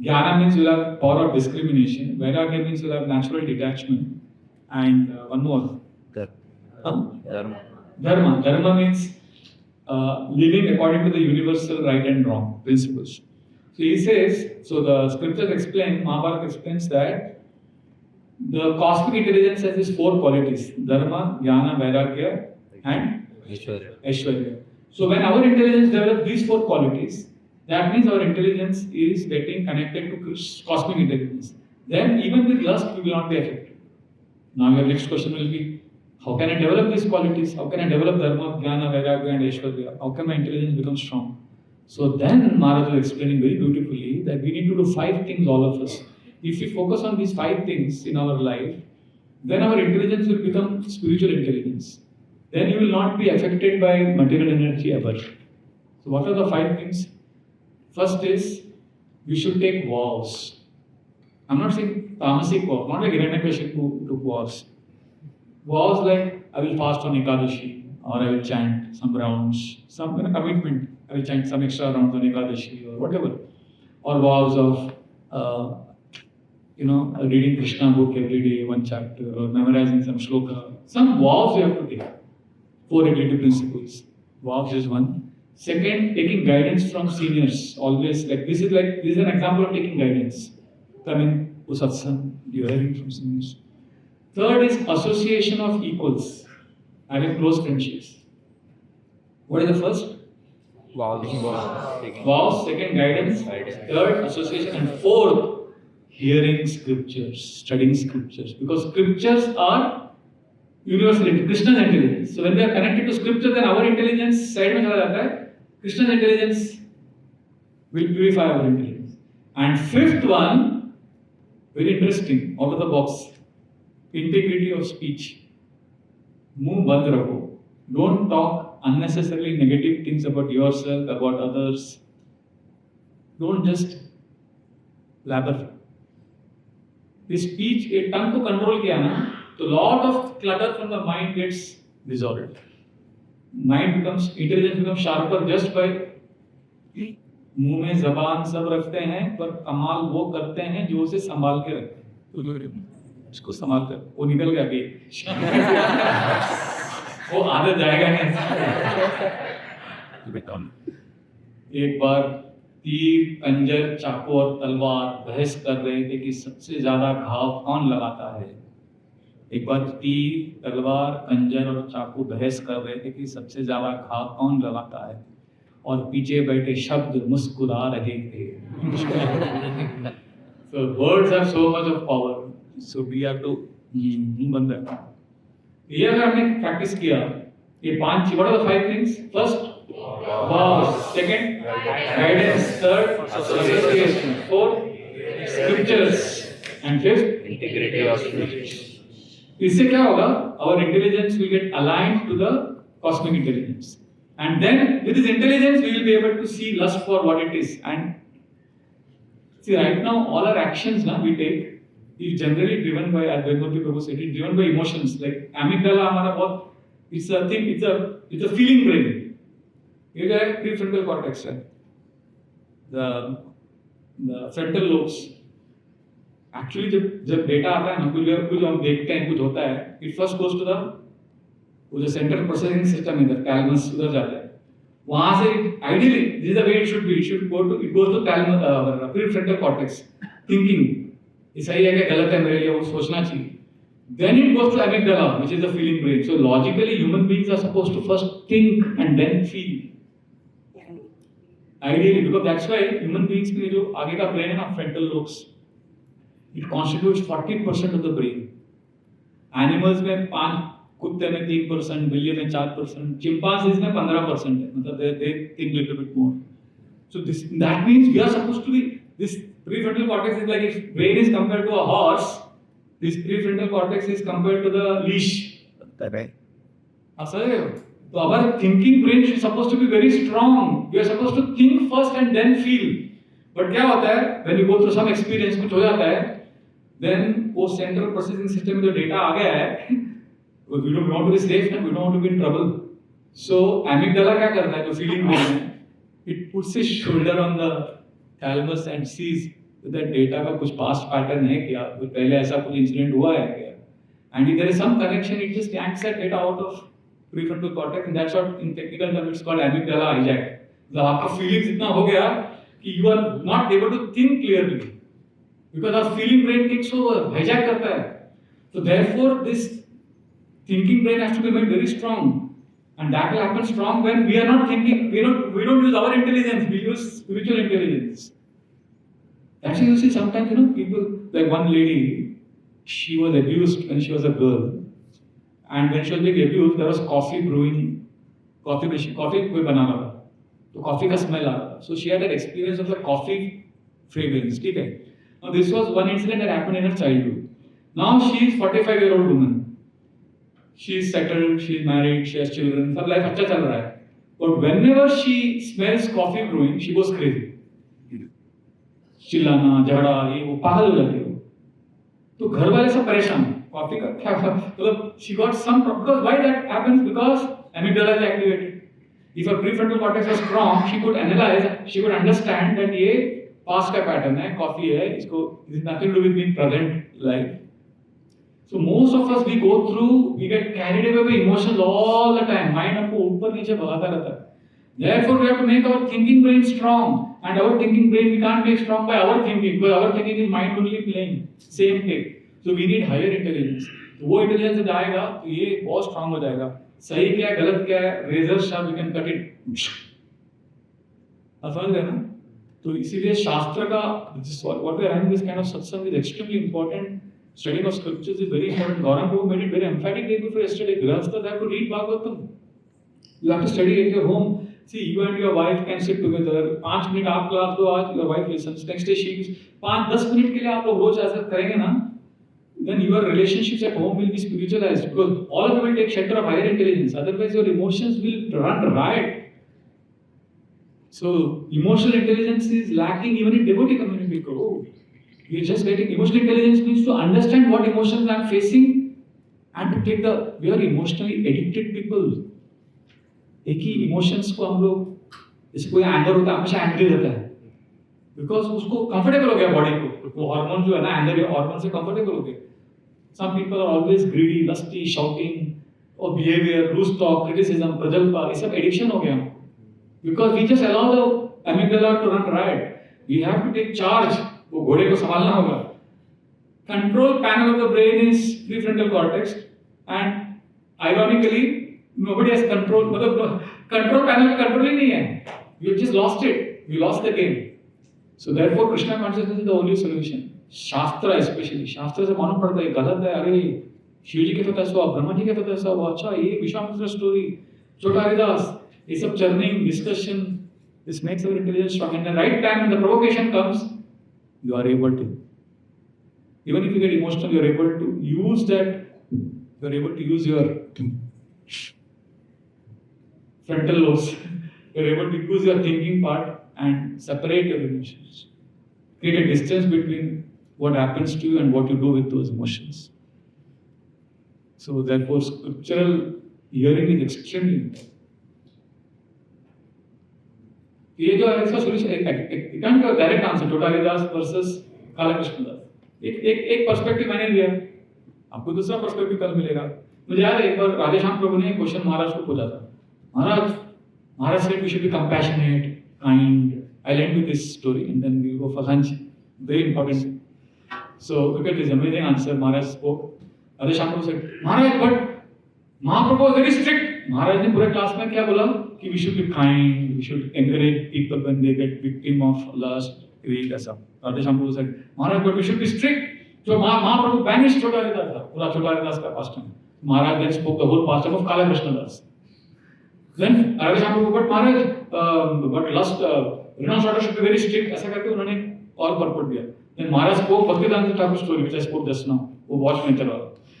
Jnana means you will have power of discrimination. Vairagya means you will have natural detachment. And one more. Dharma. Dharma means living according to the universal right and wrong principles. So he says, so the scriptures explain, Mahabharata explains that the cosmic intelligence has these four qualities: Dharma, Jnana, Vairagya and Aishwarya. So when our intelligence develops these four qualities, that means our intelligence is getting connected to cosmic intelligence. Then even with lust, we will not be affected. Now your next question will be, how can I develop these qualities? How can I develop Dharma, Jnana, Vairagya and Aishwarya? How can my intelligence become strong? So then Maharaj is explaining very beautifully that we need to do 5 things, all of us. If we focus on these 5 things in our life, then our intelligence will become spiritual intelligence. Then you will not be affected by material energy ever. So what are the 5 things? First is, we should take vows. I'm not saying tamasic vows, not like Hiranyakashipu who took vows. Vows like, I will fast on Ekadashi, or I will chant some rounds, some kind of commitment. I will chant some extra rounds on Ekadashi, or whatever. Or vows of, reading Krishna book every day, 1 chapter, or memorizing some shloka. Some vows you have to take. 4 regulative principles. Vows is one. Second, taking guidance from seniors. Always, this is an example of taking guidance. Coming to satsang, hearing from seniors. Third is association of equals, having close friendships. What is the first? Vows. Second, guidance. Third, association. And fourth, hearing scriptures, studying scriptures. Because scriptures are universal, Krishna's intelligence. So when they are connected to scripture, then our intelligence side mein chala jata hai. Krishna's intelligence will purify our intelligence. And fifth one, very interesting, out of the box, integrity of speech. Muh band rakho. Don't talk unnecessarily negative things about yourself, about others. Don't just blabber. This speech, a tongue ko control kiya na, so lot of clutter from the mind gets dissolved. Intelligence becomes sharper just by मुंह में जबान सब रखते हैं, पर कमाल वो करते हैं जो उसे संभाल के रखते हैं. इसको संभाल कर, वो निकल गया अभी. वो आदत जाएगा नहीं. एक बार तीर, खंजर, चाकू और तलवार बहस कर रहे थे कि सबसे ज्यादा घाव कौन लगाता है। एक बार तीर, तलवार, खंजर और चाकू बहस कर रहे थे कि सबसे ज्यादा घाव कौन लगाता है, और पीछे बैठे शब्द मुस्कुरा रहे थे। So words have so much of power. So we have to बंद है। ये अगर हमने प्रैक्टिस किया, ये 5, what are the 5 things? First, wow. Second, guidance. Third, association. Fourth, scriptures. And fifth, Integrity of speech. इससे क्या होगा? Our intelligence will get aligned to the cosmic intelligence. And then with this intelligence, we will be able to see lust for what it is. And see, right now, all our actions we take is generally driven by, as Vedmurti Prabhu said, it's driven by emotions. Like amygdala, हमारा बहुत, it's a thing, it's a feeling brain. ये जो है prefrontal cortex है, the frontal lobes. Actually जब data आता है ना, कुछ हम देखते हैं, कुछ होता है, it first goes to the वो जो सेंट्रल प्रोसेसिंग सिस्टम है, थैलेमस उधर जाता है। वहां से ideally this is the way it should be, it goes to thalamus, prefrontal cortex, thinking, ये सही है क्या गलत है मेरे लिए, वो सोचना चाहिए। Then it goes to amygdala which is the feeling brain. So logically human beings are supposed to first think and then feel, ideally, because that's why human beings में जो आगे का ब्रेन है ना, frontal lobes, it constitutes 40% of the brain. Animals में 5, कुत्ते में 3%, बिल्ली में 4%, चिंपांजीज में 15% है, मतलब they think little bit more. So that means we are supposed to be, this prefrontal cortex is like, if brain is compared to a horse, this prefrontal cortex is compared to the leash. Correct. So our thinking brain is supposed to be very strong. We are supposed to think first and then feel. But क्या होता है, when you go through some experience, कुछ हो जाता है, then वो central processing system में जो data आ गया है, we don't want to be safe and we don't want to be in trouble. So amygdala क्या करता है, जो feeling brain है, it puts its shoulder on the thalamus and sees that data का कुछ past pattern है क्या, कोई पहले ऐसा कुछ incident हुआ है क्या, and if there is some connection, it just yanks that data out of prefrontal cortex, and that's what in technical terms it's called amygdala hijack. तो आपका feelings इतना हो गया कि you are not able to think clearly because our feeling brain takes over, hijack करता है. So therefore this thinking brain has to be made very strong, and that will happen strong when we are not thinking. We don't use our intelligence. We use spiritual intelligence. Actually, you see sometimes people, like one lady, she was abused when she was a girl, and when she was being abused, there was coffee brewing, coffee machine, coffee कोई बना रहा था, तो coffee का smell आ रहा था. So she had an experience of the coffee fragrance. ठीक है. Now this was one incident that happened in her childhood. Now she is 45-year-old woman. She is settled, she is married, she has children, सब life अच्छा चल रहा है. But whenever she smells coffee brewing, she goes crazy. चिल्लाना, झगड़ा, ये वो, पागल हो जाती है. तो घर वाले सब परेशान. कॉफी का क्या मतलब? She got some problem. Because why that happens? Because amygdala is activated. If her prefrontal cortex was strong, she could analyze, she could understand that ये past का pattern है, कॉफी है, इसको it is nothing to do with being present life. So most of us, we go through, we get carried away by emotions all the time. Mind आपको ऊपर नीचे भगाता रहता है. Therefore, we have to make our thinking brain strong. And our thinking brain, we can't make strong by our thinking, because our thinking is mind only playing same thing. So we need higher intelligence. तो वो intelligence जब आएगा, तो ये बहुत strong हो जाएगा. सही क्या है, गलत क्या है, razor sharp, we can cut it. आप समझ गए ना? तो इसीलिए शास्त्र का, what we are having this kind of satsang is extremely important. Studying of scriptures is very important. Gaurang Prabhu made it very emphatic day before yesterday. Grahasthas have to read Bhagavatam. You have to study at your home. See, you and your wife can sit together. 5 minute आप class दो आज, your wife listens. Next day she 5-10 minute के लिए आप लोग रोज ऐसा करेंगे ना, then your relationships at home will be spiritualized, because all of them will take shelter of higher intelligence. Otherwise, your emotions will run riot. So, emotional intelligence is lacking even in devotee community. Oh. You're just getting emotional intelligence means to understand what emotions I'm facing and to take the, we are emotionally addicted people. एक ही emotions को हम लोग, जैसे कोई anger होता है, हमेशा angry रहता है, because उसको comfortable हो गया body को, वो hormone जो है ना, anger hormone से comfortable हो गया. Some people are always greedy, lusty, shouting, or behavior, loose talk, criticism, prajalpa, ये सब addiction हो गया हमको. Because we just allow the amygdala to run riot. We have to take charge. वो घोड़े को संभालना होगा. Control panel of the brain is prefrontal cortex, and ironically, nobody has control. मतलब control panel का control ही नहीं है. We have just lost it. We lost the game. So therefore, Krishna consciousness is the only solution. शास्त्र especially, शास्त्र से मालूम पड़ता है गलत है. अरे शिव जी के फतेह हुआ, ब्रह्मा जी के फतेह हुआ. अच्छा ये विश्वामित्र स्टोरी, छोटा हरिदास, ये सब churning discussion. This makes our intelligence strong. And the right time when the provocation comes, you are able to. Even if you get emotional, you are able to use that. You are able to use your frontal lobes. You are able to use your thinking part and separate your emotions. Create a distance between what happens to you and what you do with those emotions. So therefore, scriptural hearing is extremely important. ये जो है इसका solution can't का direct answer टोटालिदास versus काला कृष्णदास. एक perspective मैंने दिया, आपको दूसरा पर्सपेक्टिव कल मिलेगा. मुझे याद है एक बार राधेश्याम प्रभु ने क्वेश्चन महाराज को पूछा था. महाराज said we should be compassionate, kind. I'll end with this story and then we go for lunch. Very important. So look at this amazing answer Maharaj spoke. Radheshyam Prabhu said, Maharaj, but Mahaprabhu was very strict. Maharaj ने पूरे class में क्या बोला कि we should be kind, we should encourage people when they get victim of lust, greed, ऐसा. Radheshyam Prabhu said, Maharaj, but we should be strict. So Mahaprabhu banished छोटा हरिदास था, पूरा छोटा हरिदास का pastime. Maharaj then spoke the whole pastime of Kala Krishnadas. Then Radheshyam Prabhu, but Maharaj, but lust, renounce order should be very strict. ऐसा करके उन्होंने और purport दिया. Then Maharaj spoke Bhaktivedanta Thakur story which I spoke just now. वो watch में चला.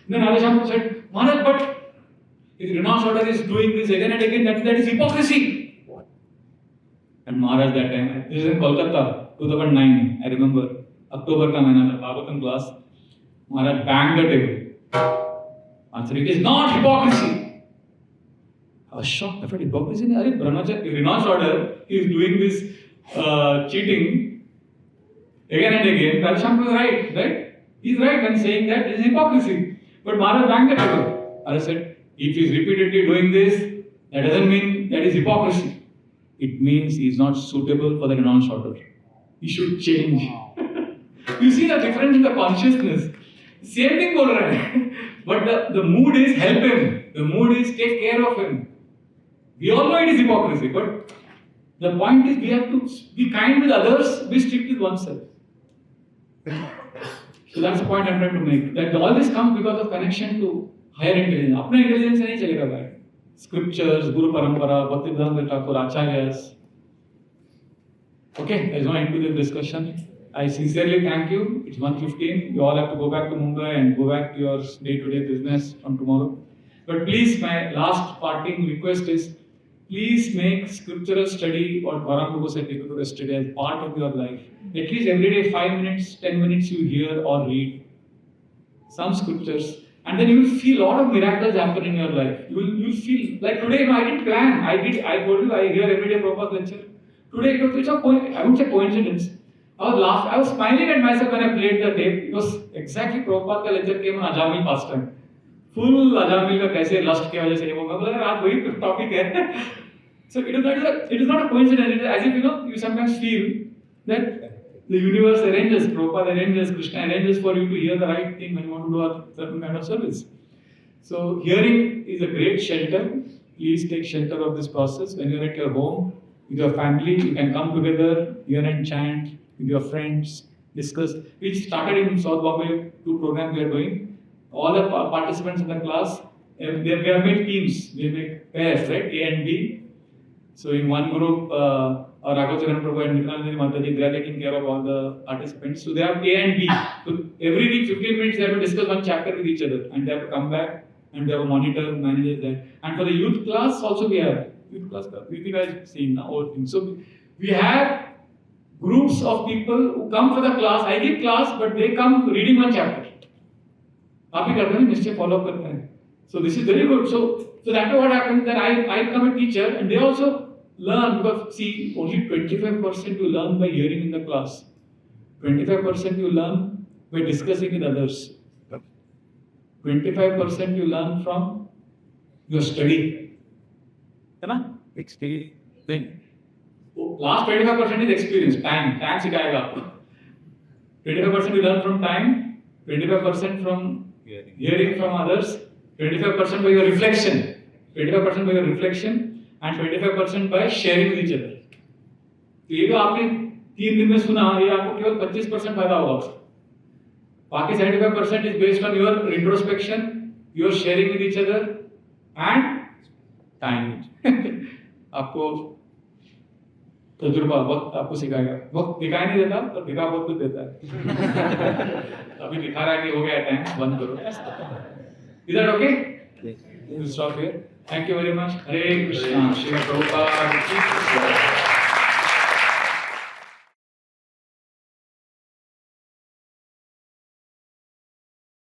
Then Radheshyam Prabhu said, Maharaj, but if renounce order is doing this again and again, that is hypocrisy. And Maharaj that time, this is in Kolkata, 2009, I remember, October का महीना था, Bhagavatam class. Maharaj banged the table. Answer, it is not hypocrisy. I was shocked. I thought hypocrisy नहीं, अरे brahmacharya, renounce order, he is doing this cheating again and again. Radheshyam was right? He is right when saying that this is hypocrisy. But Maharaj banged the table. Maharaj said, if he is repeatedly doing this, that doesn't mean that is hypocrisy. It means he is not suitable for the renounce order. He should change. You see the difference in the consciousness. Same thing बोल रहा है, but the mood is help him. The mood is take care of him. We all know it is hypocrisy, but the point is we have to be kind with others, be strict with oneself. So that's the point I'm trying to make. That all this comes because of connection to higher intelligence. अपना intelligence से नहीं चलेगा भाई. Scriptures, Guru Parampara, Bhaktivedanta Thakur, Acharyas. Okay, there's no end to this discussion. I sincerely thank you. It's 1:15. You all have to go back to Mumbai and go back to your day-to-day business from tomorrow. But please, my last parting request is, please make scriptural study or Bharam said yesterday as part of your life. At least every day, 5 minutes, 10 minutes you hear or read some scriptures. And then you will feel a lot of miracles happen in your life. You will feel like today, I didn't plan. I told you, I hear every day Prabhupada's lecture. Today, it's a I wouldn't say coincidence. I was laughing. I was smiling at myself when I played the tape. It was exactly Prabhupada's lecture came on Ajamil pastime. Full Ajamil का कैसे lust की वजह से वो मैं बोला यार वही topic है. So it is not a coincidence. It is as if you sometimes feel that the universe arranges, Prabhupada arranges, Krishna arranges for you to hear the right thing when you want to do a certain kind of service. So hearing is a great shelter. Please take shelter of this process. When you are at your home, with your family, you can come together, hear and chant, with your friends, discuss. We started in South Bombay, 2 programs we are doing. All the participants in the class, we have made teams, we have made pairs, right? A and B. So in one group, Raghav Charan Prabhu and Nityananda Mataji, they are taking care of all the participants. So they have A and B. So every week, 15 minutes, they have to discuss one chapter with each other. And they have to come back and they have a monitor, manager there. And for the youth class also we have. Youth class, we guys seen now all things. So we have groups of people who come for the class. I give class, but they come reading one chapter. आप ही करते हैं निश्चय follow up करते हैं. So this is very good. So that's what happens. That I become a teacher and they also learn, because see, only 25% you learn by hearing in the class. 25% you learn by discussing with others. 25% you learn from your study. है ना? thing. Last 25% is experience, time सिखाएगा आपको. 25% you learn from time, 25% from hearing from others, 25% by your reflection, 25% by your reflection, and 25% by sharing with each other. तो ये जो आपने 3 दिन में सुना, ये आपको केवल 25% फायदा होगा उसका. बाकी 75% is based on your introspection, your sharing with each other, and time. आपको तजुर्बा, वक्त आपको सिखाएगा. वक्त दिखाई नहीं देता, पर दिखा बहुत कुछ देता है. अभी दिखा रहा है कि हो गया टाइम, बंद करो. Is that okay? We'll stop here. Thank you very much. Hare Krishna. Shri Prabhupada.